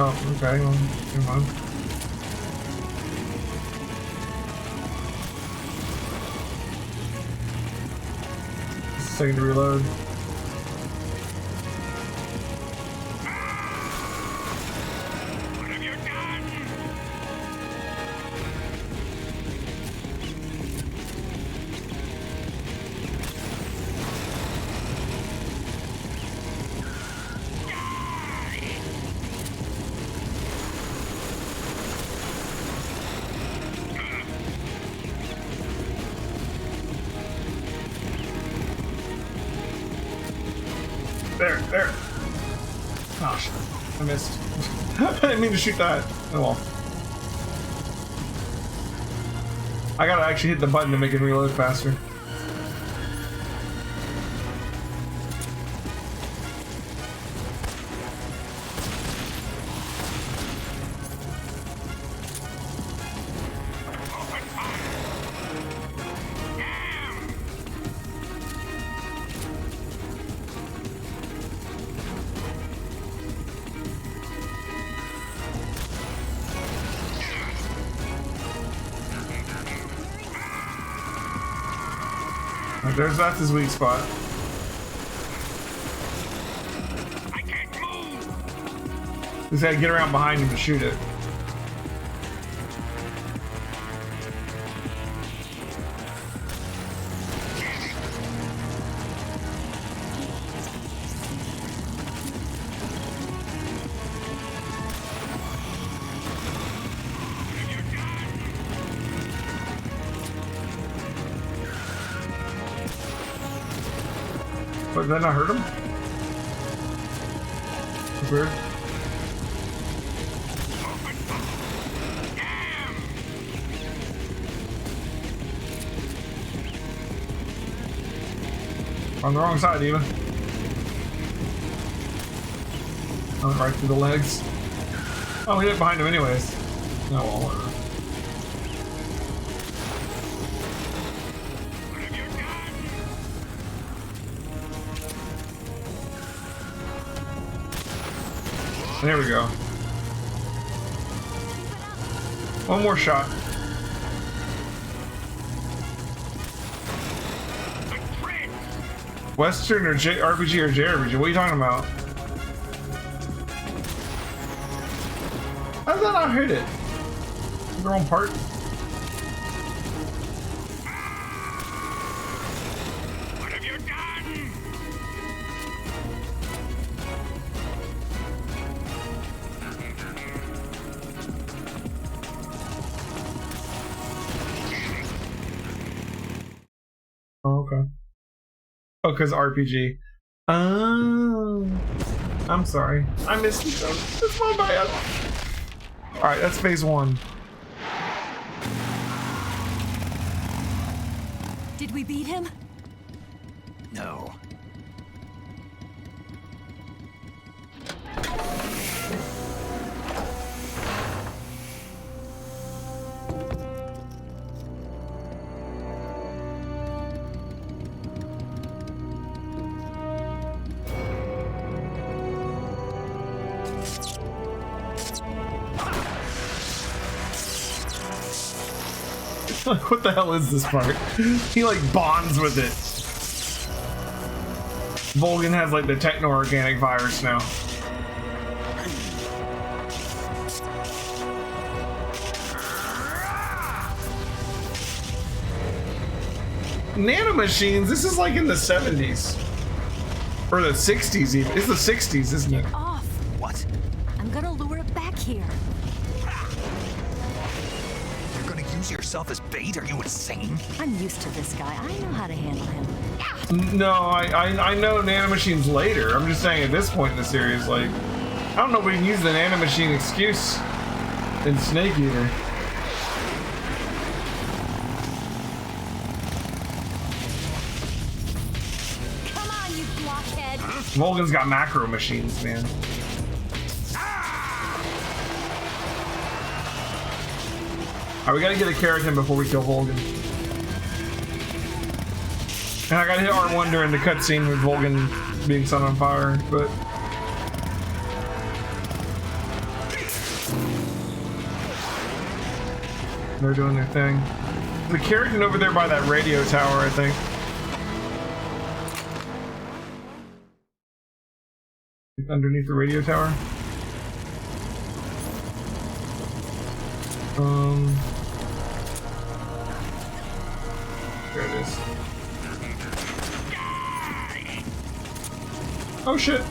Oh, okay, well, never mind. Just a second to reload. What have you done? There. Gosh, I missed. I didn't mean to shoot that. Oh well. I gotta actually hit the button to make it reload faster. That's his weak spot. I can't move. Just gotta get around behind him to shoot it. But then I hurt him? That's weird. On the wrong side, even. I went right through the legs. Oh, we hit behind him anyways. No, well, whatever. There we go. One more shot. Western or RPG or JRPG? What are you talking about? How did that not hit it? The wrong part? What have you done? Oh, okay. Oh, because RPG. Oh. I'm sorry. I missed it. That's my bad. Alright, that's phase one. Did we beat him? No. Like, what the hell is this part? He like bonds with it. Volgan has like the techno-organic virus now. Nanomachines, this is like in the 70s. Or the 60s even. It's the 60s, isn't it? Get off. What? I'm gonna lure it back here. You're gonna use yourself as bait? Are you insane? I'm used to this guy. I know how to handle him. No, I know nanomachines later. I'm just saying at this point in the series, like, I don't know if we can use the nanomachine excuse in Snake Eater. Come on, you blockhead. Volgan's got macro machines, man. Alright, we gotta get a keratin before we kill Volgan. And I gotta hit R1 during the cutscene with Volgan being set on fire, but... they're doing their thing. The keratin over there by that radio tower, I think. Underneath the radio tower. There it is. Oh shit.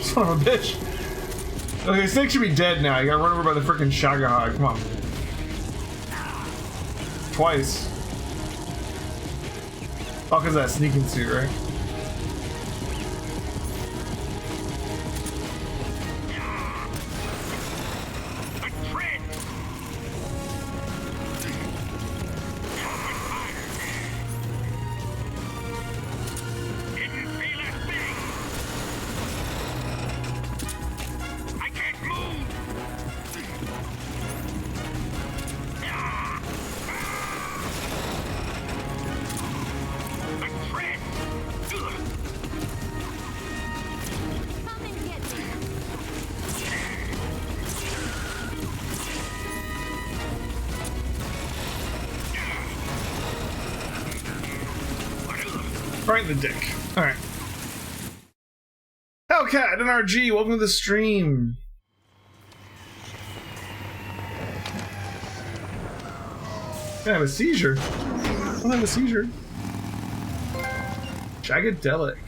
Son of a bitch. Okay, Snake should be dead now. You gotta run over by the frickin' Shagahog. Come on. Twice. Oh, because of that sneaking suit, right? Right in the dick. Alright. Hellcat and RG, welcome to the stream. I have a seizure. I don't have a seizure. Shagadelic.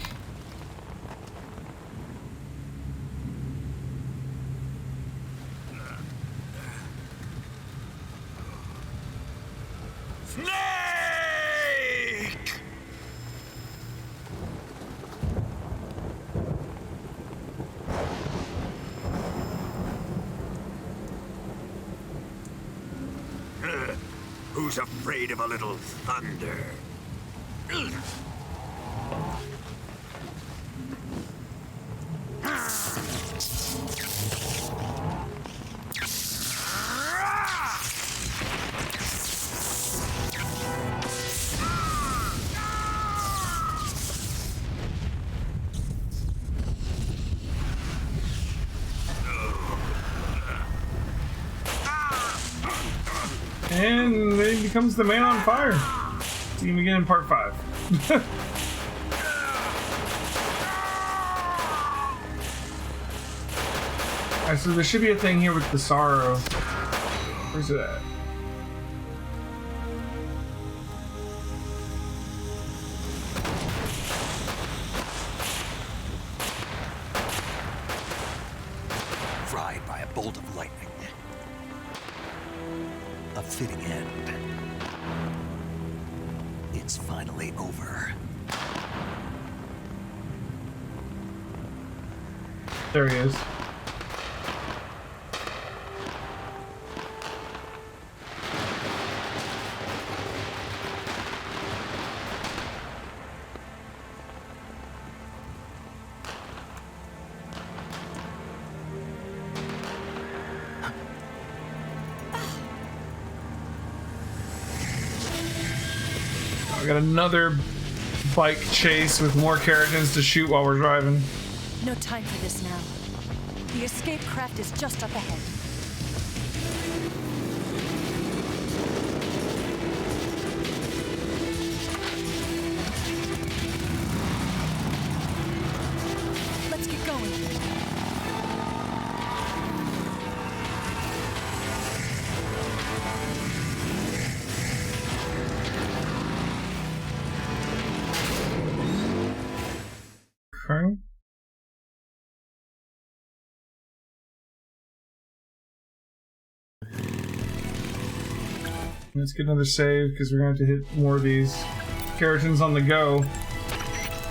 Who's afraid of a little thunder? And then he becomes the man on fire. See him again in part 5. Alright, so there should be a thing here with the sorrow. Where's it at? Fried by a bolt of lightning. A fitting end. It's funny. finally over. There he is. I got another bike chase with more Keratins to shoot while we're driving. No time for this now. The escape craft is just up ahead. Let's get going. Okay. Let's get another save because we're going to have to hit more of these Keratins on the go.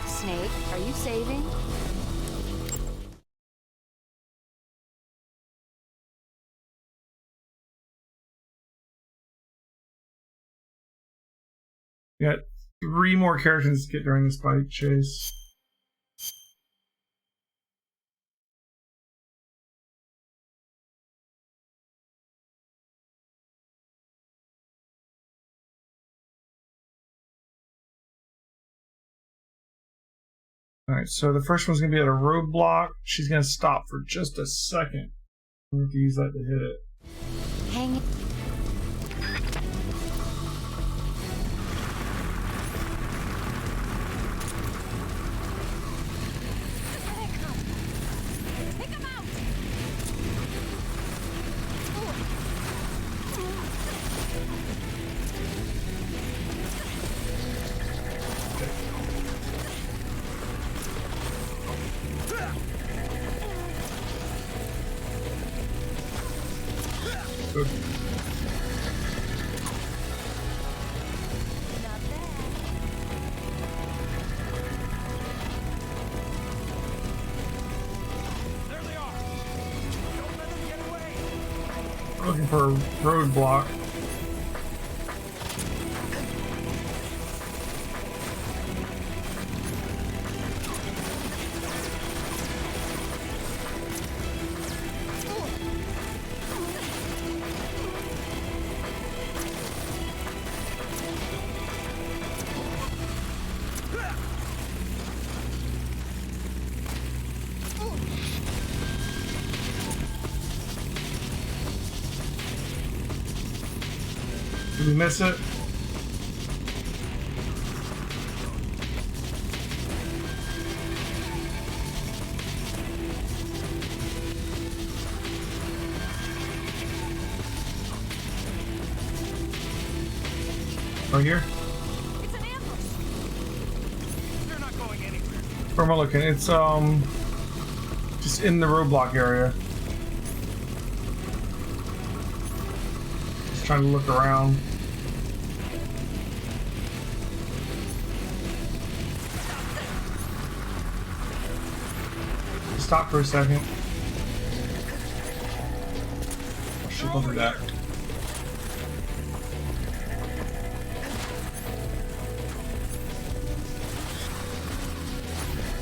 Snake, are you saving? We got 3 more Keratins to get during this bike chase. Alright, so the first one's going to be at a roadblock. She's going to stop for just a second. I'm going to use that to hit it. Hang it. Good. There they are. Don't let them get away. Looking for a roadblock. Did we miss it? Right here? It's an ambush. They're not going anywhere. Where am I looking? It's just in the roadblock area. Just trying to look around. Stop for a second. Should go through that.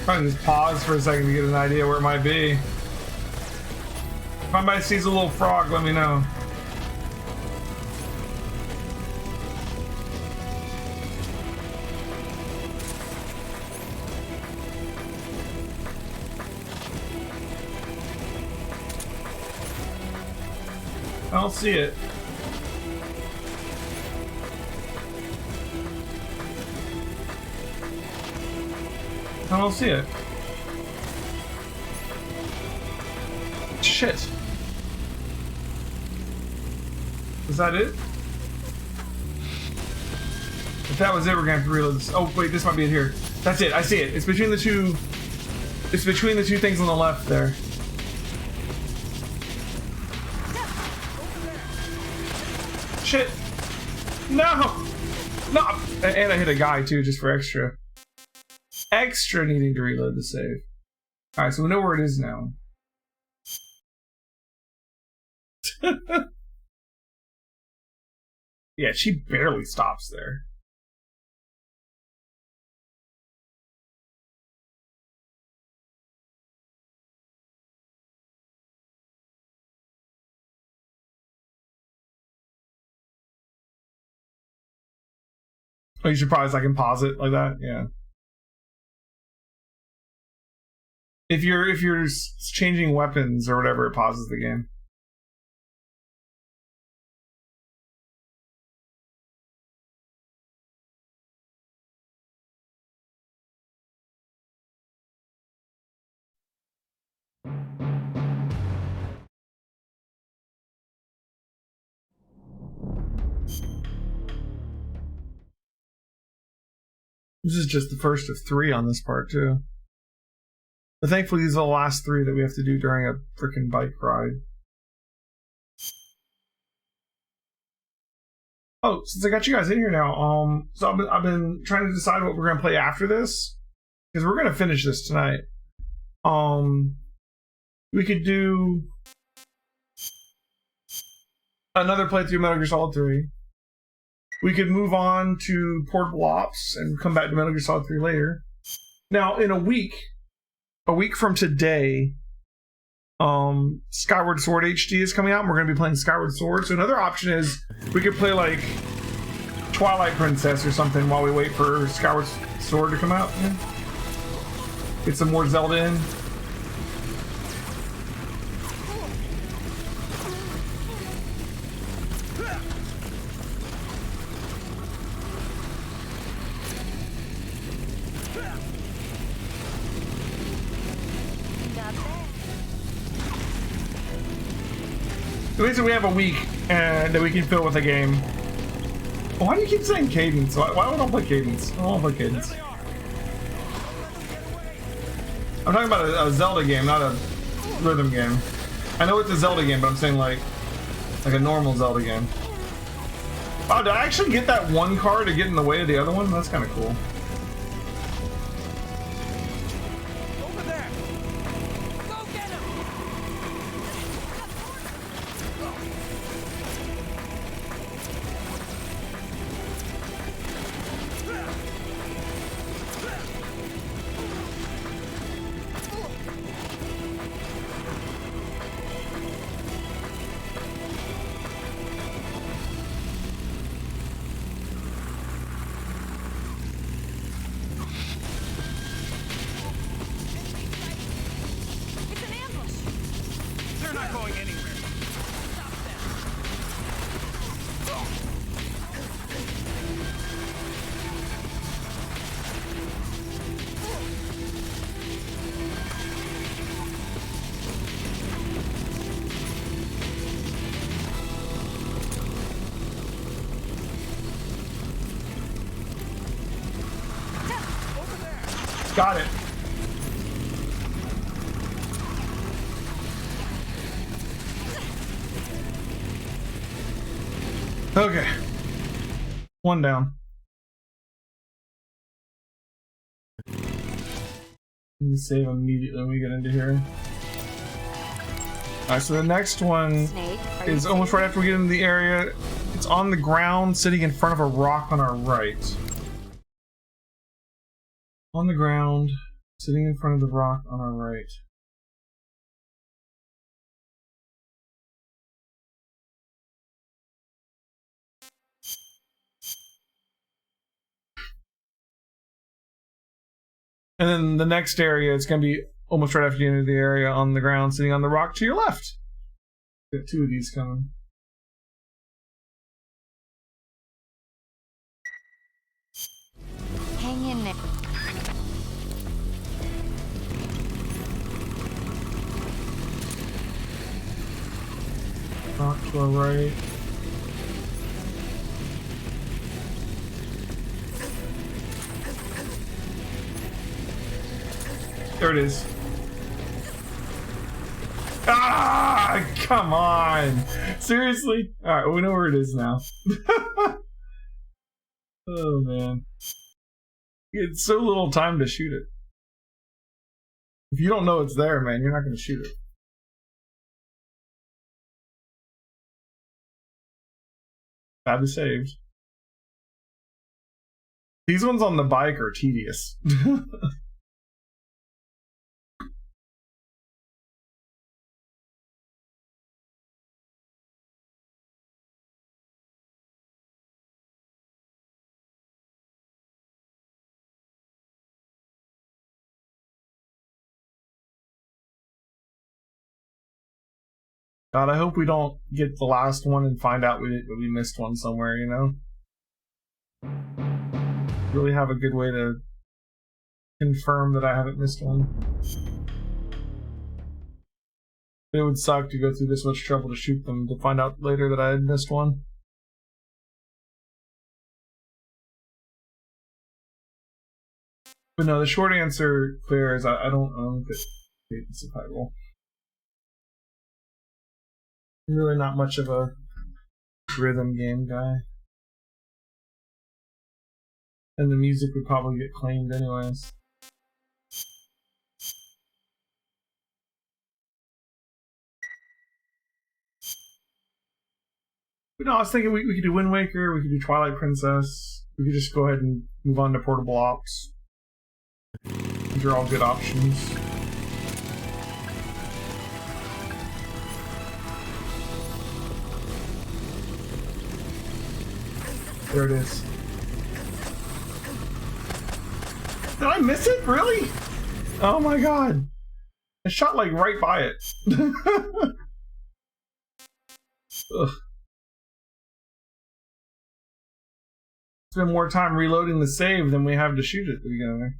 Probably just pause for a second to get an idea where it might be. If anybody sees a little frog, let me know. I don't see it. I don't see it. Shit. Is that it? If that was it, we're gonna have to reload this. Oh wait, this might be it here. That's it. I see it. It's between the two. It's between the two things on the left there. Shit. No. No, and I hit a guy too, just for extra needing to reload the save. All right, so we know where it is now. Yeah, she barely stops there. Oh, you should probably so I can pause it like that. Yeah. If you're changing weapons or whatever, it pauses the game. This is just the first of 3 on this part, too. But thankfully, these are the last 3 that we have to do during a freaking bike ride. Oh, since I got you guys in here now, so I've been trying to decide what we're gonna play after this, because we're gonna finish this tonight. We could do another playthrough of Metal Gear Solid 3. We could move on to Portable Ops and come back to Metal Gear Solid 3 later. Now, in a week from today, Skyward Sword HD is coming out, and we're going to be playing Skyward Sword. So another option is we could play like Twilight Princess or something while we wait for Skyward Sword to come out. Yeah. Get some more Zelda in. Basically, we have a week that we can fill with a game. Why do you keep saying Cadence? Why don't I play Cadence? I don't want to play Cadence. I'm talking about a Zelda game, not a rhythm game. I know it's a Zelda game, but I'm saying like a normal Zelda game. Wow, did I actually get that one car to get in the way of the other one? That's kind of cool. Got it. Okay. One down. Save immediately when we get into here. Alright, so the next one is almost right after we get into the area. It's on the ground, sitting in front of a rock on our right. On the ground, sitting in front of the rock on our right. And then the next area, it's going to be almost right after you enter the area on the ground, sitting on the rock to your left. Got 2 of these coming. Hang in there. Rock to our right. There it is. Ah, come on. Seriously? Alright, we know where it is now. Oh man. It's so little time to shoot it. If you don't know it's there, man, you're not going to shoot it. Tab is saved. These ones on the bike are tedious. God, I hope we don't get the last one and find out we missed one somewhere, you know? Really have a good way to confirm that I haven't missed one. It would suck to go through this much trouble to shoot them to find out later that I had missed one. But no, the short answer, Claire, is I don't think it's survival. I'm really not much of a rhythm game guy. And the music would probably get claimed anyways. But no, I was thinking we could do Wind Waker, we could do Twilight Princess, we could just go ahead and move on to Portable Ops. These are all good options. There it is. Did I miss it? Really? Oh my god. I shot like right by it. Ugh. Spend more time reloading the save than we have to shoot it together.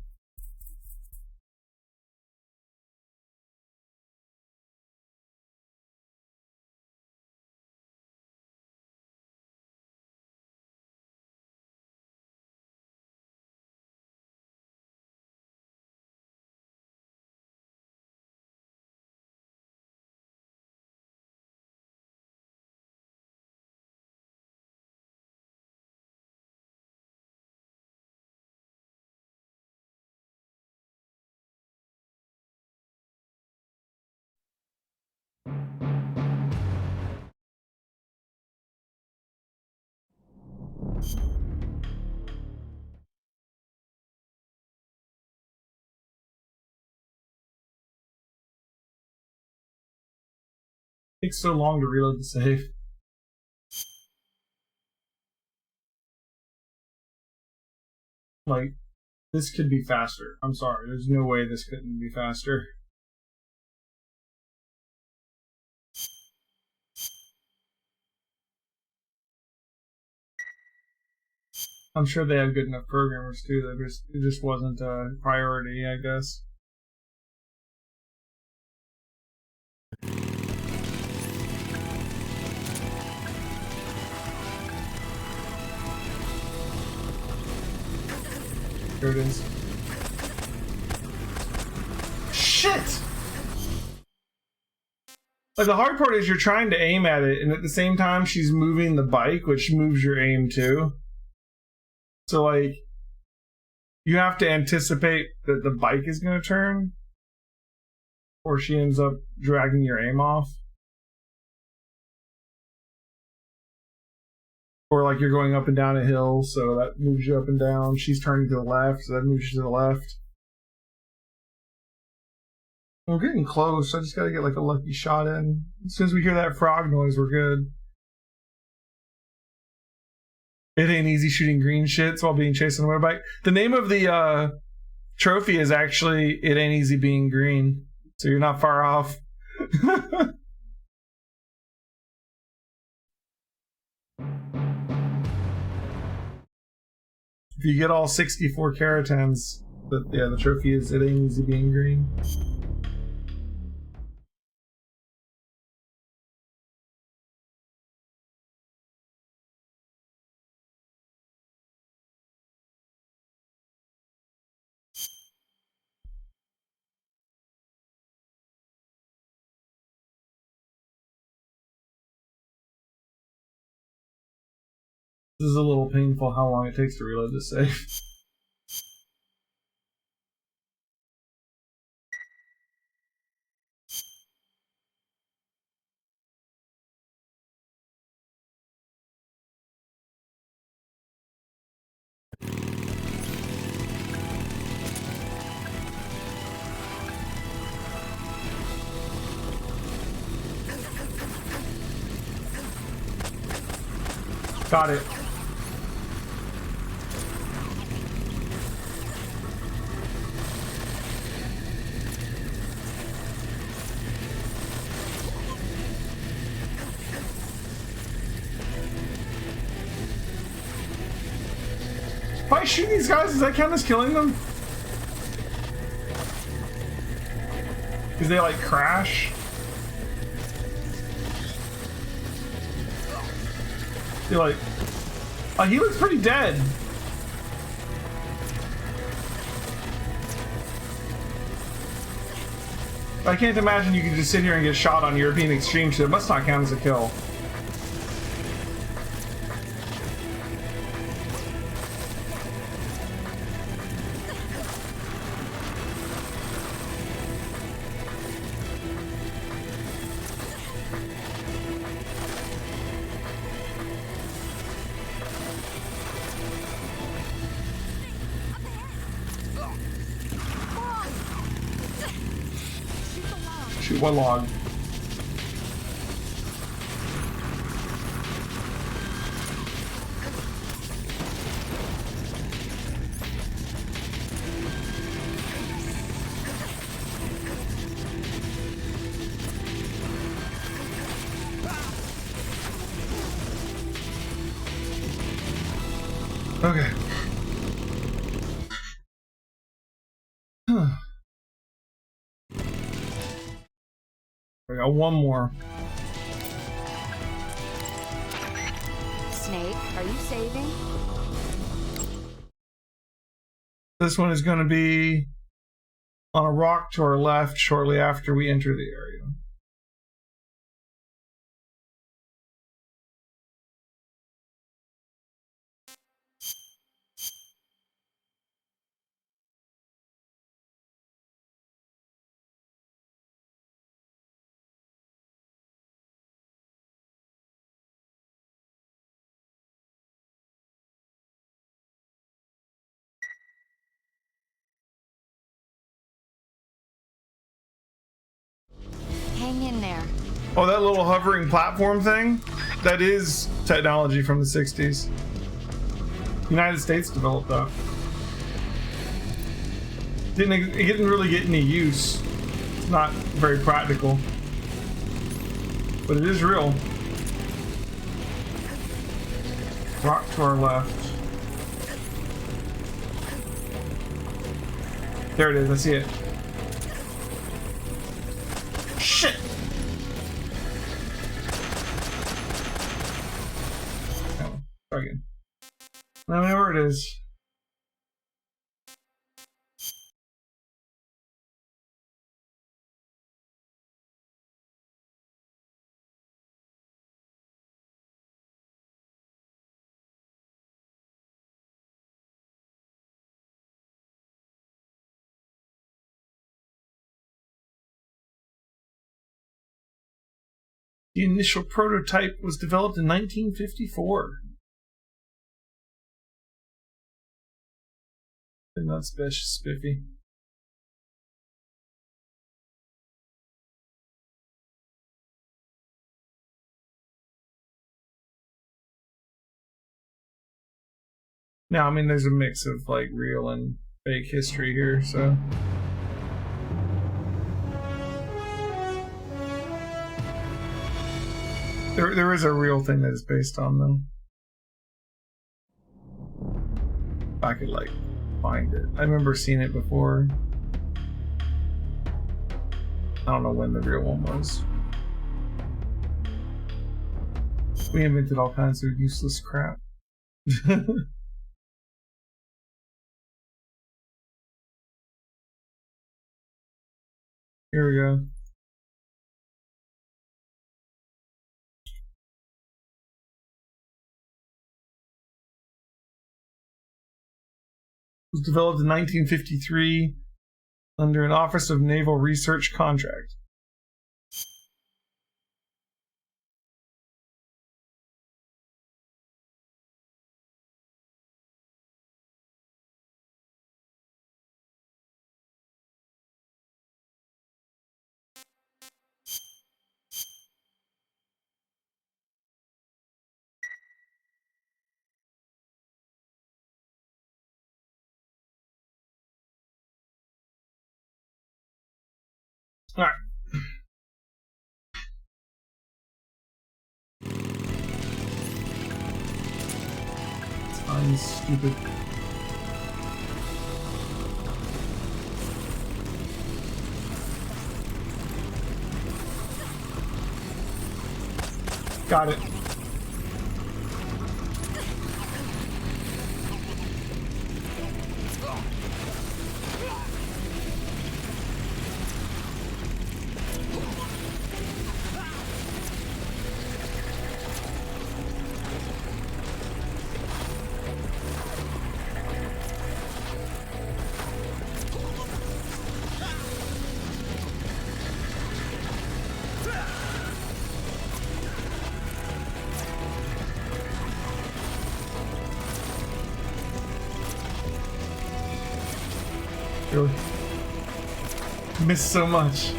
Takes so long to reload the save. Like, this could be faster. I'm sorry, there's no way this couldn't be faster. I'm sure they have good enough programmers too. It just wasn't a priority, I guess. There it is. Shit! Like, the hard part is you're trying to aim at it, and at the same time she's moving the bike, which moves your aim too. So, like, you have to anticipate that the bike is going to turn, or she ends up dragging your aim off. Or, like, you're going up and down a hill, so that moves you up and down. She's turning to the left, so that moves you to the left. We're getting close. I just gotta get, like, a lucky shot in. As soon as we hear that frog noise, we're good. It ain't easy shooting green shits while being chased on a motorbike. The name of the trophy is actually It Ain't Easy Being Green. So you're not far off. If you get all 64 Caratans, the trophy is It Ain't Easy Being Green. This is a little painful how long it takes to reload this save. Got it. If I shoot these guys, does that count as killing them? Because they like crash? They like... he looks pretty dead. I can't imagine you could just sit here and get shot on European Extreme, so it must not count as a kill. Shoot one log. Okay. I got one more. Snake, are you saving? This one is going to be on a rock to our left shortly after we enter the area. Hang in there. Oh, that little hovering platform thing? That is technology from the 60s. United States developed that. It didn't really get any use. It's not very practical. But it is real. Rock to our left. There it is, I see it. Shit! Oh, try again. I don't know where it is. The initial prototype was developed in 1954. And that's spiffy. Now, I mean, there's a mix of like real and fake history here, so. There is a real thing that is based on them. If I could like find it. I remember seeing it before. I don't know when the real one was. We invented all kinds of useless crap. Here we go. was developed in 1953 under an Office of Naval Research contract. All right. Time's stupid. Got it. Really missed so much.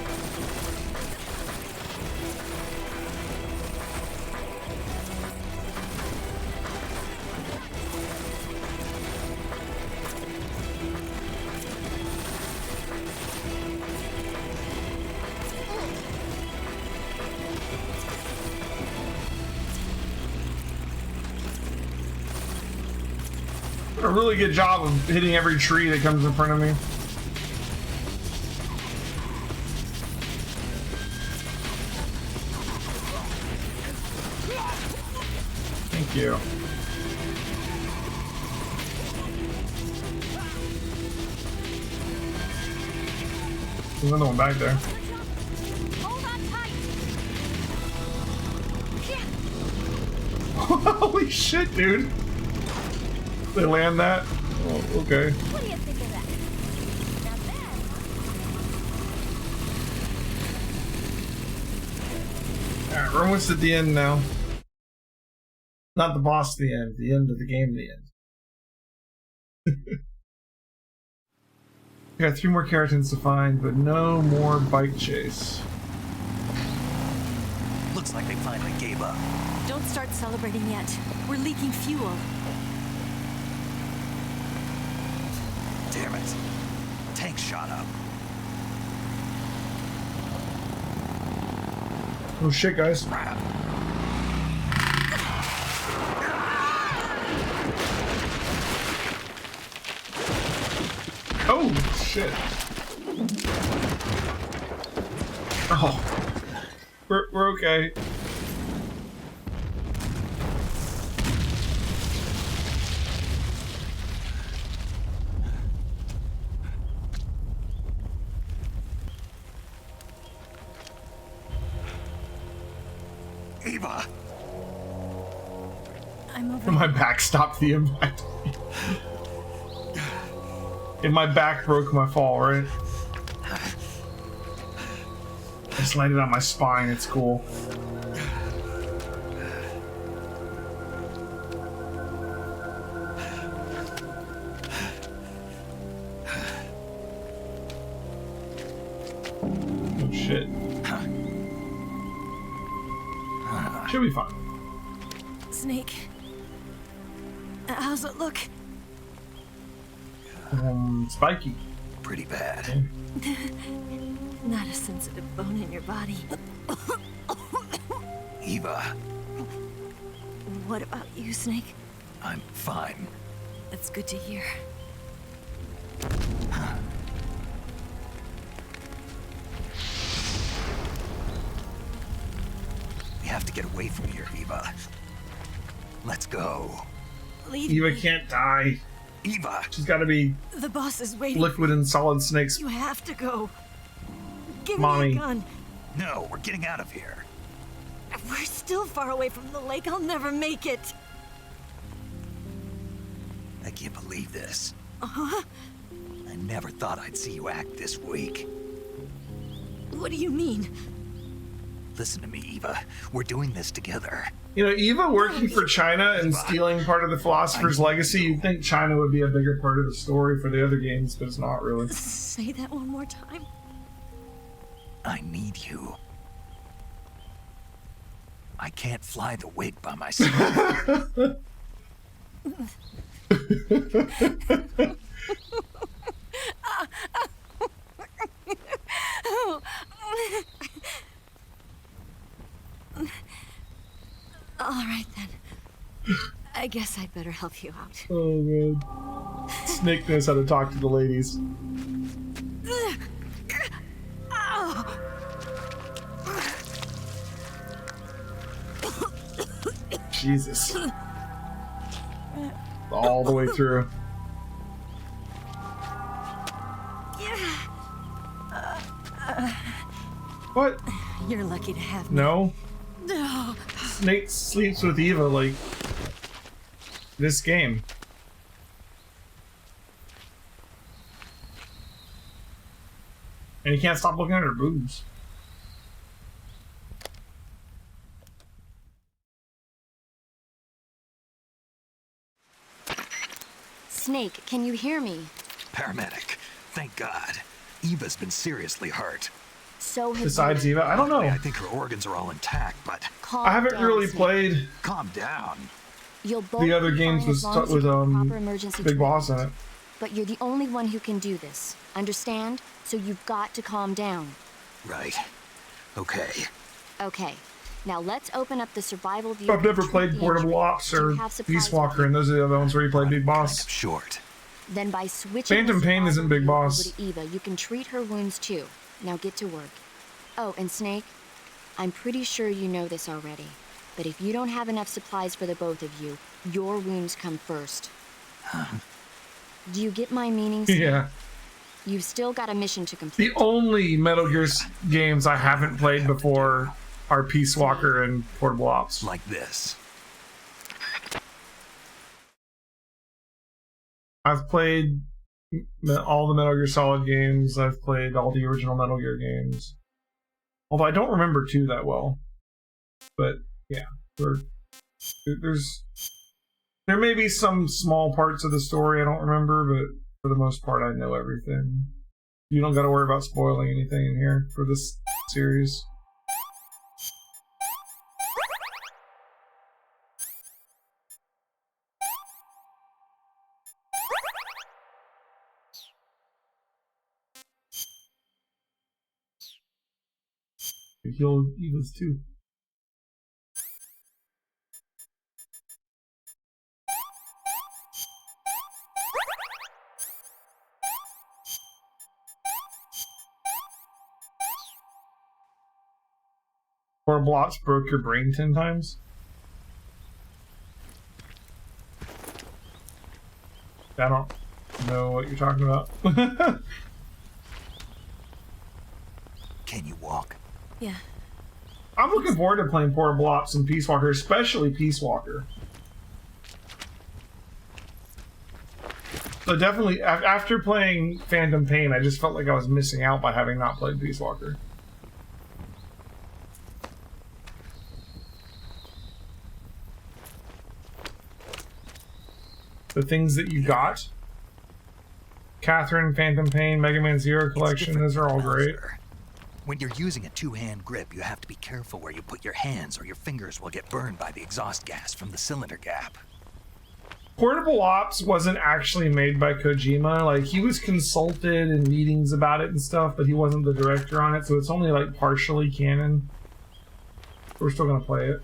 A really good job of hitting every tree that comes in front of me. Thank you. There's another one back there. Hold on tight. Holy shit, dude. They land that? Oh, okay. What do you think of that? Alright, we're almost at the end now. Not the boss at the end of the game, the end. We got 3 more keratins to find, but no more bike chase. Looks like they finally gave up. Don't start celebrating yet. We're leaking fuel. Damn it. Tank shot up. Oh shit, guys. Crap. Oh shit. Oh. We're okay. Eva! I'm over. My back stopped the impact. And my back broke my fall, right? I just landed on my spine, it's cool. Oh shit. Should be fine. Snake. How's it look? Spiky. Pretty bad. Not a sensitive bone in your body. Eva, What about you, Snake? I'm fine. That's good to hear. We have to get away from here, Eva. Let's go. Leave Eva me. can't die. Eva! She's gotta be The boss is waiting. liquid and solid snakes. You have to go. Give me Mommy. a gun. No, we're getting out of here. We're still far away from the lake. I'll never make it. I can't believe this. I never thought I'd see you act this weak. What do you mean? Listen to me, Eva. We're doing this together. You know, Eva working for China and stealing part of the Philosopher's Legacy, you'd think China would be a bigger part of the story for the other games, but it's not really. Say that one more time. I need you. I can't fly the wig by myself. All right then. I guess I'd better help you out. Oh man. Snake knows how to talk to the ladies. Jesus. All the way through. What? You're lucky to have me. No. Snake sleeps with Eva like this game. And you can't stop looking at her boobs. Snake, can you hear me? Paramedic, thank God. Eva's been seriously hurt. So has Besides Eva, I don't know. I think her organs are all intact, but... Calm I haven't down, really Snake. played Calm down. You'll both the other be games fine with, as long as you get proper emergency Big Boss in it. But you're the only one who can do this. Understand? So you've got to calm down. Right. Okay. Okay. Now let's open up the survival view. I've never played Portable Ops or Peace Walker, and those are the other ones where you play Big Boss. Kind of short. Then by switching Phantom the Pain isn't survival Big view Boss. over to Eva, you can treat her wounds too. Now get to work. Oh, and Snake, I'm pretty sure you know this already, but if you don't have enough supplies for the both of you, your wounds come first. Do you get my meaning, Snake? Yeah. You've still got a mission to complete. The only Metal Gear games I haven't played before are Peace Walker and Portable Ops. Like this. I've played all the Metal Gear Solid games. I've played all the original Metal Gear games. Although I don't remember 2 that well. But yeah, there may be some small parts of the story I don't remember, but for the most part I know everything. You don't gotta worry about spoiling anything in here for this series. You killed Eva's too. Four blocks broke your brain 10 times? I don't know what you're talking about. Can you walk? Yeah. I'm looking forward to playing Portable Ops and Peace Walker, especially Peace Walker. So definitely, after playing Phantom Pain, I just felt like I was missing out by having not played Peace Walker. The things that you got, Catherine, Phantom Pain, Mega Man Zero Collection, those are all great. When you're using a two-hand grip, you have to be careful where you put your hands or your fingers will get burned by the exhaust gas from the cylinder gap. Portable Ops wasn't actually made by Kojima. Like, he was consulted in meetings about it and stuff, but he wasn't the director on it, so it's only like partially canon. We're still gonna play it.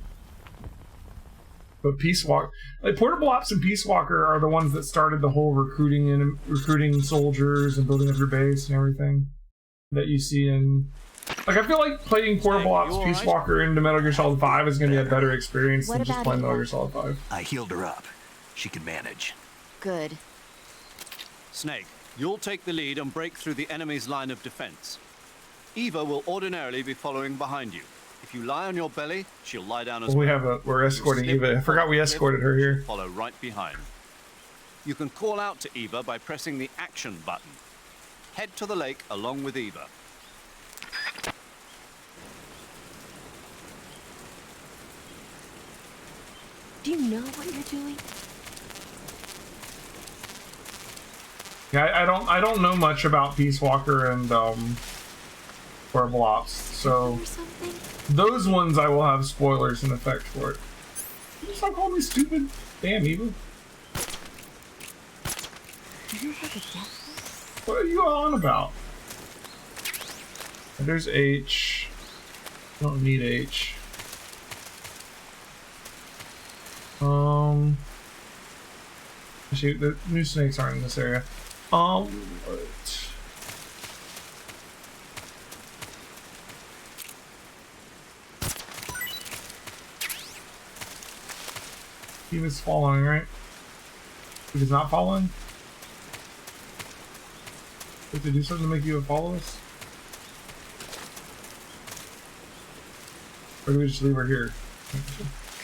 But Peace Walker, like Portable Ops and Peace Walker are the ones that started the whole recruiting soldiers and building up your base and everything that you see in. Like, I feel like playing Portable Ops Peace Walker into Metal Gear Solid 5 is going to be a better experience than just playing Metal Gear Solid 5. I healed her up. She can manage. Good. Snake, you'll take the lead and break through the enemy's line of defense. Eva will ordinarily be following behind you. If you lie on your belly, she'll lie down as well. We're escorting Eva. I forgot we escorted her here. Follow right behind. You can call out to Eva by pressing the action button. Head to the lake along with Eva. Do you know what you're doing? Yeah, I don't know much about Peace Walker and Horrible Ops, so those ones I will have spoilers in effect for it. You stop calling me stupid. Damn, Eva. Do you have a death? What are you on about? There's H. Don't need H. Actually, the new snakes aren't in this area. What? He was following, right? He was not following? We have to do something to make you follow us? Or do we just leave her here?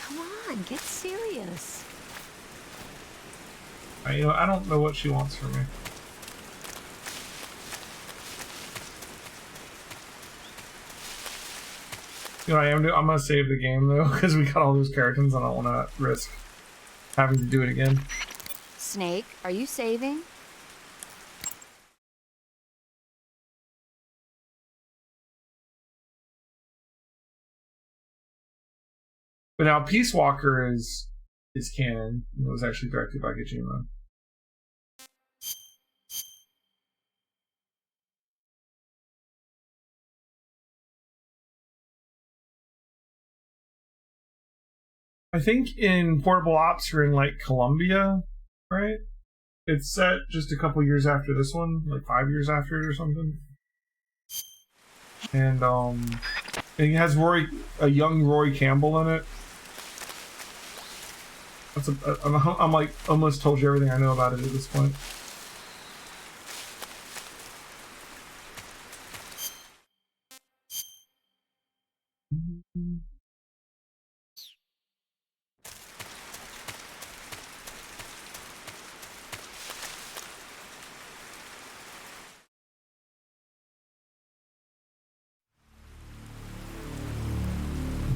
Come on, get serious. You know, I don't know what she wants from me. You know, I'm gonna save the game though, because we got all those characters and I don't want to risk having to do it again. Snake, are you saving? But now Peace Walker is canon. It was actually directed by Kojima. I think in Portable Ops you're in like Colombia, right? It's set just a couple years after this one, like 5 years after it or something. And it has a young Roy Campbell in it. I'm like almost told you everything I know about it at this point.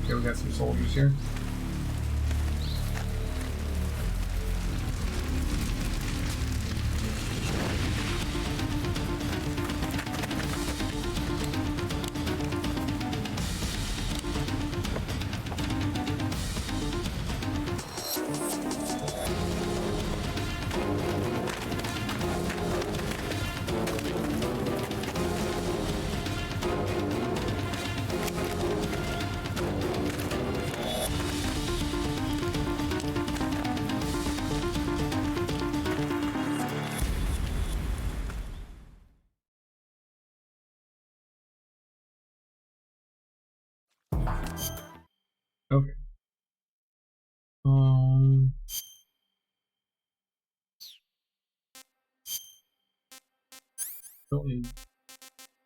Okay, we got some soldiers here. Okay. Don't need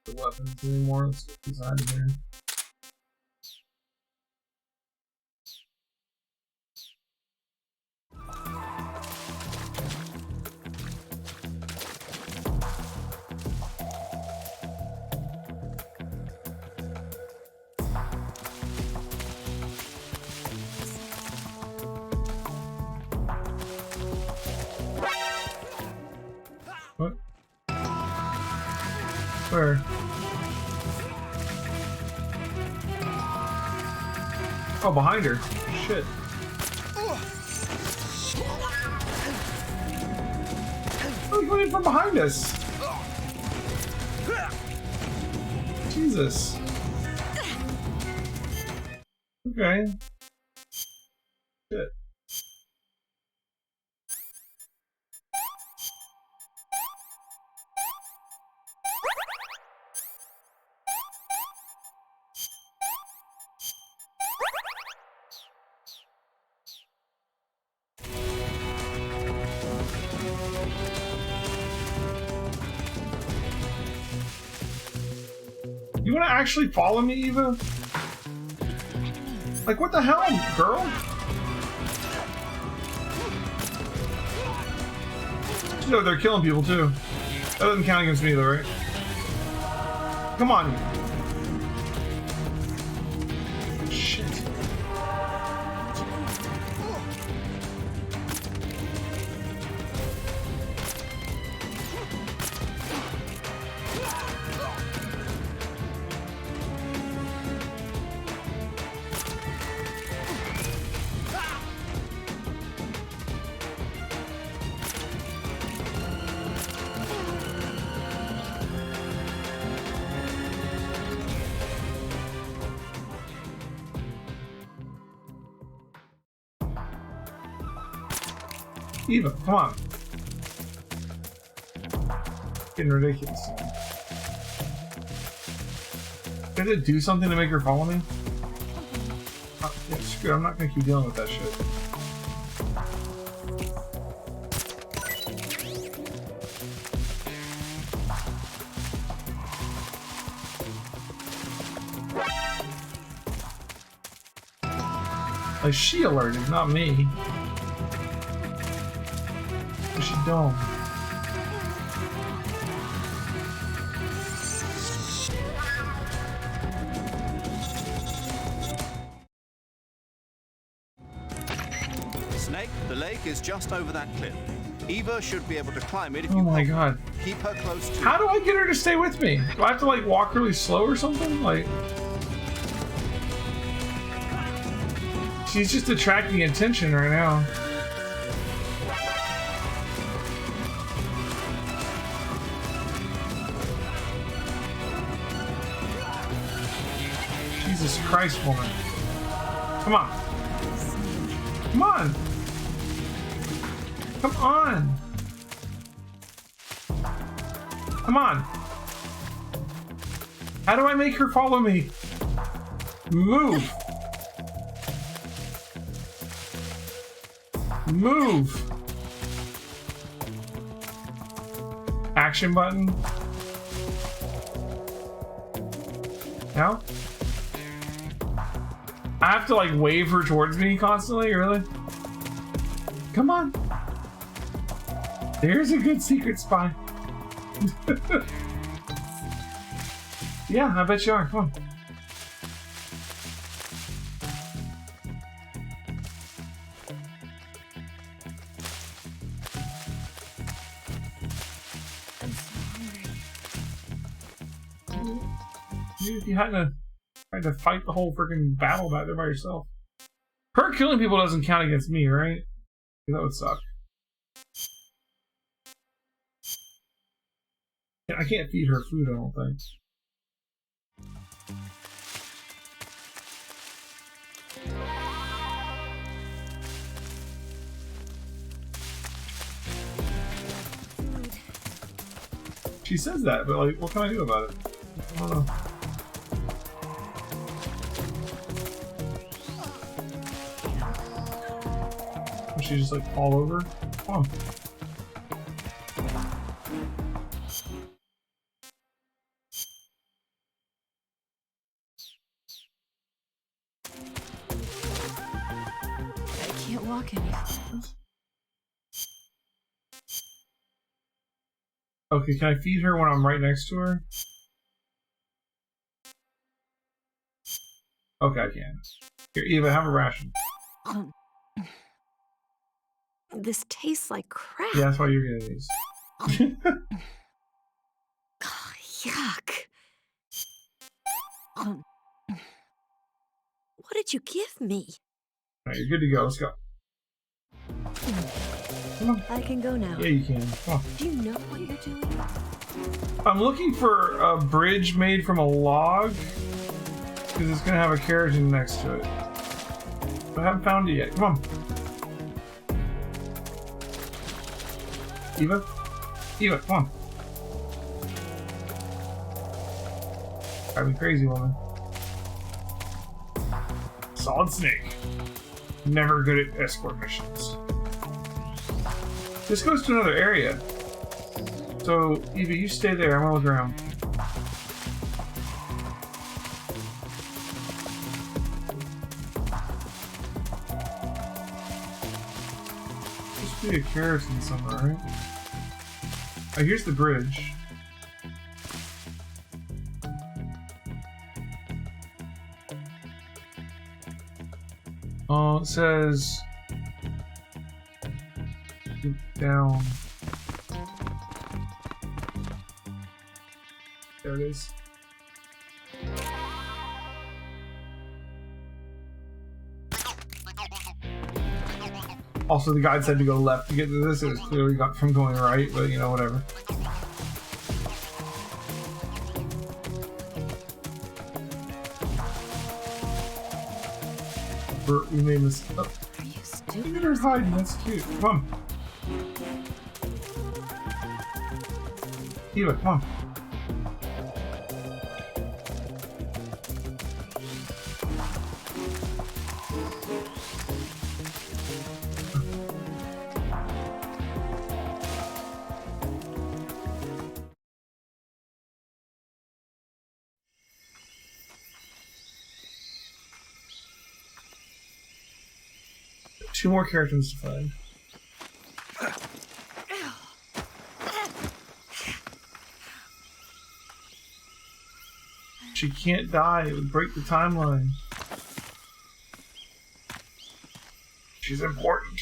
the weapons anymore. Let's get these out of here. What? Where? Oh, behind her. Shit. Oh, you went in from behind us. Jesus. Okay. Shit. You wanna actually follow me, Eva? Like, what the hell, girl? You know they're killing people too. That doesn't count against me though, right? Come on. Shit. Eva, come on. Getting ridiculous. Did it do something to make her follow me? Oh, yeah, screw it. I'm not gonna keep dealing with that shit. Like, she alerted, not me. What's she doing? Snake, the lake is just over that cliff. Eva should be able to climb it if Oh you my god. keep her close to. How do I get her to stay with me? Do I have to like walk really slow or something? Like, she's just attracting attention right now. Jesus Christ, woman. Come on. Come on. Come on. Come on. How do I make her follow me? Move. Move. Action button. Now? I have to like wave her towards me constantly, really? Come on. There's a good secret spy. Yeah, I bet you are. Come on. I'm so hungry. If you hadn't tried to fight the whole freaking battle back there by yourself. Her killing people doesn't count against me, right? That would suck. I can't feed her food, I don't think. She says that, but like, what can I do about it? I don't know. Does she just like fall over? Come on. I can't walk anymore. Okay, can I feed her when I'm right next to her? Okay, I can. Here, Eva, have a ration. This tastes like crap. Yeah, that's why you're getting these. Oh, yuck. What did you give me? Alright, you're good to go. Let's go. Come on. I can go now. Yeah, you can. Come on. Do you know what you're doing? I'm looking for a bridge made from a log because it's gonna have a carriage next to it. But I haven't found it yet. Come on. Eva? Eva, come on. Drive me crazy, woman. Solid Snake. Never good at escort missions. This goes to another area. So, Eva, you stay there. I'm gonna look around. There should be a carrot in somewhere, right? Oh, here's the bridge. Oh, it says get down. There it is. Also, the guide said to go left to get to this. It was clearly got from going right, but you know, whatever. We made this. Oh. Are you stupid? They're hiding. That's cute. Come on. Eva, come on. Two more characters to find. She can't die, it would break the timeline. She's important.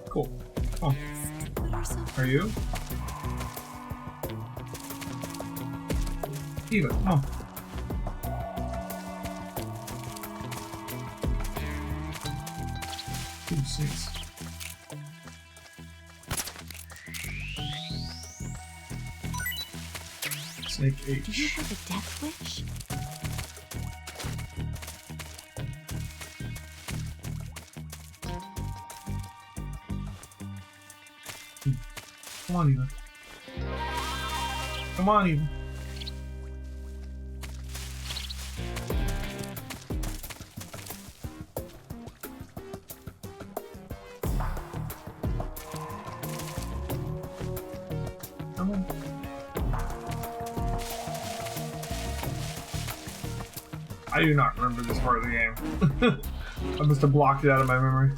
Cool. Oh. Are you? Eva, come on. Ooh, 6. Snake H. Do you have a death wish? Come on, Eva. Come on, Eva. Come on. I do not remember this part of the game. I must have blocked it out of my memory.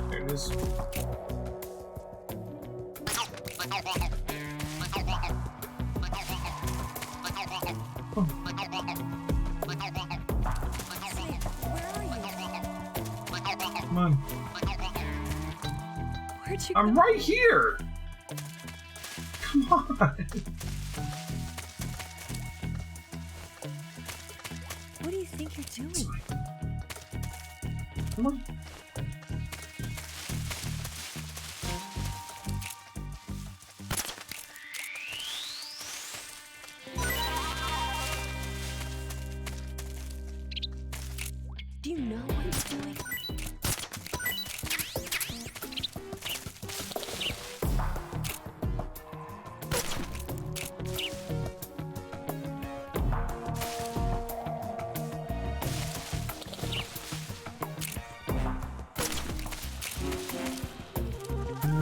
There it is. Come on. Where'd you I'm go? right here! Come on! What do you think you're doing? Come on. Do you know what you're doing?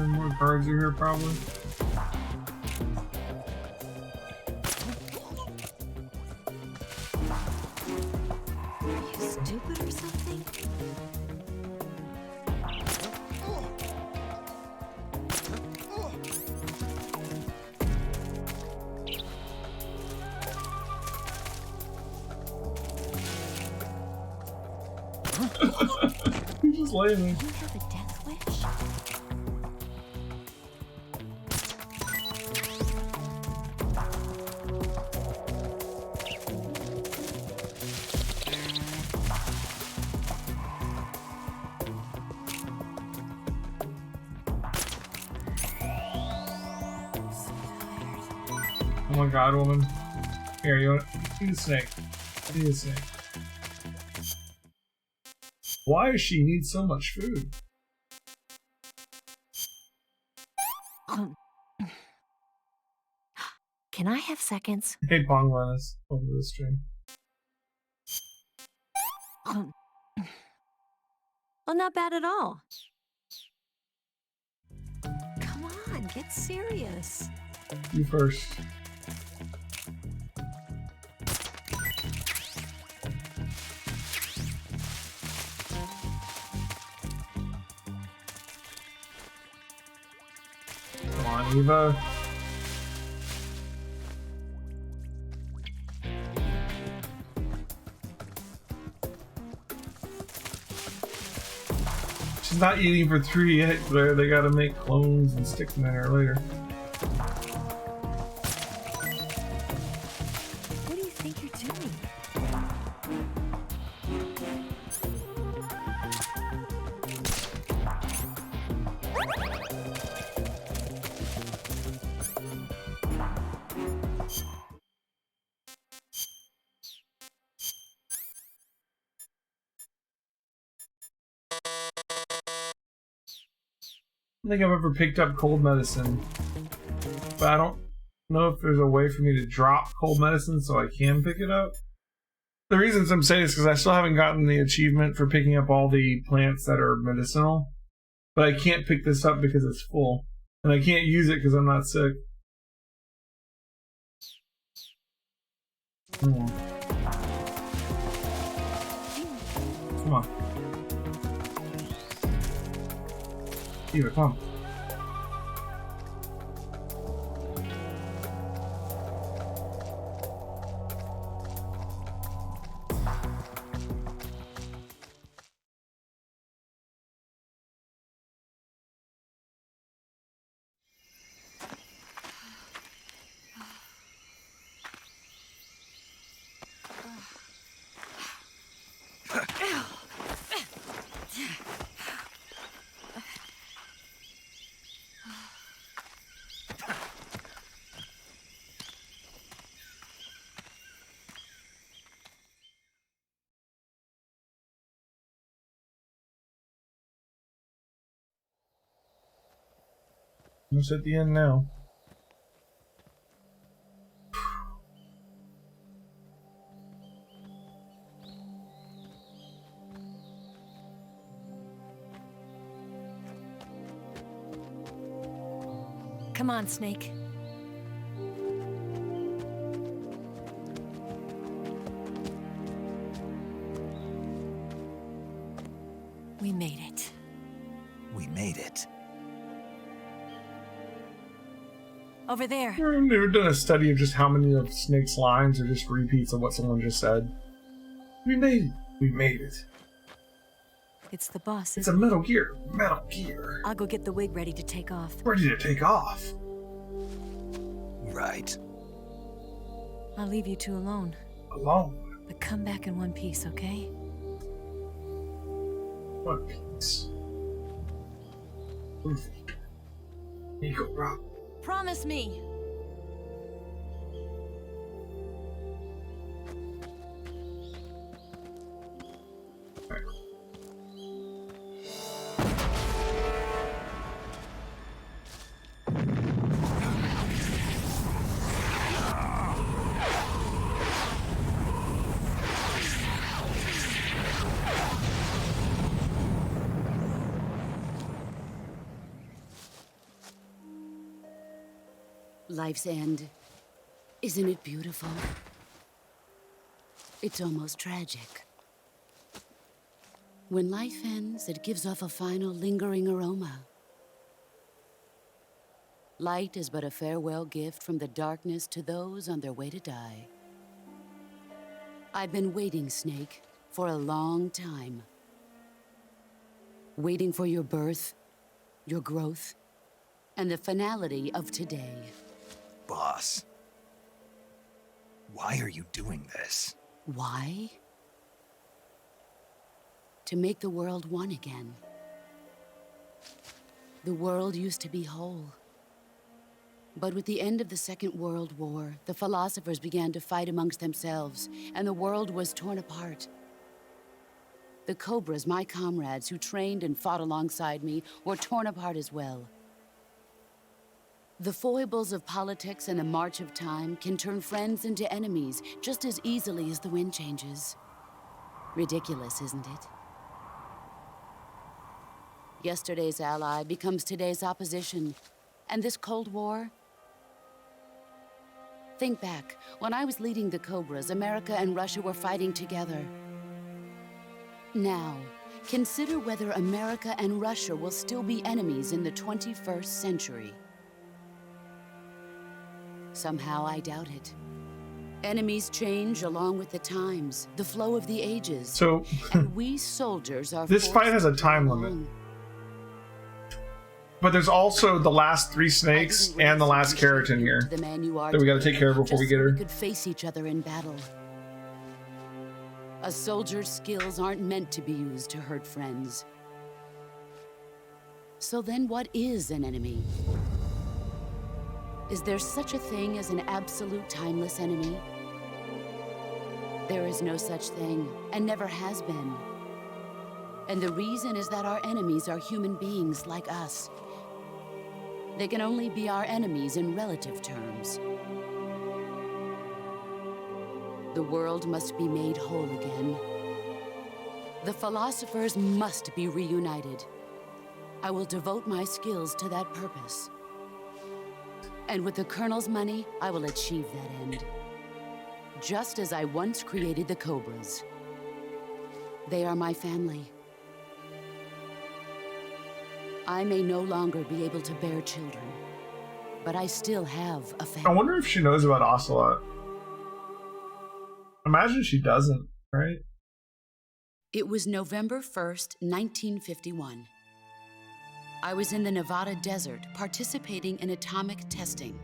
More guards are here, probably. Are you stupid or something? He's just laying there. Do you have a death wish? my god, woman. Here, you want eat a snake. Eat a snake. Why does she need so much food? Can I have seconds? Hey, Pong Lennis, over the stream. Well, not bad at all. Come on, get serious. You first. Come on, Eva. She's not eating for 3 yet. They gotta make clones and stick them in her later. What do you think you're doing? I don't think I've ever picked up cold medicine, but I don't know if there's a way for me to drop cold medicine so I can pick it up. The reasons I'm saying this is because I still haven't gotten the achievement for picking up all the plants that are medicinal, but I can't pick this up because it's full, and I can't use it because I'm not sick. Come on. Come on. Eva, come on. Almost at the end now. Come on, Snake. We made it. We made it. Over there. I've never done a study of just how many of Snake's lines are just repeats of what someone just said. We made it. We made it. It's the boss. It's a Metal Gear. Metal Gear. I'll go get the wig ready to take off. Ready to take off. Right. I'll leave you two alone. Alone? But come back in one piece, okay? One piece. Perfect. Eagle Rock. Promise me. Life's end. Isn't it beautiful? It's almost tragic. When life ends, it gives off a final lingering aroma. Light is but a farewell gift from the darkness to those on their way to die. I've been waiting, Snake, for a long time. Waiting for your birth, your growth, and the finality of today. Boss, why are you doing this? Why? To make the world one again. The world used to be whole. But with the end of the Second World War, the philosophers began to fight amongst themselves, and the world was torn apart. The Cobras, my comrades who trained and fought alongside me, were torn apart as well. The foibles of politics and the march of time can turn friends into enemies just as easily as the wind changes. Ridiculous, isn't it? Yesterday's ally becomes today's opposition, and this Cold War. Think back, when I was leading the Cobras, America and Russia were fighting together. Now, consider whether America and Russia will still be enemies in the 21st century. Somehow I doubt it. Enemies change along with the times, the flow of the ages. So, and we soldiers are this fight has a time limit. But there's also the last 3 snakes and the last keratin here that we gotta take care of before we get her. We could face each other in battle. A soldier's skills aren't meant to be used to hurt friends. So then what is an enemy? Is there such a thing as an absolute timeless enemy? There is no such thing, and never has been. And the reason is that our enemies are human beings like us. They can only be our enemies in relative terms. The world must be made whole again. The philosophers must be reunited. I will devote my skills to that purpose. And with the Colonel's money, I will achieve that end. Just as I once created the Cobras. They are my family. I may no longer be able to bear children, but I still have a family. I wonder if she knows about Ocelot. Imagine she doesn't, right? It was November 1st, 1951. I was in the Nevada desert participating in atomic testing.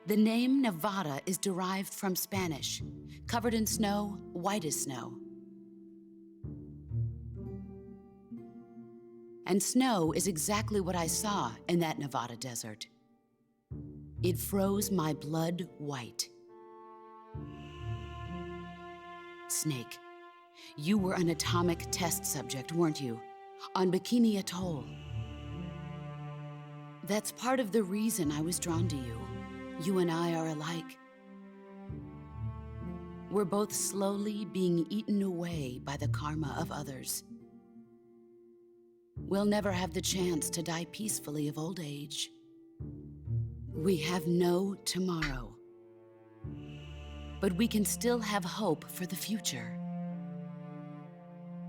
The name Nevada is derived from Spanish, covered in snow, white as snow. And snow is exactly what I saw in that Nevada desert. It froze my blood white. Snake, you were an atomic test subject, weren't you? On Bikini Atoll. That's part of the reason I was drawn to you. You and I are alike. We're both slowly being eaten away by the karma of others. We'll never have the chance to die peacefully of old age. We have no tomorrow. But we can still have hope for the future.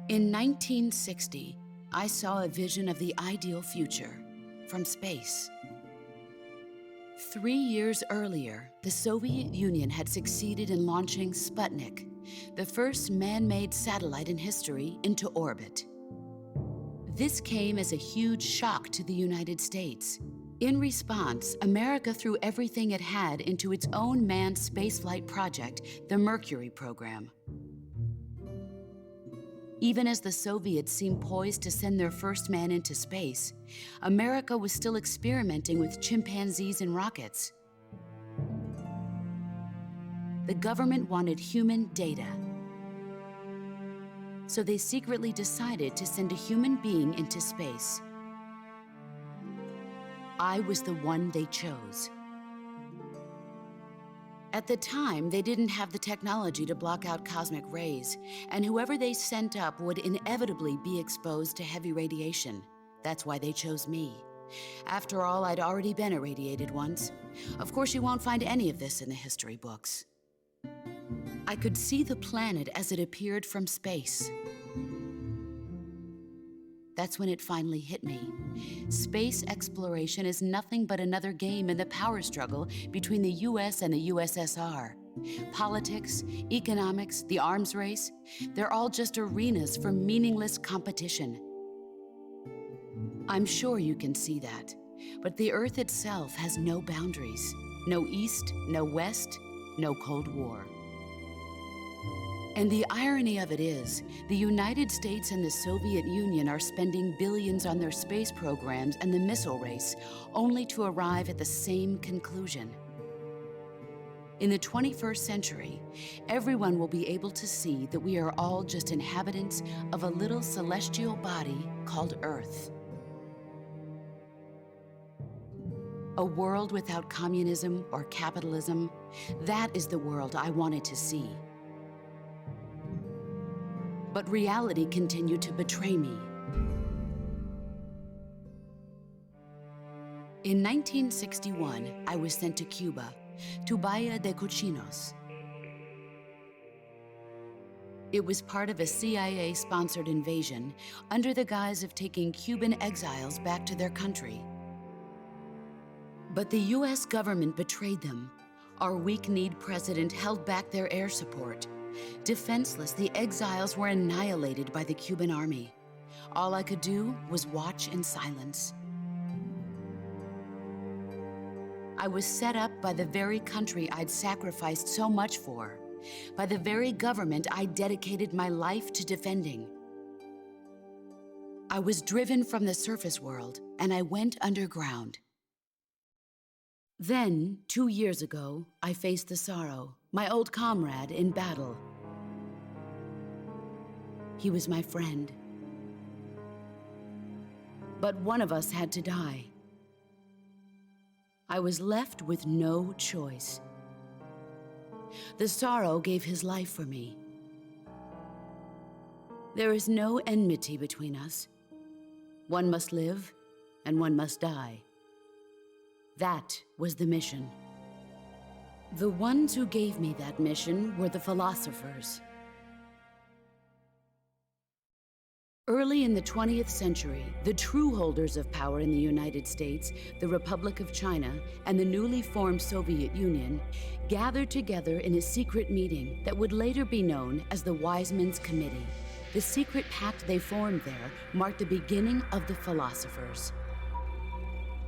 In 1960, I saw a vision of the ideal future from space. 3 years earlier, the Soviet Union had succeeded in launching Sputnik, the first man-made satellite in history, into orbit. This came as a huge shock to the United States. In response, America threw everything it had into its own manned spaceflight project, the Mercury program. Even as the Soviets seemed poised to send their first man into space, America was still experimenting with chimpanzees and rockets. The government wanted human data. So they secretly decided to send a human being into space. I was the one they chose. At the time, they didn't have the technology to block out cosmic rays, and whoever they sent up would inevitably be exposed to heavy radiation. That's why they chose me. After all, I'd already been irradiated once. Of course, you won't find any of this in the history books. I could see the planet as it appeared from space. That's when it finally hit me. Space exploration is nothing but another game in the power struggle between the US and the USSR. Politics, economics, the arms race, they're all just arenas for meaningless competition. I'm sure you can see that, but the Earth itself has no boundaries. No East, no West, no Cold War. And the irony of it is, the United States and the Soviet Union are spending billions on their space programs and the missile race, only to arrive at the same conclusion. In the 21st century, everyone will be able to see that we are all just inhabitants of a little celestial body called Earth. A world without communism or capitalism, that is the world I wanted to see. But reality continued to betray me. In 1961, I was sent to Cuba, to Bahia de Cochinos. It was part of a CIA-sponsored invasion under the guise of taking Cuban exiles back to their country. But the US government betrayed them. Our weak-kneed president held back their air support. Defenseless, the exiles were annihilated by the Cuban army. All I could do was watch in silence. I was set up by the very country I'd sacrificed so much for, by the very government I dedicated my life to defending. I was driven from the surface world, and I went underground. Then, 2 years ago, I faced the Sorrow, my old comrade in battle. He was my friend. But one of us had to die. I was left with no choice. The Sorrow gave his life for me. There is no enmity between us. One must live, and one must die. That was the mission. The ones who gave me that mission were the philosophers. Early in the 20th century, the true holders of power in the United States, the Republic of China, and the newly formed Soviet Union gathered together in a secret meeting that would later be known as the Wise Men's Committee. The secret pact they formed there marked the beginning of the philosophers.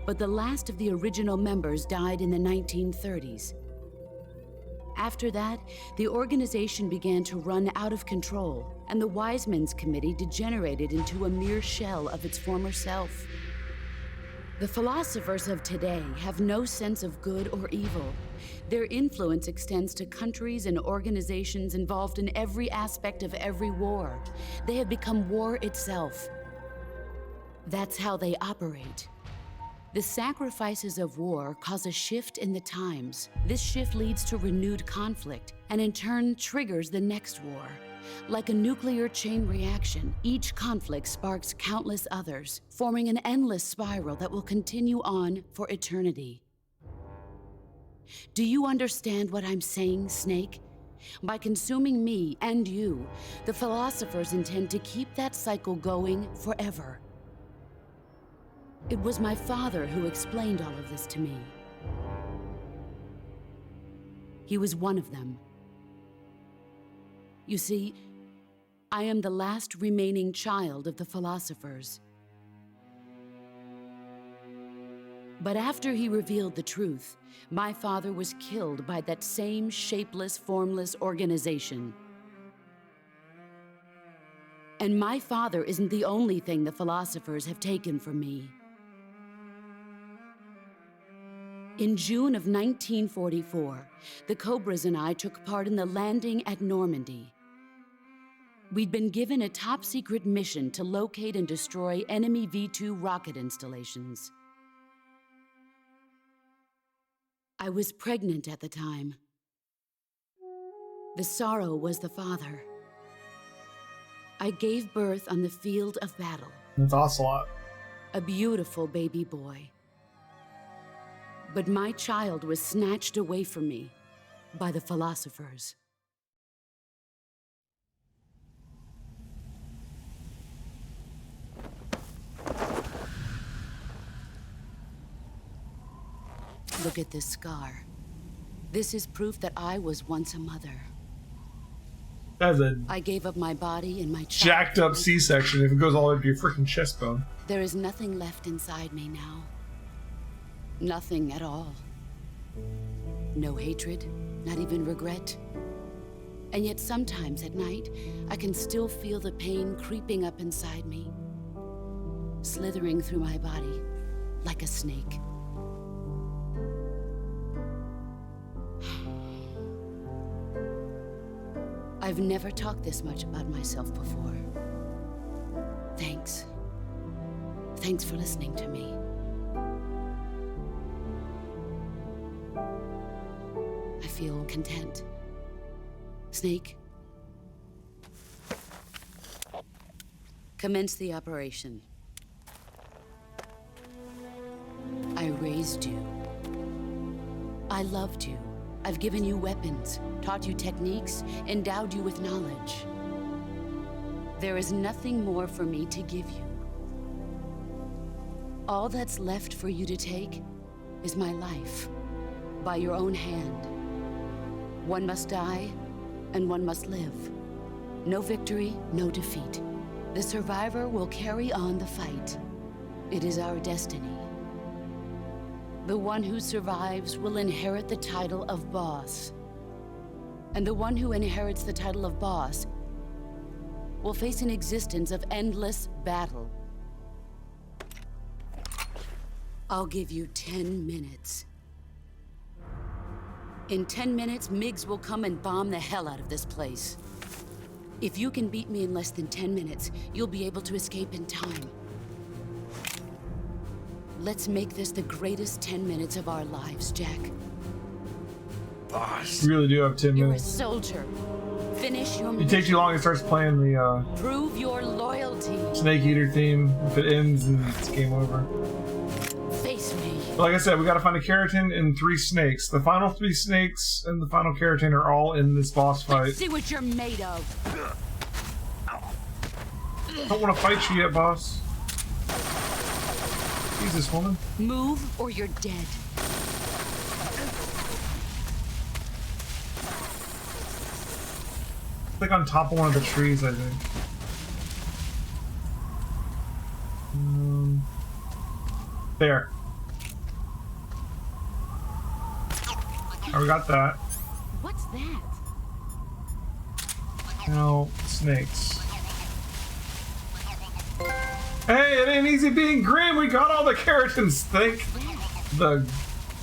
But the last of the original members died in the 1930s. After that, the organization began to run out of control, and the Wise Men's Committee degenerated into a mere shell of its former self. The philosophers of today have no sense of good or evil. Their influence extends to countries and organizations involved in every aspect of every war. They have become war itself. That's how they operate. The sacrifices of war cause a shift in the times. This shift leads to renewed conflict, and in turn triggers the next war. Like a nuclear chain reaction, each conflict sparks countless others, forming an endless spiral that will continue on for eternity. Do you understand what I'm saying, Snake? By consuming me and you, the philosophers intend to keep that cycle going forever. It was my father who explained all of this to me. He was one of them. You see, I am the last remaining child of the philosophers. But after he revealed the truth, my father was killed by that same shapeless, formless organization. And my father isn't the only thing the philosophers have taken from me. In June of 1944, the Cobras and I took part in the landing at Normandy. We'd been given a top-secret mission to locate and destroy enemy V-2 rocket installations. I was pregnant at the time. The Sorrow was the father. I gave birth on the field of battle. That's Ocelot. A beautiful baby boy. But my child was snatched away from me by the philosophers. Look at this scar. This is proof that I was once a mother. That's a I gave up my body and my child. jacked up C-section if it goes all the way to your freaking chest bone. There is nothing left inside me now. Nothing at all. No hatred, not even regret. And yet sometimes at night, I can still feel the pain creeping up inside me, slithering through my body like a snake. I've never talked this much about myself before. Thanks. Thanks for listening to me. I feel content. Snake, commence the operation. I raised you. I loved you. I've given you weapons, taught you techniques, endowed you with knowledge. There is nothing more for me to give you. All that's left for you to take is my life, by your own hand. One must die, and one must live. No victory, no defeat. The survivor will carry on the fight. It is our destiny. The one who survives will inherit the title of boss. And the one who inherits the title of boss will face an existence of endless battle. I'll give you 10 minutes. In 10 minutes, MiGs will come and bomb the hell out of this place. If you can beat me in less than 10 minutes, you'll be able to escape in time. Let's make this the greatest 10 minutes of our lives, Jack. Boss. You really do have 10 You're minutes. A soldier. Finish your mission. It takes you long, it starts playing the Prove your loyalty. Snake Eater theme. If it ends, then it's game over. Face me. But like I said, we gotta find a keratin and 3 snakes. The final 3 snakes and the final keratin are all in this boss fight. Let's see what you're made of. I don't want to fight you yet, boss. Jesus, woman. Move or you're dead. Click on top of one of the trees, I think. There. Oh, we got that. What's that? Now, snakes. Hey, it ain't easy being Grim. We got all the keratins. Think the,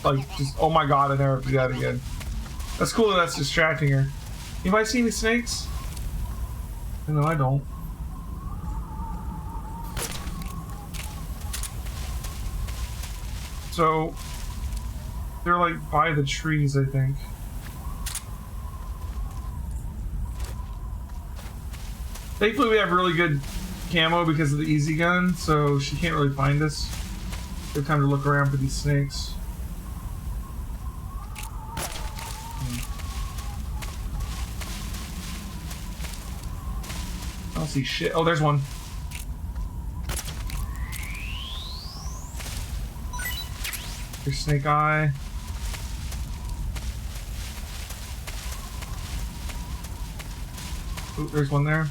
like, just, oh my god, I never do that again. That's cool that that's distracting her. Anybody see any snakes? No, I don't. So, they're like by the trees, I think. Thankfully, we have really good camo because of the easy gun, so she can't really find us. Good time to look around for these snakes. I don't see shit. Oh, there's one. There's Snake Eye. Oh, there's one there.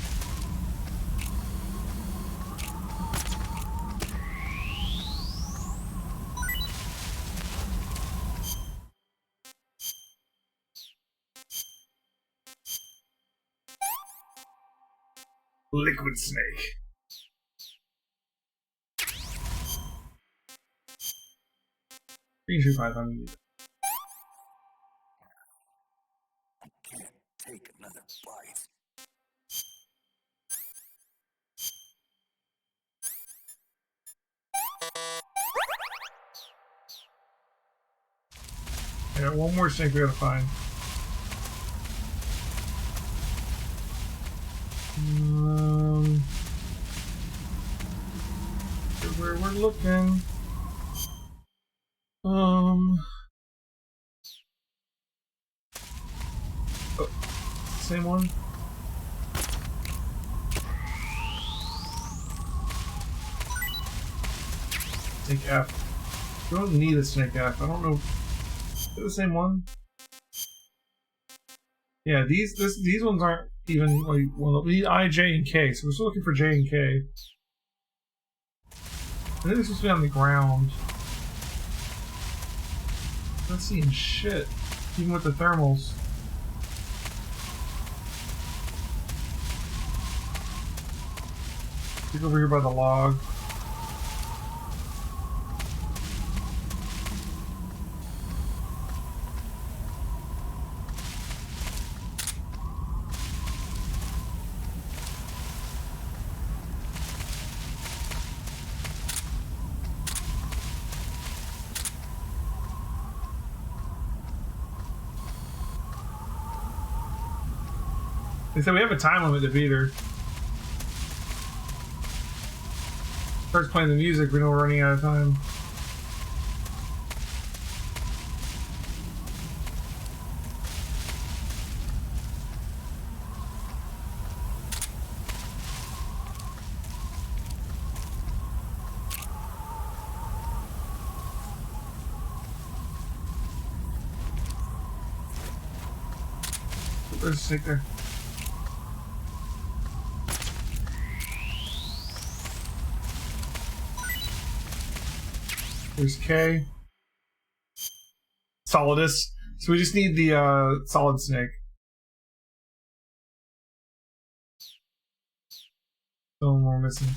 Liquid Snake. Green Tree 500. I can't take another bite. Yeah, one more snake we gotta find. Where we're looking. Oh, same one. Snake F. We don't need a Snake F. I don't know. Is it the same one? Yeah, these ones aren't even like, well, we need I, J, and K, so we're still looking for J and K. I think this supposed to be on the ground. I'm not seeing shit, even with the thermals. He's over here by the log. They said we have a time limit to beat her. Starts playing the music, we know we're running out of time. There's a snake there. There's K. Solidus. So we just need the solid snake. So we're missing.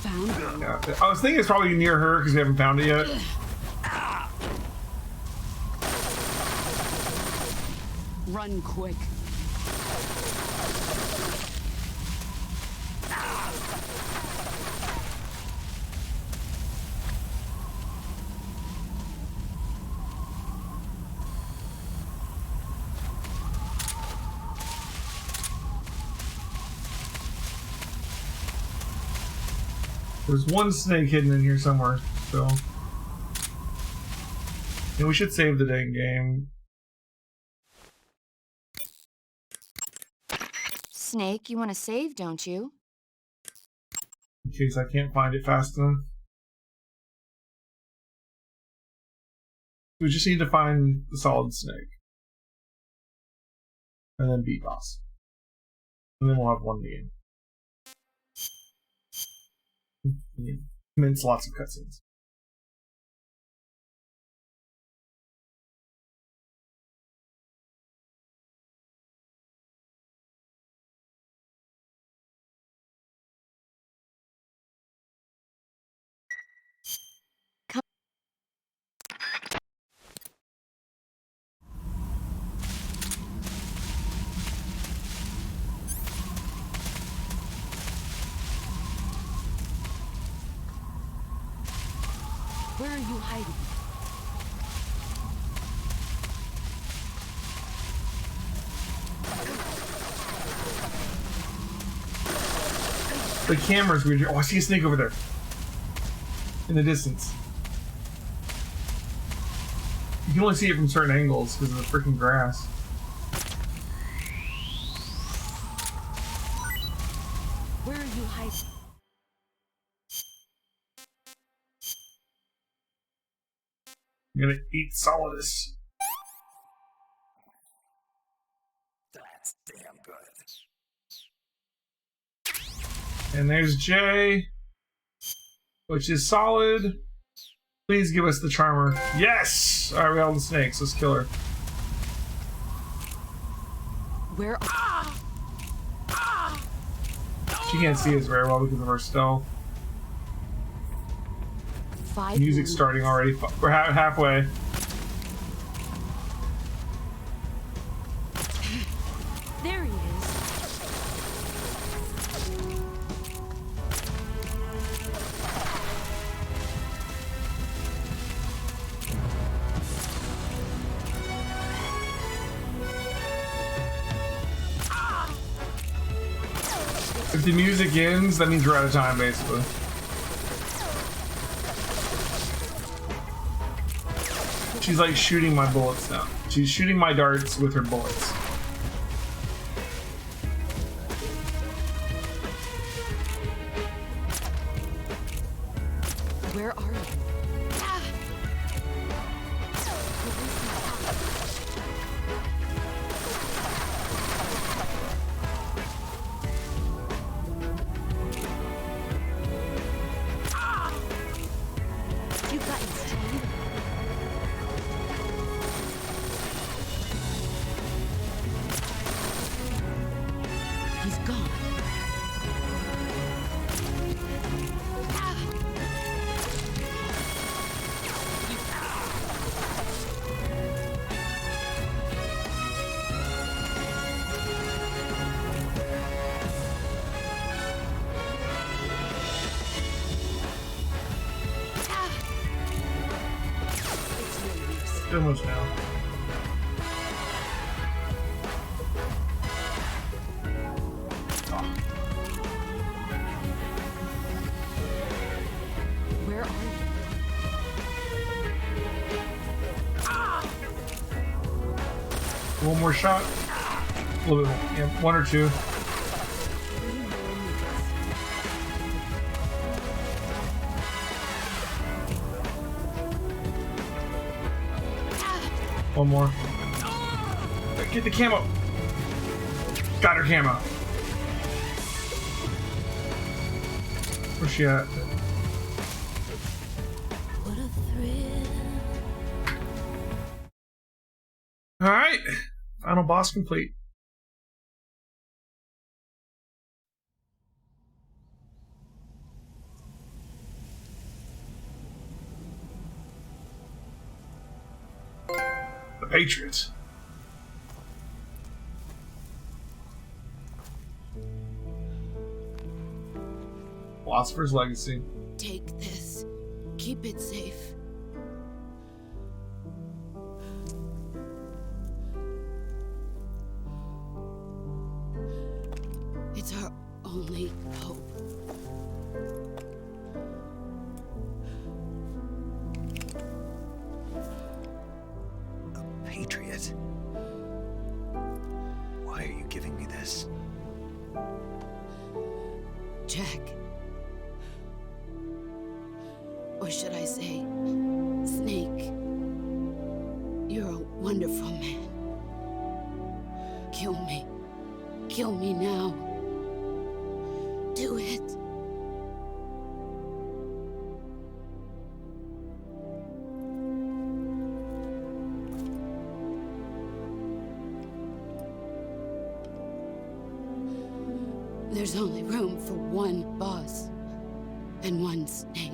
Found it. Yeah. I was thinking it's probably near her because we haven't found it yet. Run quick. There's one snake hidden in here somewhere, so. And we should save the dang game. Snake, you want to save, don't you? In case I can't find it fast enough. We just need to find the solid snake. And then beat boss. And then we'll have one game. Mince lots of cutscenes. Where are you hiding? The camera's weird. Oh, I see a snake over there. In the distance. You can only see it from certain angles because of the freaking grass. Where are you hiding? I'm gonna eat Solidus. That's damn good. And there's J, which is solid. Please give us the charmer. Yes! Alright, we got all the snakes. Let's kill her. Where are... She can't see us very well because of our stealth. 5 Music's minutes. starting already. We're halfway. There he is. If the music ends, that means we're out of time, basically. She's like shooting my bullets now. She's shooting my darts with her bullets. Where are you? You got it, Steve. He's gone. Almost now. Where are you? One more shot. A little bit more. Yeah, one or two. One more. Get the camo. Got her camo. Where's she at? What a thrill. Alright. Final boss complete. The Patriots. Philosopher's Legacy. Take this. Keep it safe. It's our only hope. A patriot? Why are you giving me this? Jack. Or should I say, Snake? You're a wonderful man. Kill me. Kill me now. Do it. There's only room for one boss and one snake.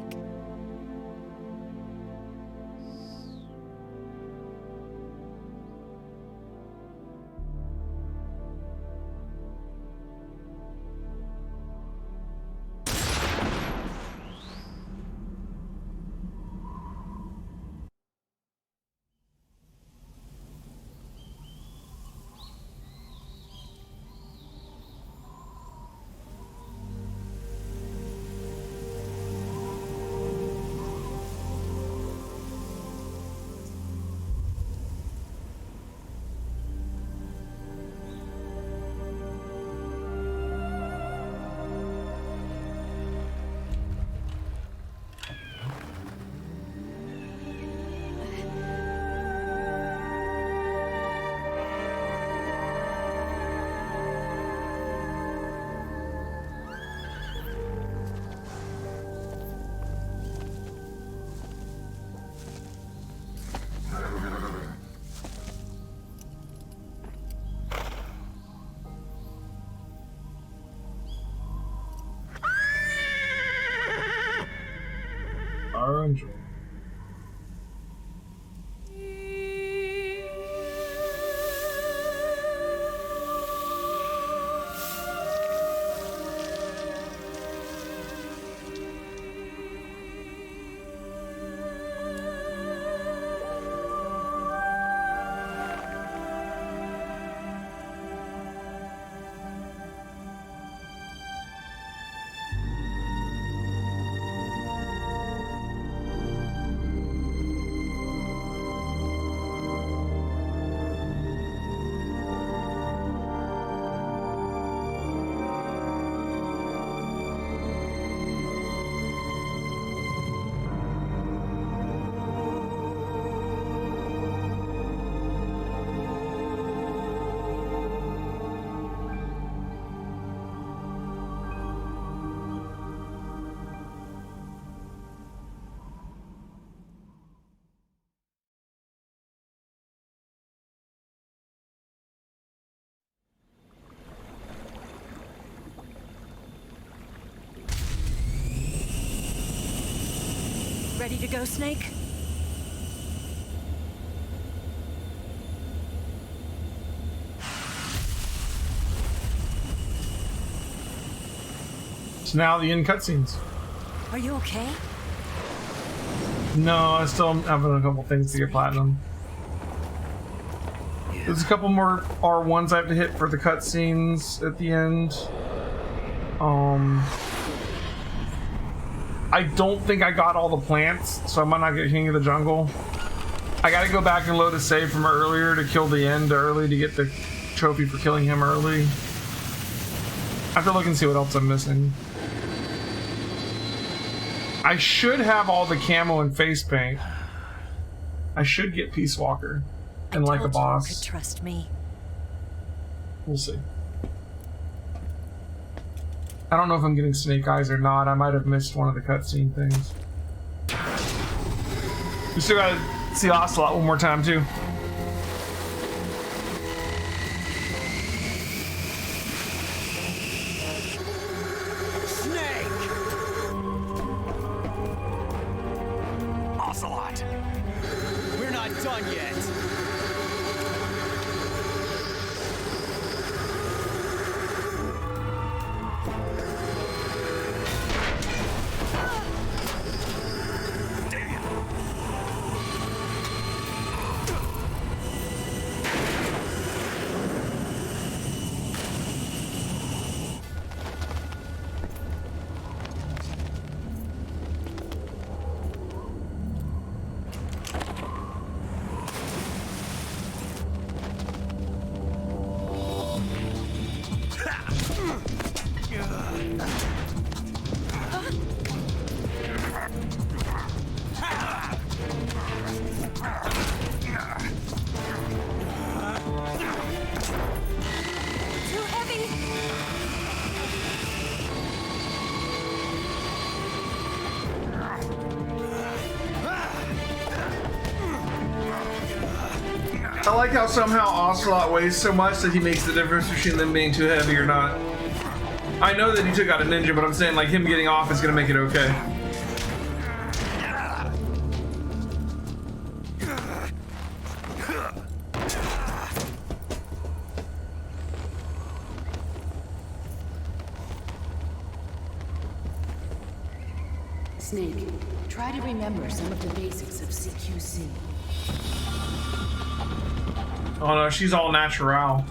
Orange. Ready to go, Snake? So now the end cutscenes. Are you okay? No, I still am having a couple things to get platinum. There's a couple more R1s I have to hit for the cutscenes at the end. I don't think I got all the plants, so I might not get King of the Jungle. I gotta go back and load a save from earlier to kill the end early to get the trophy for killing him early. I have to look and see what else I'm missing. I should have all the camo and face paint. I should get Peace Walker and like a boss. You could trust me. We'll see. I don't know if I'm getting Snake Eyes or not. I might have missed one of the cutscene things. We still gotta see Ocelot one more time too. Ocelot! We're not done yet! I like how somehow Ocelot weighs so much that he makes the difference between them being too heavy or not. I know that he took out a ninja, but I'm saying like him getting off is gonna make it okay. Snake, try to remember some of the basics of CQC. Oh no, she's all natural.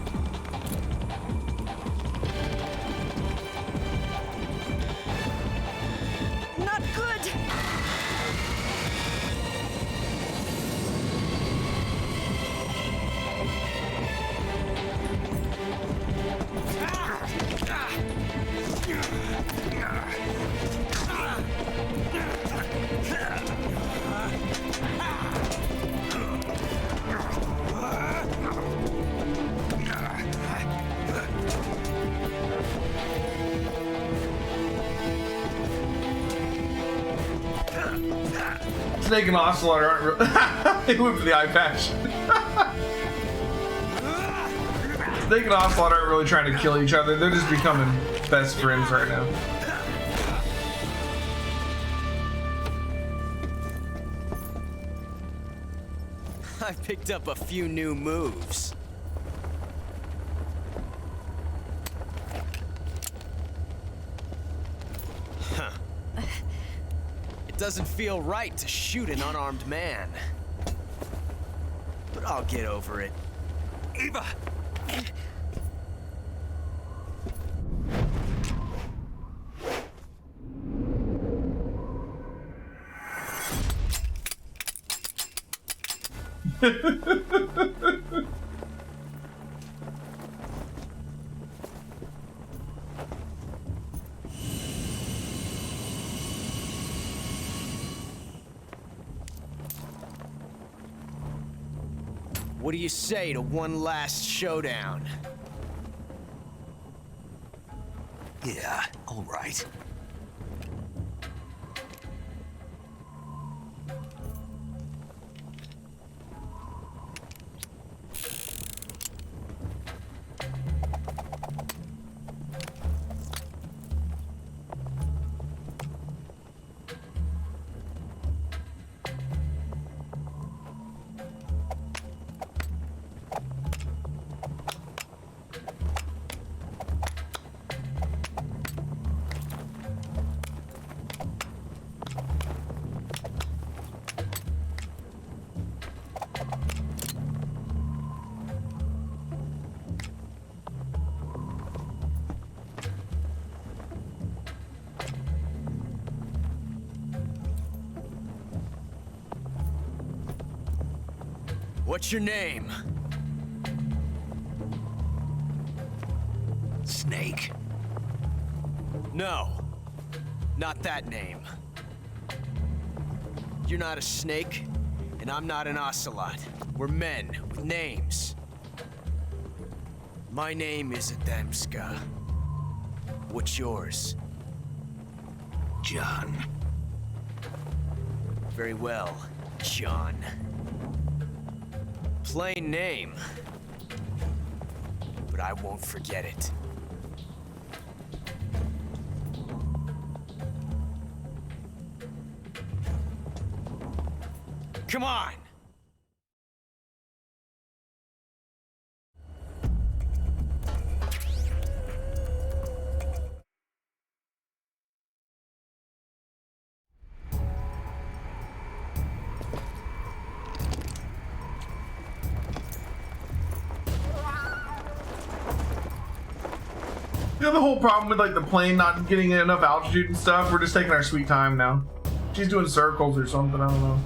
Not good. Snake and Ocelot aren't they went for the eye patch. Snake and Ocelot aren't really trying to kill each other. They're just becoming best friends right now. I picked up a few new moves. Huh. It doesn't feel right to shoot an unarmed man. But I'll get over it. Eva! What do you say to one last showdown? Yeah, all right. What's your name? Snake. No, not that name. You're not a snake, and I'm not an ocelot. We're men with names. My name is Adamska. What's yours? John. Very well, John. Plain name. But I won't forget it. Come on! You know the whole problem with like the plane not getting enough altitude and stuff? We're just taking our sweet time now. She's doing circles or something, I don't know.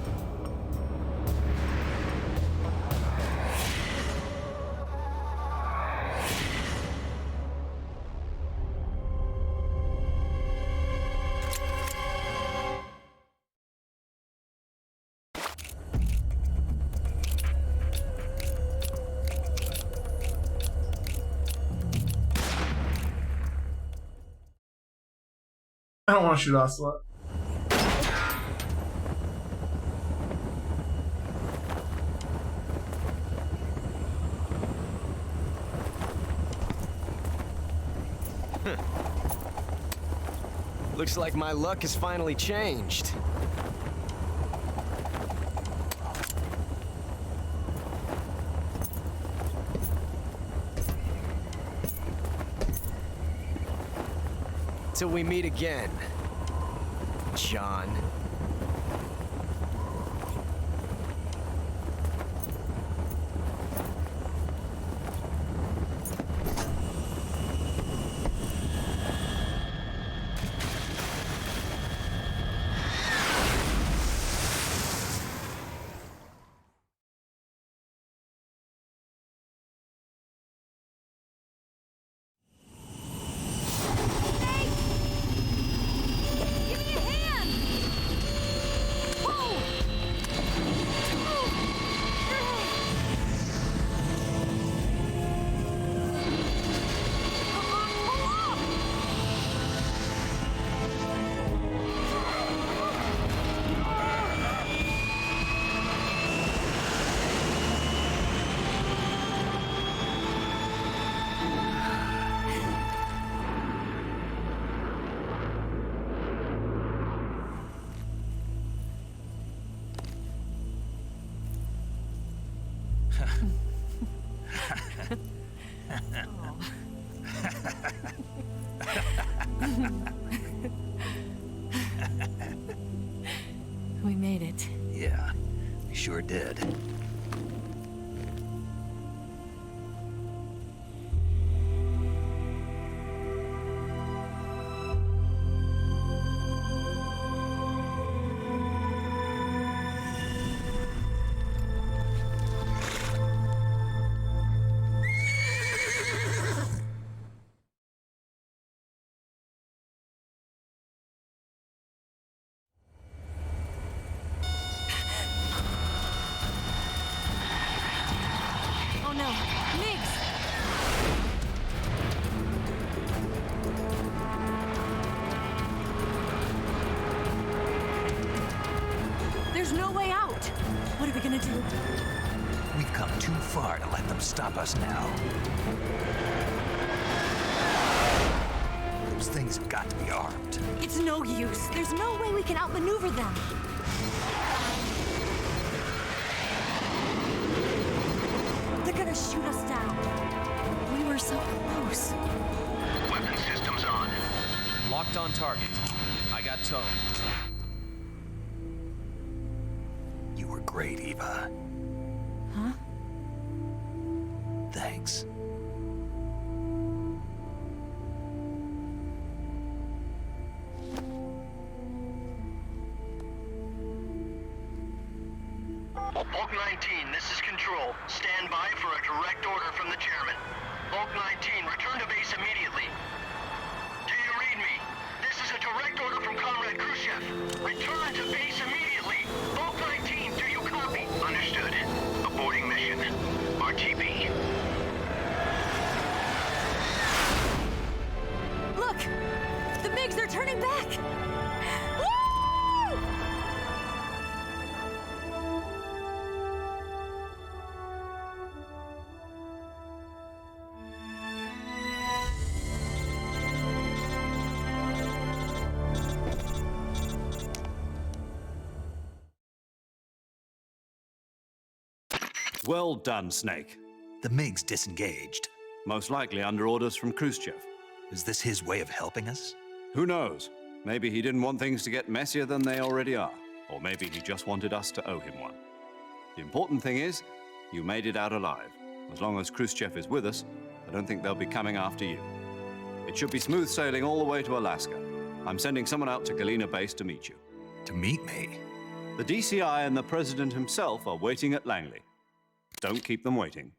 I don't want to shoot Ocelot. Looks like my luck has finally changed. Till we meet again, John. We made it. Yeah, we sure did. There's no way out. What are we gonna do? We've come too far to let them stop us now. Those things have got to be armed. It's no use. There's no way we can outmaneuver them. They're gonna shoot us down. We were so close. Weapon systems on. Locked on target. I got towed. You were great, Eva. Huh? Thanks. Bulk 19, this is Control. Stand by for a direct order from the chairman. Bulk 19, return to base immediately. Do you read me? This is a direct order from Comrade Khrushchev. Return to base immediately. Bulk 19, do you copy? Understood. Aborting mission. RTB. Look! The MiGs are turning back! Woo! Well done, Snake. The MiG's disengaged. Most likely under orders from Khrushchev. Is this his way of helping us? Who knows? Maybe he didn't want things to get messier than they already are. Or maybe he just wanted us to owe him one. The important thing is, you made it out alive. As long as Khrushchev is with us, I don't think they'll be coming after you. It should be smooth sailing all the way to Alaska. I'm sending someone out to Galena Base to meet you. To meet me? The DCI and the President himself are waiting at Langley. Don't keep them waiting.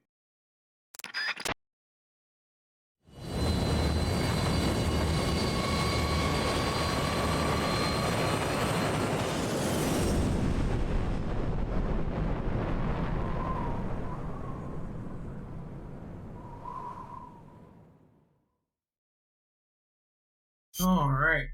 All right.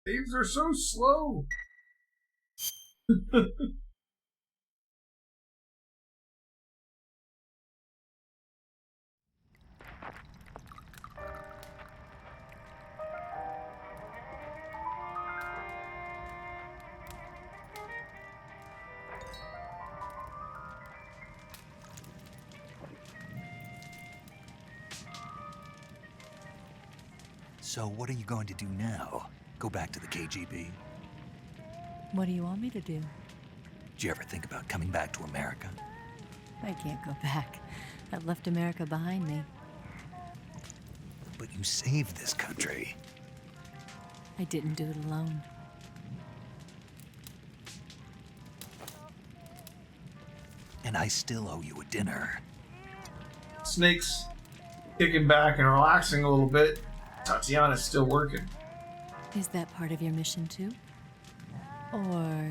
These are so slow. So what are you going to do now? Go back to the KGB? What do you want me to do? Did you ever think about coming back to America? I can't go back. I've left America behind me. But you saved this country. I didn't do it alone. And I still owe you a dinner. Snake's kicking back and relaxing a little bit. Tatiana's still working. Is that part of your mission too? Or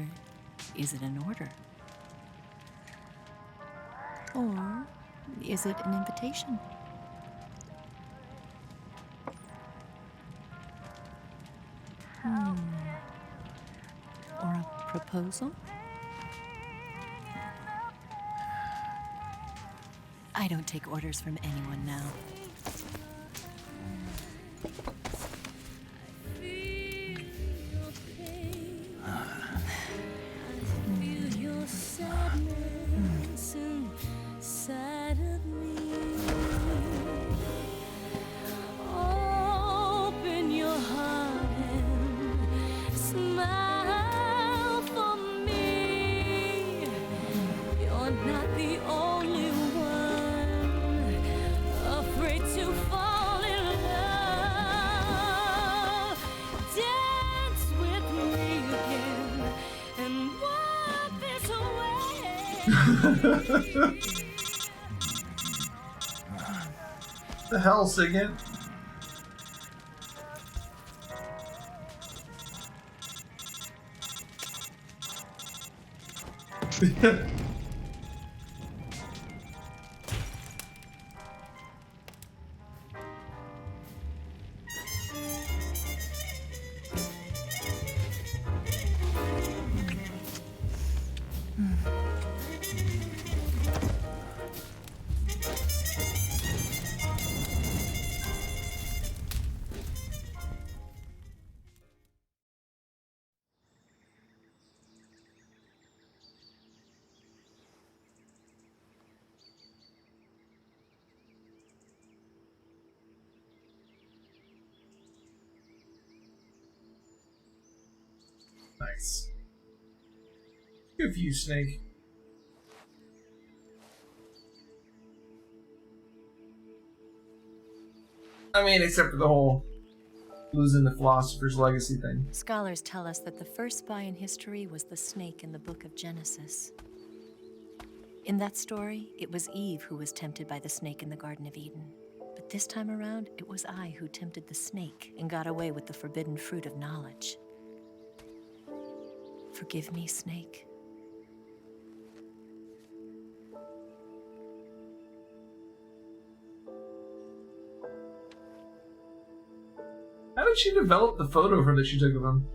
is it an order? Or is it an invitation? Or a proposal? I don't take orders from anyone now. The hell, Sigint? Nice. Good for you, Snake. I mean, except for the whole losing the philosopher's legacy thing. Scholars tell us that the first spy in history was the snake in the book of Genesis. In that story, it was Eve who was tempted by the snake in the Garden of Eden. But this time around, it was I who tempted the snake and got away with the forbidden fruit of knowledge. Forgive me, Snake. How did she develop the photo of her that she took of him?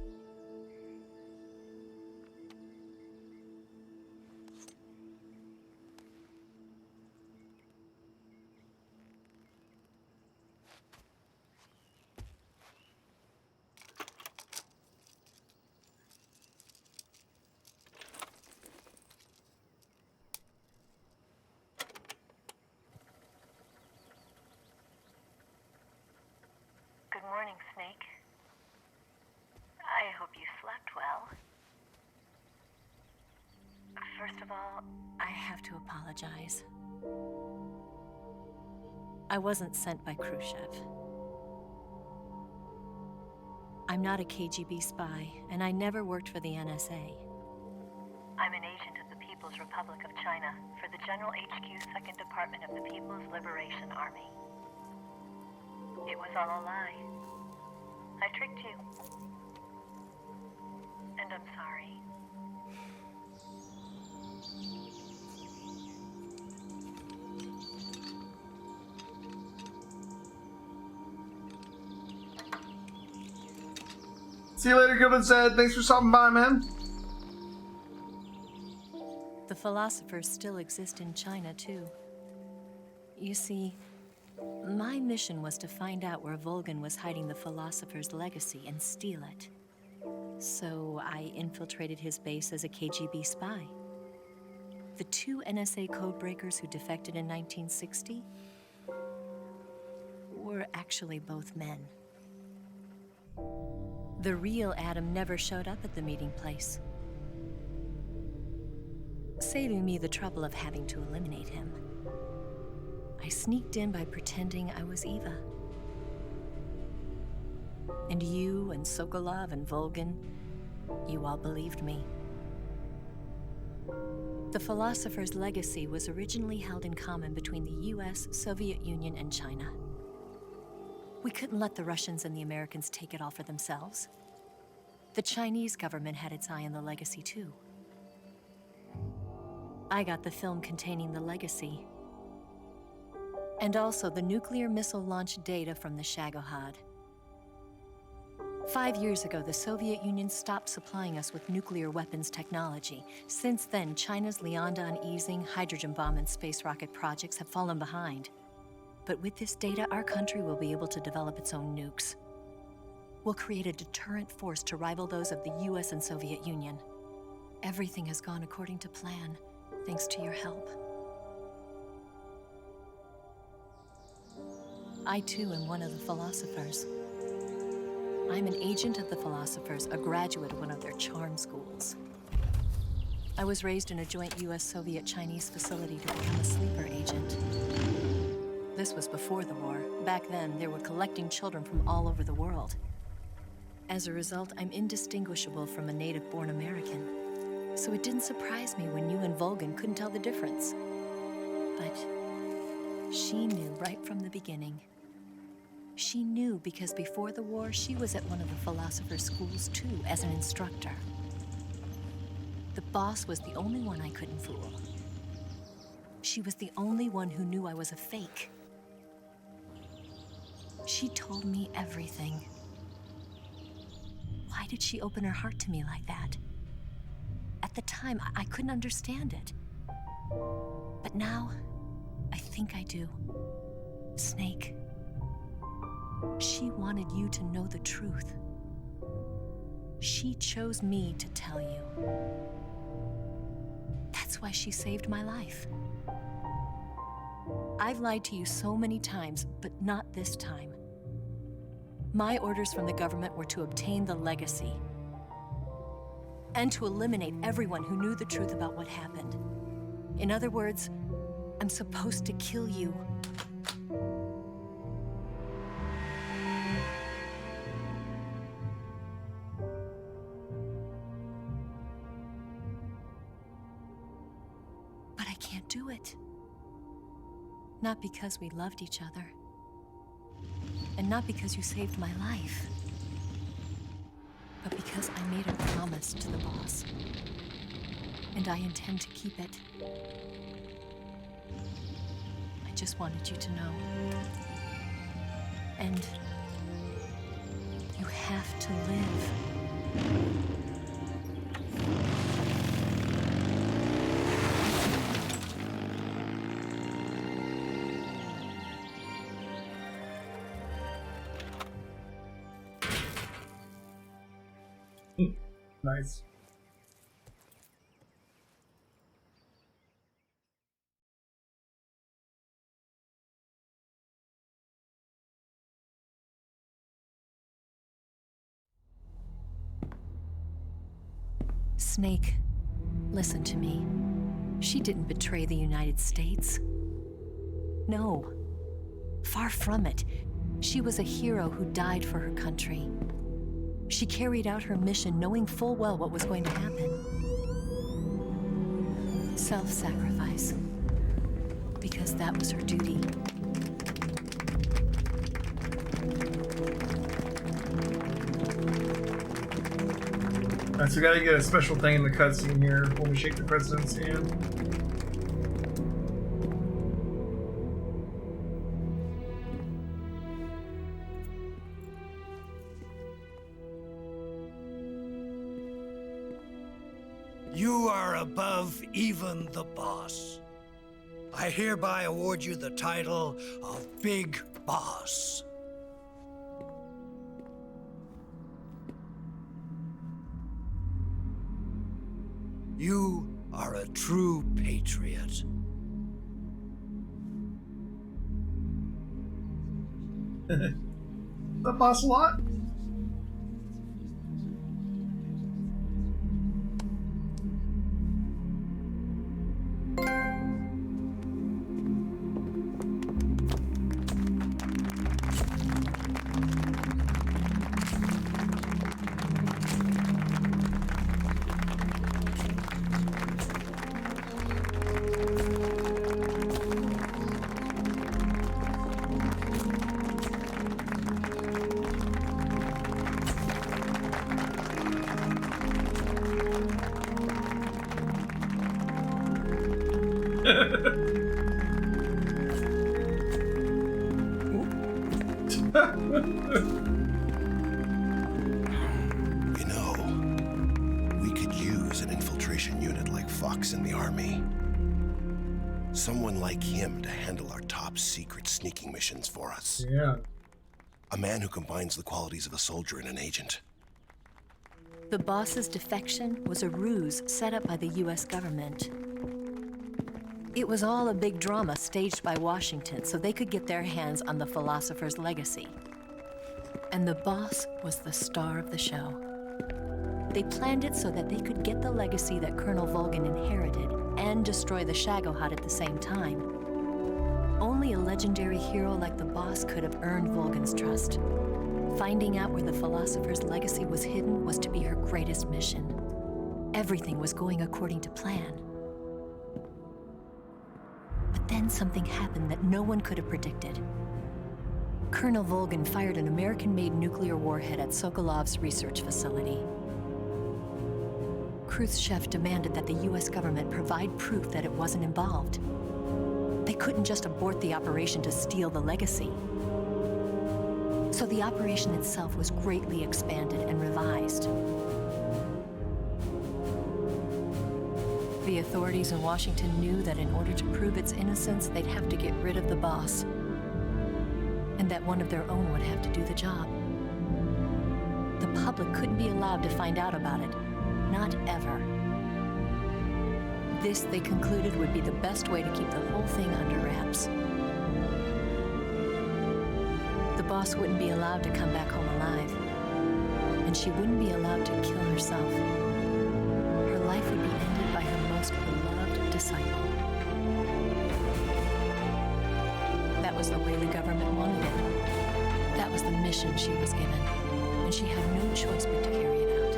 Good morning, Snake. I hope you slept well. First of all, I have to apologize. I wasn't sent by Khrushchev. I'm not a KGB spy, and I never worked for the NSA. I'm an agent of the People's Republic of China for the General HQ 2nd Department of the People's Liberation Army. It was all a lie. I tricked you. And I'm sorry. See you later, Gilded said. Thanks for stopping by, man. The philosophers still exist in China, too. You see, my mission was to find out where Volgan was hiding the philosopher's legacy and steal it. So I infiltrated his base as a KGB spy. The 2 NSA codebreakers who defected in 1960 were actually both men. The real Adam never showed up at the meeting place, saving me the trouble of having to eliminate him. I sneaked in by pretending I was Eva. And you and Sokolov and Volgan, you all believed me. The philosopher's legacy was originally held in common between the US, Soviet Union, and China. We couldn't let the Russians and the Americans take it all for themselves. The Chinese government had its eye on the legacy too. I got the film containing the legacy, and also the nuclear missile launch data from the Shagohod. 5 years ago, the Soviet Union stopped supplying us with nuclear weapons technology. Since then, China's Liaodong easing, hydrogen bomb, and space rocket projects have fallen behind. But with this data, our country will be able to develop its own nukes. We'll create a deterrent force to rival those of the US and Soviet Union. Everything has gone according to plan, thanks to your help. I too am one of the philosophers. I'm an agent of the philosophers, a graduate of one of their charm schools. I was raised in a joint US-Soviet-Chinese facility to become a sleeper agent. This was before the war. Back then, they were collecting children from all over the world. As a result, I'm indistinguishable from a native-born American. So it didn't surprise me when you and Volgan couldn't tell the difference. But she knew right from the beginning. She knew because before the war, she was at one of the philosopher's schools too, as an instructor. The boss was the only one I couldn't fool. She was the only one who knew I was a fake. She told me everything. Why did she open her heart to me like that? At the time, I couldn't understand it. But now, I think I do. Snake. She wanted you to know the truth. She chose me to tell you. That's why she saved my life. I've lied to you so many times, but not this time. My orders from the government were to obtain the legacy. and to eliminate everyone who knew the truth about what happened. In other words, I'm supposed to kill you. But I can't do it. Not because we loved each other. And not because you saved my life. But because I made a promise to the boss. And I intend to keep it. I just wanted you to know. And you have to live. Nice. Snake, listen to me. She didn't betray the United States. No. Far from it. She was a hero who died for her country. She carried out her mission knowing full well what was going to happen. Self-sacrifice. Because that was her duty. Alright, so we gotta get a special thing in the cutscene here when we shake the president's hand. You are above even the boss. I hereby award you the title of Big Boss. You are a true patriot. The boss a lot? You know, we could use an infiltration unit like Fox in the army. Someone like him to handle our top secret sneaking missions for us. Yeah. A man who combines the qualities of a soldier and an agent. The boss's defection was a ruse set up by the US government. It was all a big drama staged by Washington so they could get their hands on the philosopher's legacy. And the boss was the star of the show. They planned it so that they could get the legacy that Colonel Volgin inherited and destroy the Shagohod at the same time. Only a legendary hero like the boss could have earned Volgin's trust. Finding out where the philosopher's legacy was hidden was to be her greatest mission. Everything was going according to plan. But then something happened that no one could have predicted. Colonel Volgin fired an American-made nuclear warhead at Sokolov's research facility. Khrushchev demanded that the US government provide proof that it wasn't involved. They couldn't just abort the operation to steal the legacy. So the operation itself was greatly expanded and revised. The authorities in Washington knew that in order to prove its innocence, they'd have to get rid of the boss. And that one of their own would have to do the job. The public couldn't be allowed to find out about it. Not ever. This, they concluded, would be the best way to keep the whole thing under wraps. The boss wouldn't be allowed to come back home alive. And she wouldn't be allowed to kill herself. life would be ended by her most beloved disciple. That was the way the government wanted it. That was the mission she was given, and she had no choice but to carry it out.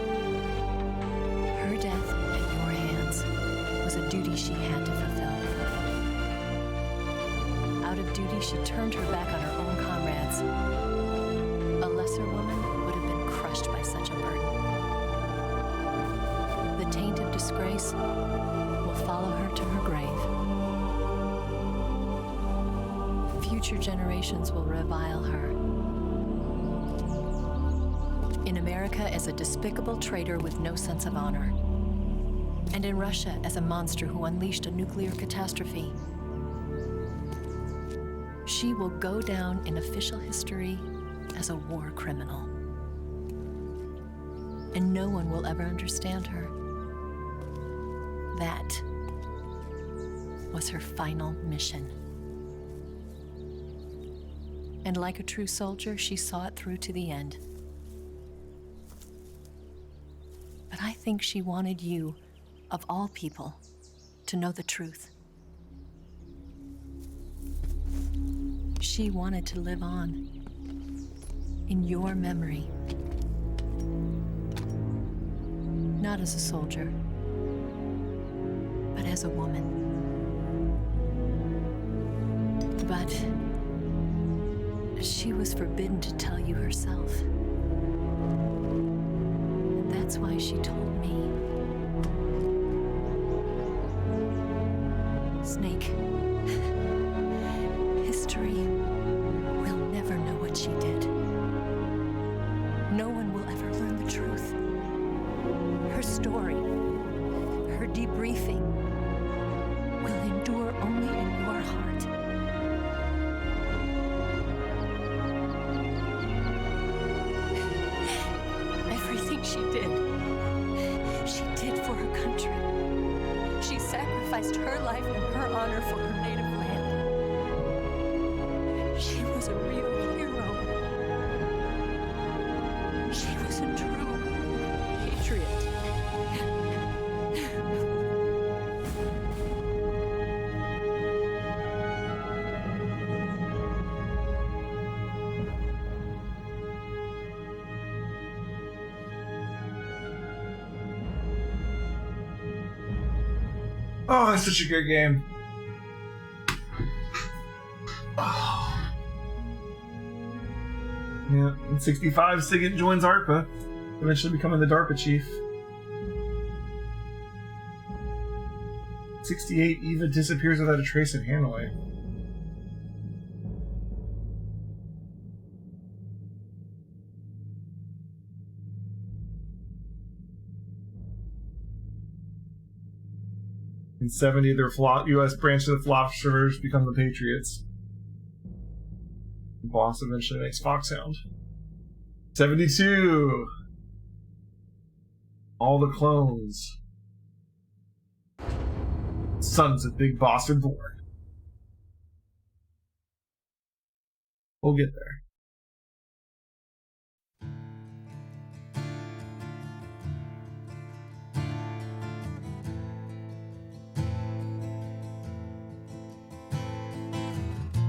Her death at your hands was a duty she had to fulfill. Out of duty, she turned her back on her own comrades. A lesser woman would have been crushed by such a burden. The taint of disgrace will follow her to her grave. Future generations will revile her. In America as a despicable traitor with no sense of honor. And in Russia as a monster who unleashed a nuclear catastrophe. She will go down in official history as a war criminal. And no one will ever understand her. That was her final mission. And like a true soldier, she saw it through to the end. But I think she wanted you, of all people, to know the truth. She wanted to live on in your memory. Not as a soldier, but as a woman. But she was forbidden to tell you herself. And that's why she told me. Snake, history will never know what she did. No one will ever learn the truth. Her story, her debriefing, will endure only in your heart. Everything she did for her country. She sacrificed her life and her honor for her native land. She was a real hero. She was a true patriot. Oh, that's such a good game. Oh. Yeah, in 65, Sigint joins ARPA, eventually becoming the DARPA chief. 68, Eva disappears without a trace in Hanoi. In 70, their U.S. branch of the Philosophers become the Patriots. The boss eventually makes Foxhound. 72. All the clones. Sons of Big Boss are born. We'll get there.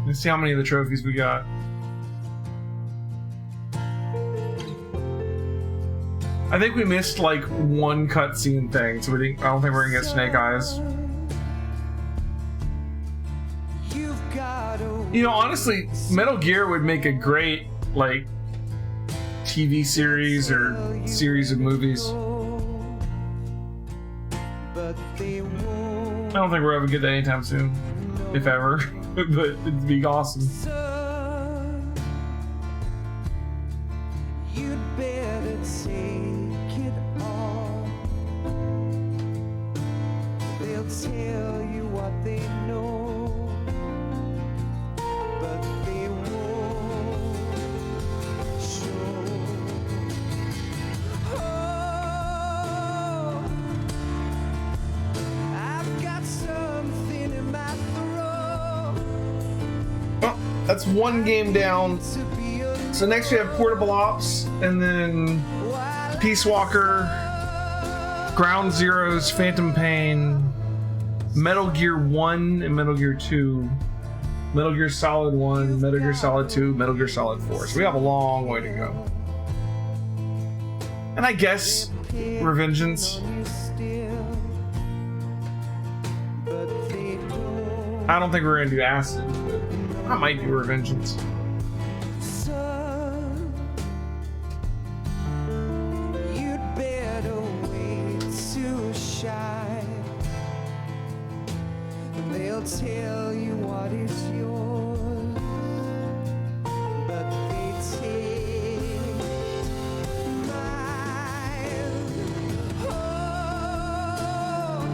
Let's see how many of the trophies we got. I think we missed like one cutscene thing, so I don't think we're gonna get Snake Eyes. You know, honestly, Metal Gear would make a great like TV series or series of movies. I don't think we're ever gonna get that anytime soon, if ever. But it'd be awesome. You'd better take it all. They'll tell you what they know, but they won't show. Oh, I've got something in my throat. Oh, that's one game down. So next we have Portable Ops, and then Peace Walker, Ground Zeroes, Phantom Pain, Metal Gear 1 and Metal Gear 2, Metal Gear Solid 1, Metal Gear Solid 2, Metal Gear Solid 4. So we have a long way to go. And I guess Revengeance. I don't think we're gonna do Acid, but I might do Revengeance. Tell you what is yours, but they take mine. Oh,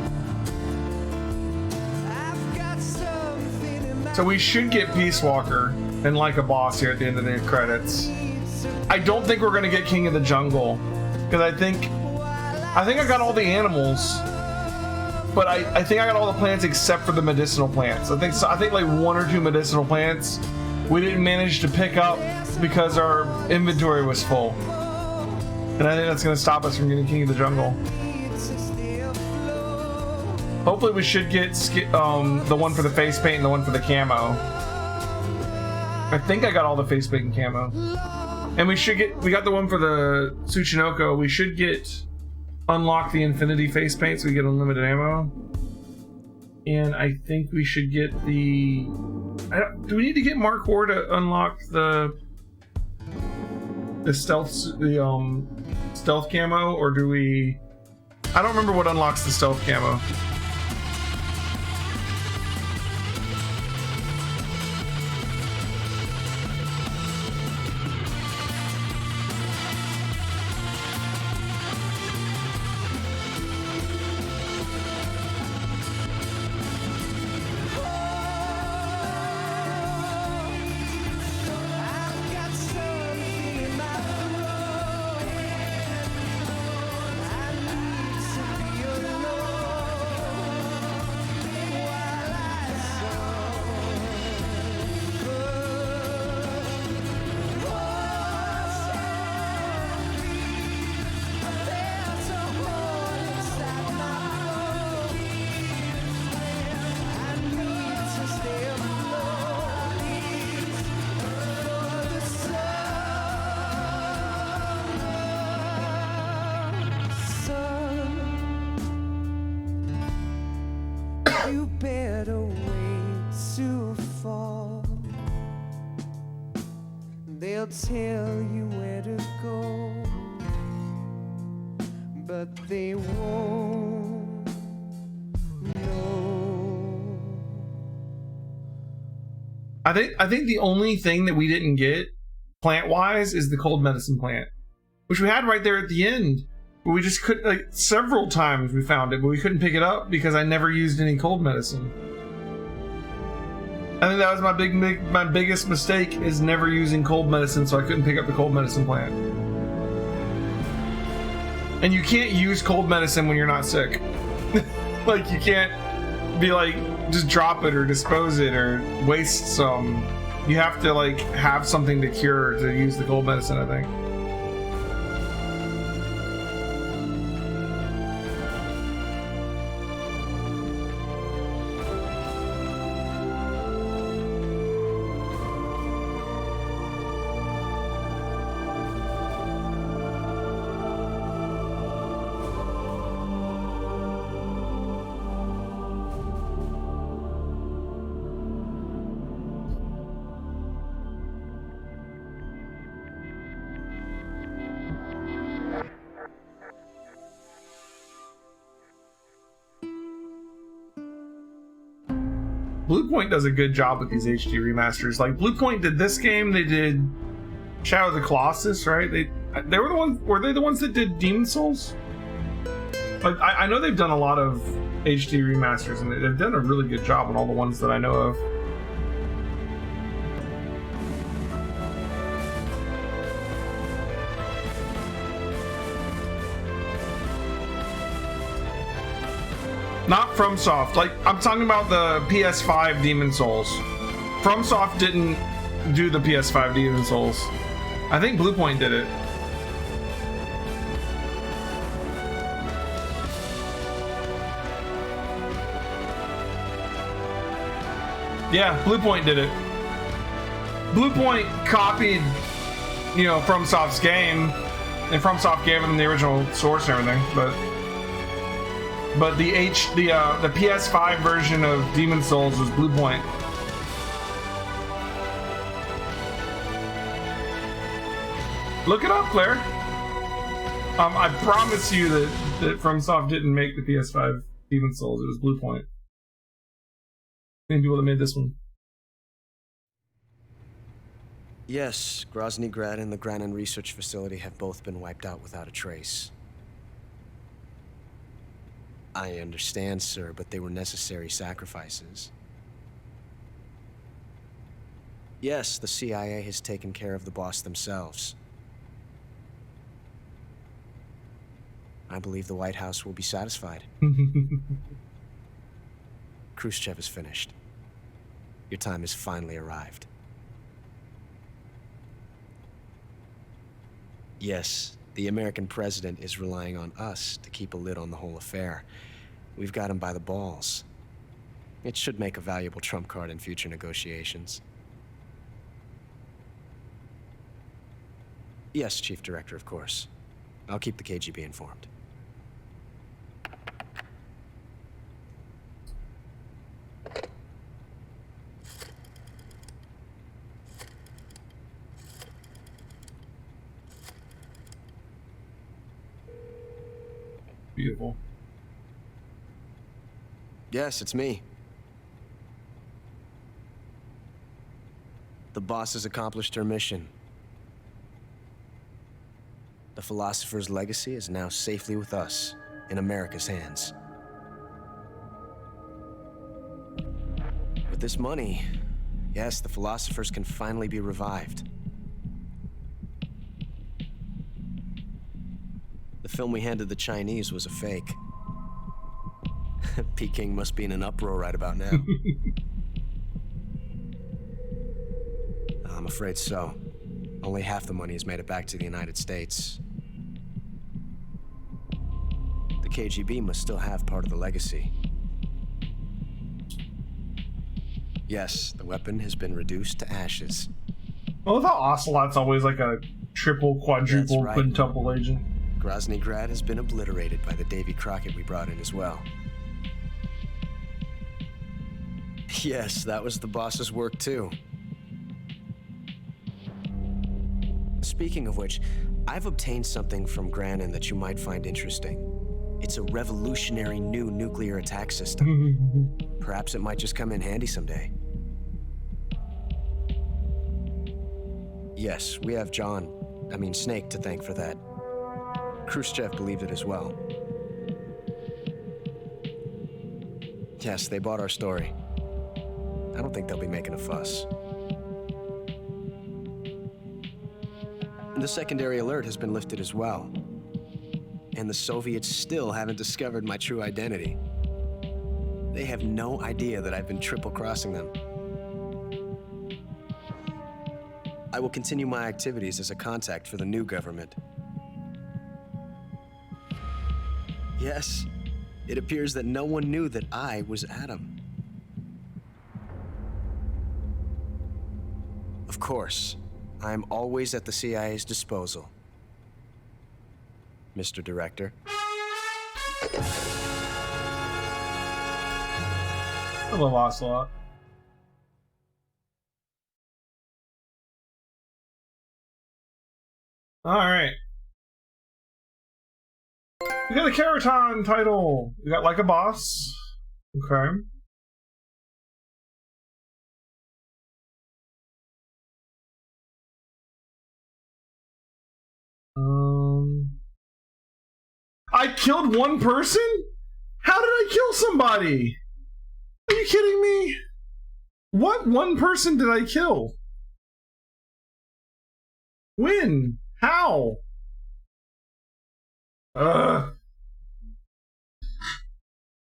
I've got something in my. So we should get Peace Walker and Like a Boss here at the end of the credits. I don't think we're gonna get King of the Jungle because I think I got all the animals. But I think I got all the plants except for the medicinal plants. I think like 1 or 2 medicinal plants we didn't manage to pick up because our inventory was full. And I think that's going to stop us from getting King of the Jungle. Hopefully we should get the one for the face paint and the one for the camo. I think I got all the face paint and camo. And we got the one for the Tsuchinoko. We should unlock the infinity face paint so we get unlimited ammo. And I think we should get the... do we need to get Mark IV to unlock the stealth stealth camo, or do we... I don't remember what unlocks the stealth camo. You better wait to fall. They'll tell you where to go, but they won't know. I think the only thing that we didn't get plant-wise is the cold medicine plant, which we had right there at the end. But we just couldn't, like, several times we found it, but we couldn't pick it up because I never used any cold medicine. I think that was my biggest mistake, is never using cold medicine, so I couldn't pick up the cold medicine plant. And you can't use cold medicine when you're not sick. Like, you can't be like, just drop it or dispose it or waste some. You have to, like, have something to cure to use the cold medicine, I think. Bluepoint does a good job with these HD remasters. Like, Bluepoint did this game, they did Shadow of the Colossus, right? They were the ones. Were they the ones that did Demon Souls? Like, I know they've done a lot of HD remasters, and they've done a really good job on all the ones that I know of. Not FromSoft. Like, I'm talking about the PS5 Demon Souls. FromSoft didn't do the PS5 Demon Souls. I think Bluepoint did it. Yeah, Bluepoint did it. Bluepoint copied, you know, FromSoft's game, and FromSoft gave them the original source and everything. But the PS5 version of Demon's Souls was Bluepoint. Look it up, Claire. I promise you that FromSoft didn't make the PS5 Demon's Souls. It was Bluepoint. Same people that made this one. Yes, Grozny Grad and the Granin Research Facility have both been wiped out without a trace. I understand, sir, but they were necessary sacrifices. Yes, the CIA has taken care of the boss themselves. I believe the White House will be satisfied. Khrushchev is finished. Your time has finally arrived. Yes, the American president is relying on us to keep a lid on the whole affair. We've got him by the balls. It should make a valuable trump card in future negotiations. Yes, Chief Director, of course. I'll keep the KGB informed. Beautiful. Yes, it's me. The boss has accomplished her mission. The philosopher's legacy is now safely with us, in America's hands. With this money, yes, the philosophers can finally be revived. The film we handed the Chinese was a fake. Peking must be in an uproar right about now. I'm afraid so. Only half the money has made it back to the United States. The KGB must still have part of the legacy. Yes, the weapon has been reduced to ashes. I love how Ocelot's always like a triple, quadruple, right. quintuple agent. Grozny Grad has been obliterated by the Davy Crockett we brought in as well. Yes, that was the boss's work too. Speaking of which, I've obtained something from Granin that you might find interesting. It's a revolutionary new nuclear attack system. Perhaps it might just come in handy someday. Yes, we have Snake to thank for that. Khrushchev believed it as well. Yes, they bought our story. I don't think they'll be making a fuss. The secondary alert has been lifted as well. And the Soviets still haven't discovered my true identity. They have no idea that I've been triple-crossing them. I will continue my activities as a contact for the new government. Yes, it appears that no one knew that I was Adam. Of course, I'm always at the CIA's disposal, Mr. Director. I love Ocelot. Alright. We got the Keraton title. We got Like a Boss. Okay. I killed one person? How did I kill somebody? Are you kidding me? What one person did I kill? When? How? God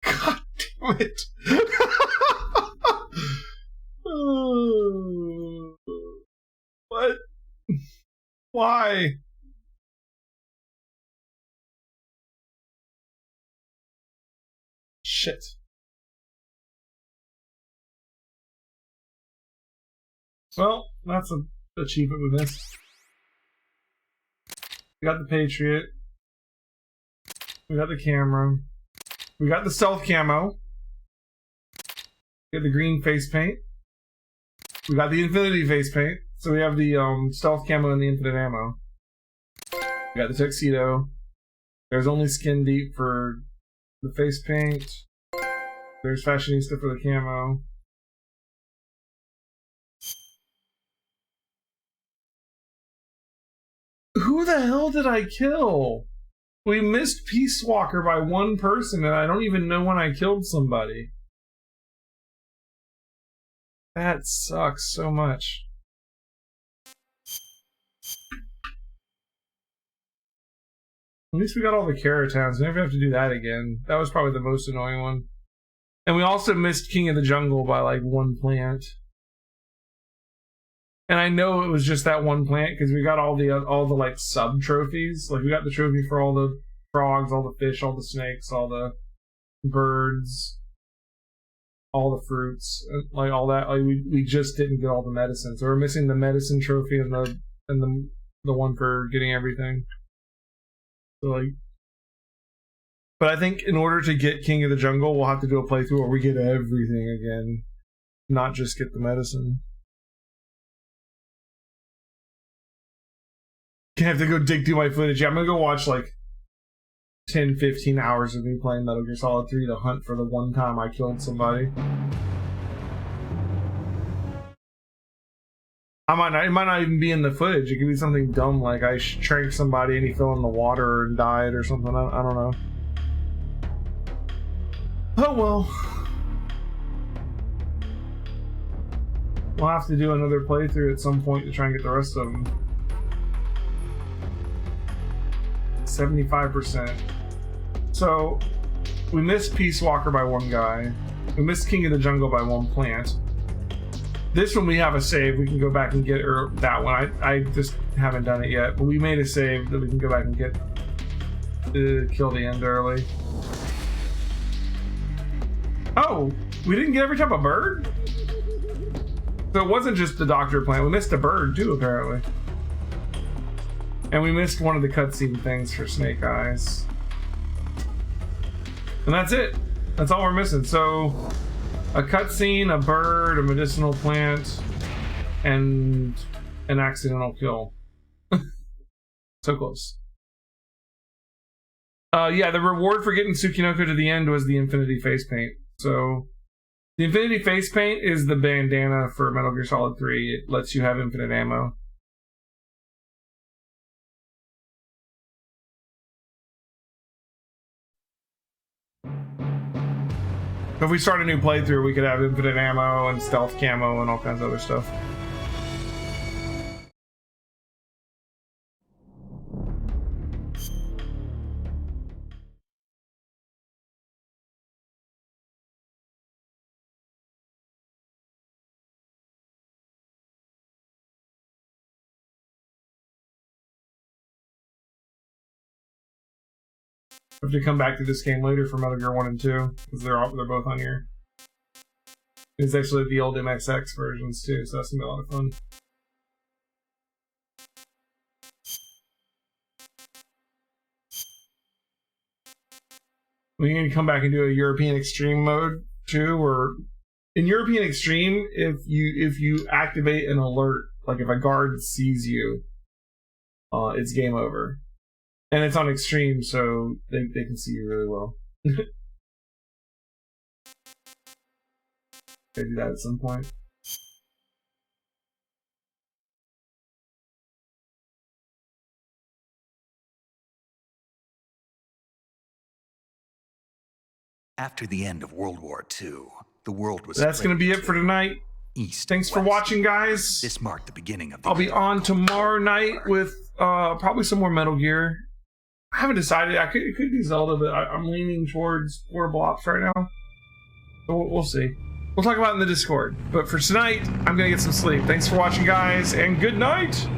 damn it. What? Why? Shit. Well, that's an achievement we missed. We got the Patriot. We got the camera. We got the stealth camo. We got the green face paint. We got the infinity face paint. So we have the stealth camo and the infinite ammo. We got the tuxedo. There's only skin deep for the face paint. There's fashionista for the camo. Who the hell did I kill? We missed Peace Walker by one person, and I don't even know when I killed somebody. That sucks so much. At least we got all the Caratans. We never have to do that again. That was probably the most annoying one. And we also missed King of the Jungle by like one plant. And I know it was just that one plant because we got all the like sub trophies. Like we got the trophy for all the frogs, all the fish, all the snakes, all the birds, all the fruits, like all that. Like we just didn't get all the medicine, so we're missing the medicine trophy and the one for getting everything. So like, but I think in order to get King of the Jungle, we'll have to do a playthrough where we get everything again, not just get the medicine. Gonna have to go dig through my footage. Yeah, I'm gonna go watch like 10-15 hours of me playing Metal Gear Solid 3 to hunt for the one time I killed somebody. It might not even be in the footage. It could be something dumb like I tranked somebody and he fell in the water and died or something. I don't know. Oh well. We'll have to do another playthrough at some point to try and get the rest of them. 75%. So, we missed Peace Walker by one guy. We missed King of the Jungle by one plant. This one we have a save. We can go back and get that one. I just haven't done it yet. But we made a save that we can go back and get to kill the end early. Oh! We didn't get every time a bird? So it wasn't just the doctor plant. We missed a bird too, apparently. And we missed one of the cutscene things for Snake Eyes. And that's it. That's all we're missing. So, a cutscene, a bird, a medicinal plant, and an accidental kill. So close. Yeah, the reward for getting Tsukinoko to the end was the Infinity Face Paint. So, the Infinity Face Paint is the bandana for Metal Gear Solid 3. It lets you have infinite ammo. If we start a new playthrough, we could have infinite ammo and stealth camo and all kinds of other stuff. I have to come back to this game later for Metal Gear 1 and 2, because they're both on here. It's actually the old MXX versions too, so that's gonna be a lot of fun. We need to come back and do a European Extreme mode too, or in European Extreme, if you activate an alert, like if a guard sees you, it's game over. And it's on Extreme, so they can see you really well. They do that at some point. After the end of World War II, the world was... That's going to be it for tonight. Thanks for watching, guys. This marked the beginning of the... I'll be on tomorrow night with probably some more Metal Gear. I haven't decided. It could be Zelda, but I'm leaning towards Portable Ops right now. So we'll see. We'll talk about it in the Discord. But for tonight, I'm going to get some sleep. Thanks for watching, guys, and good night!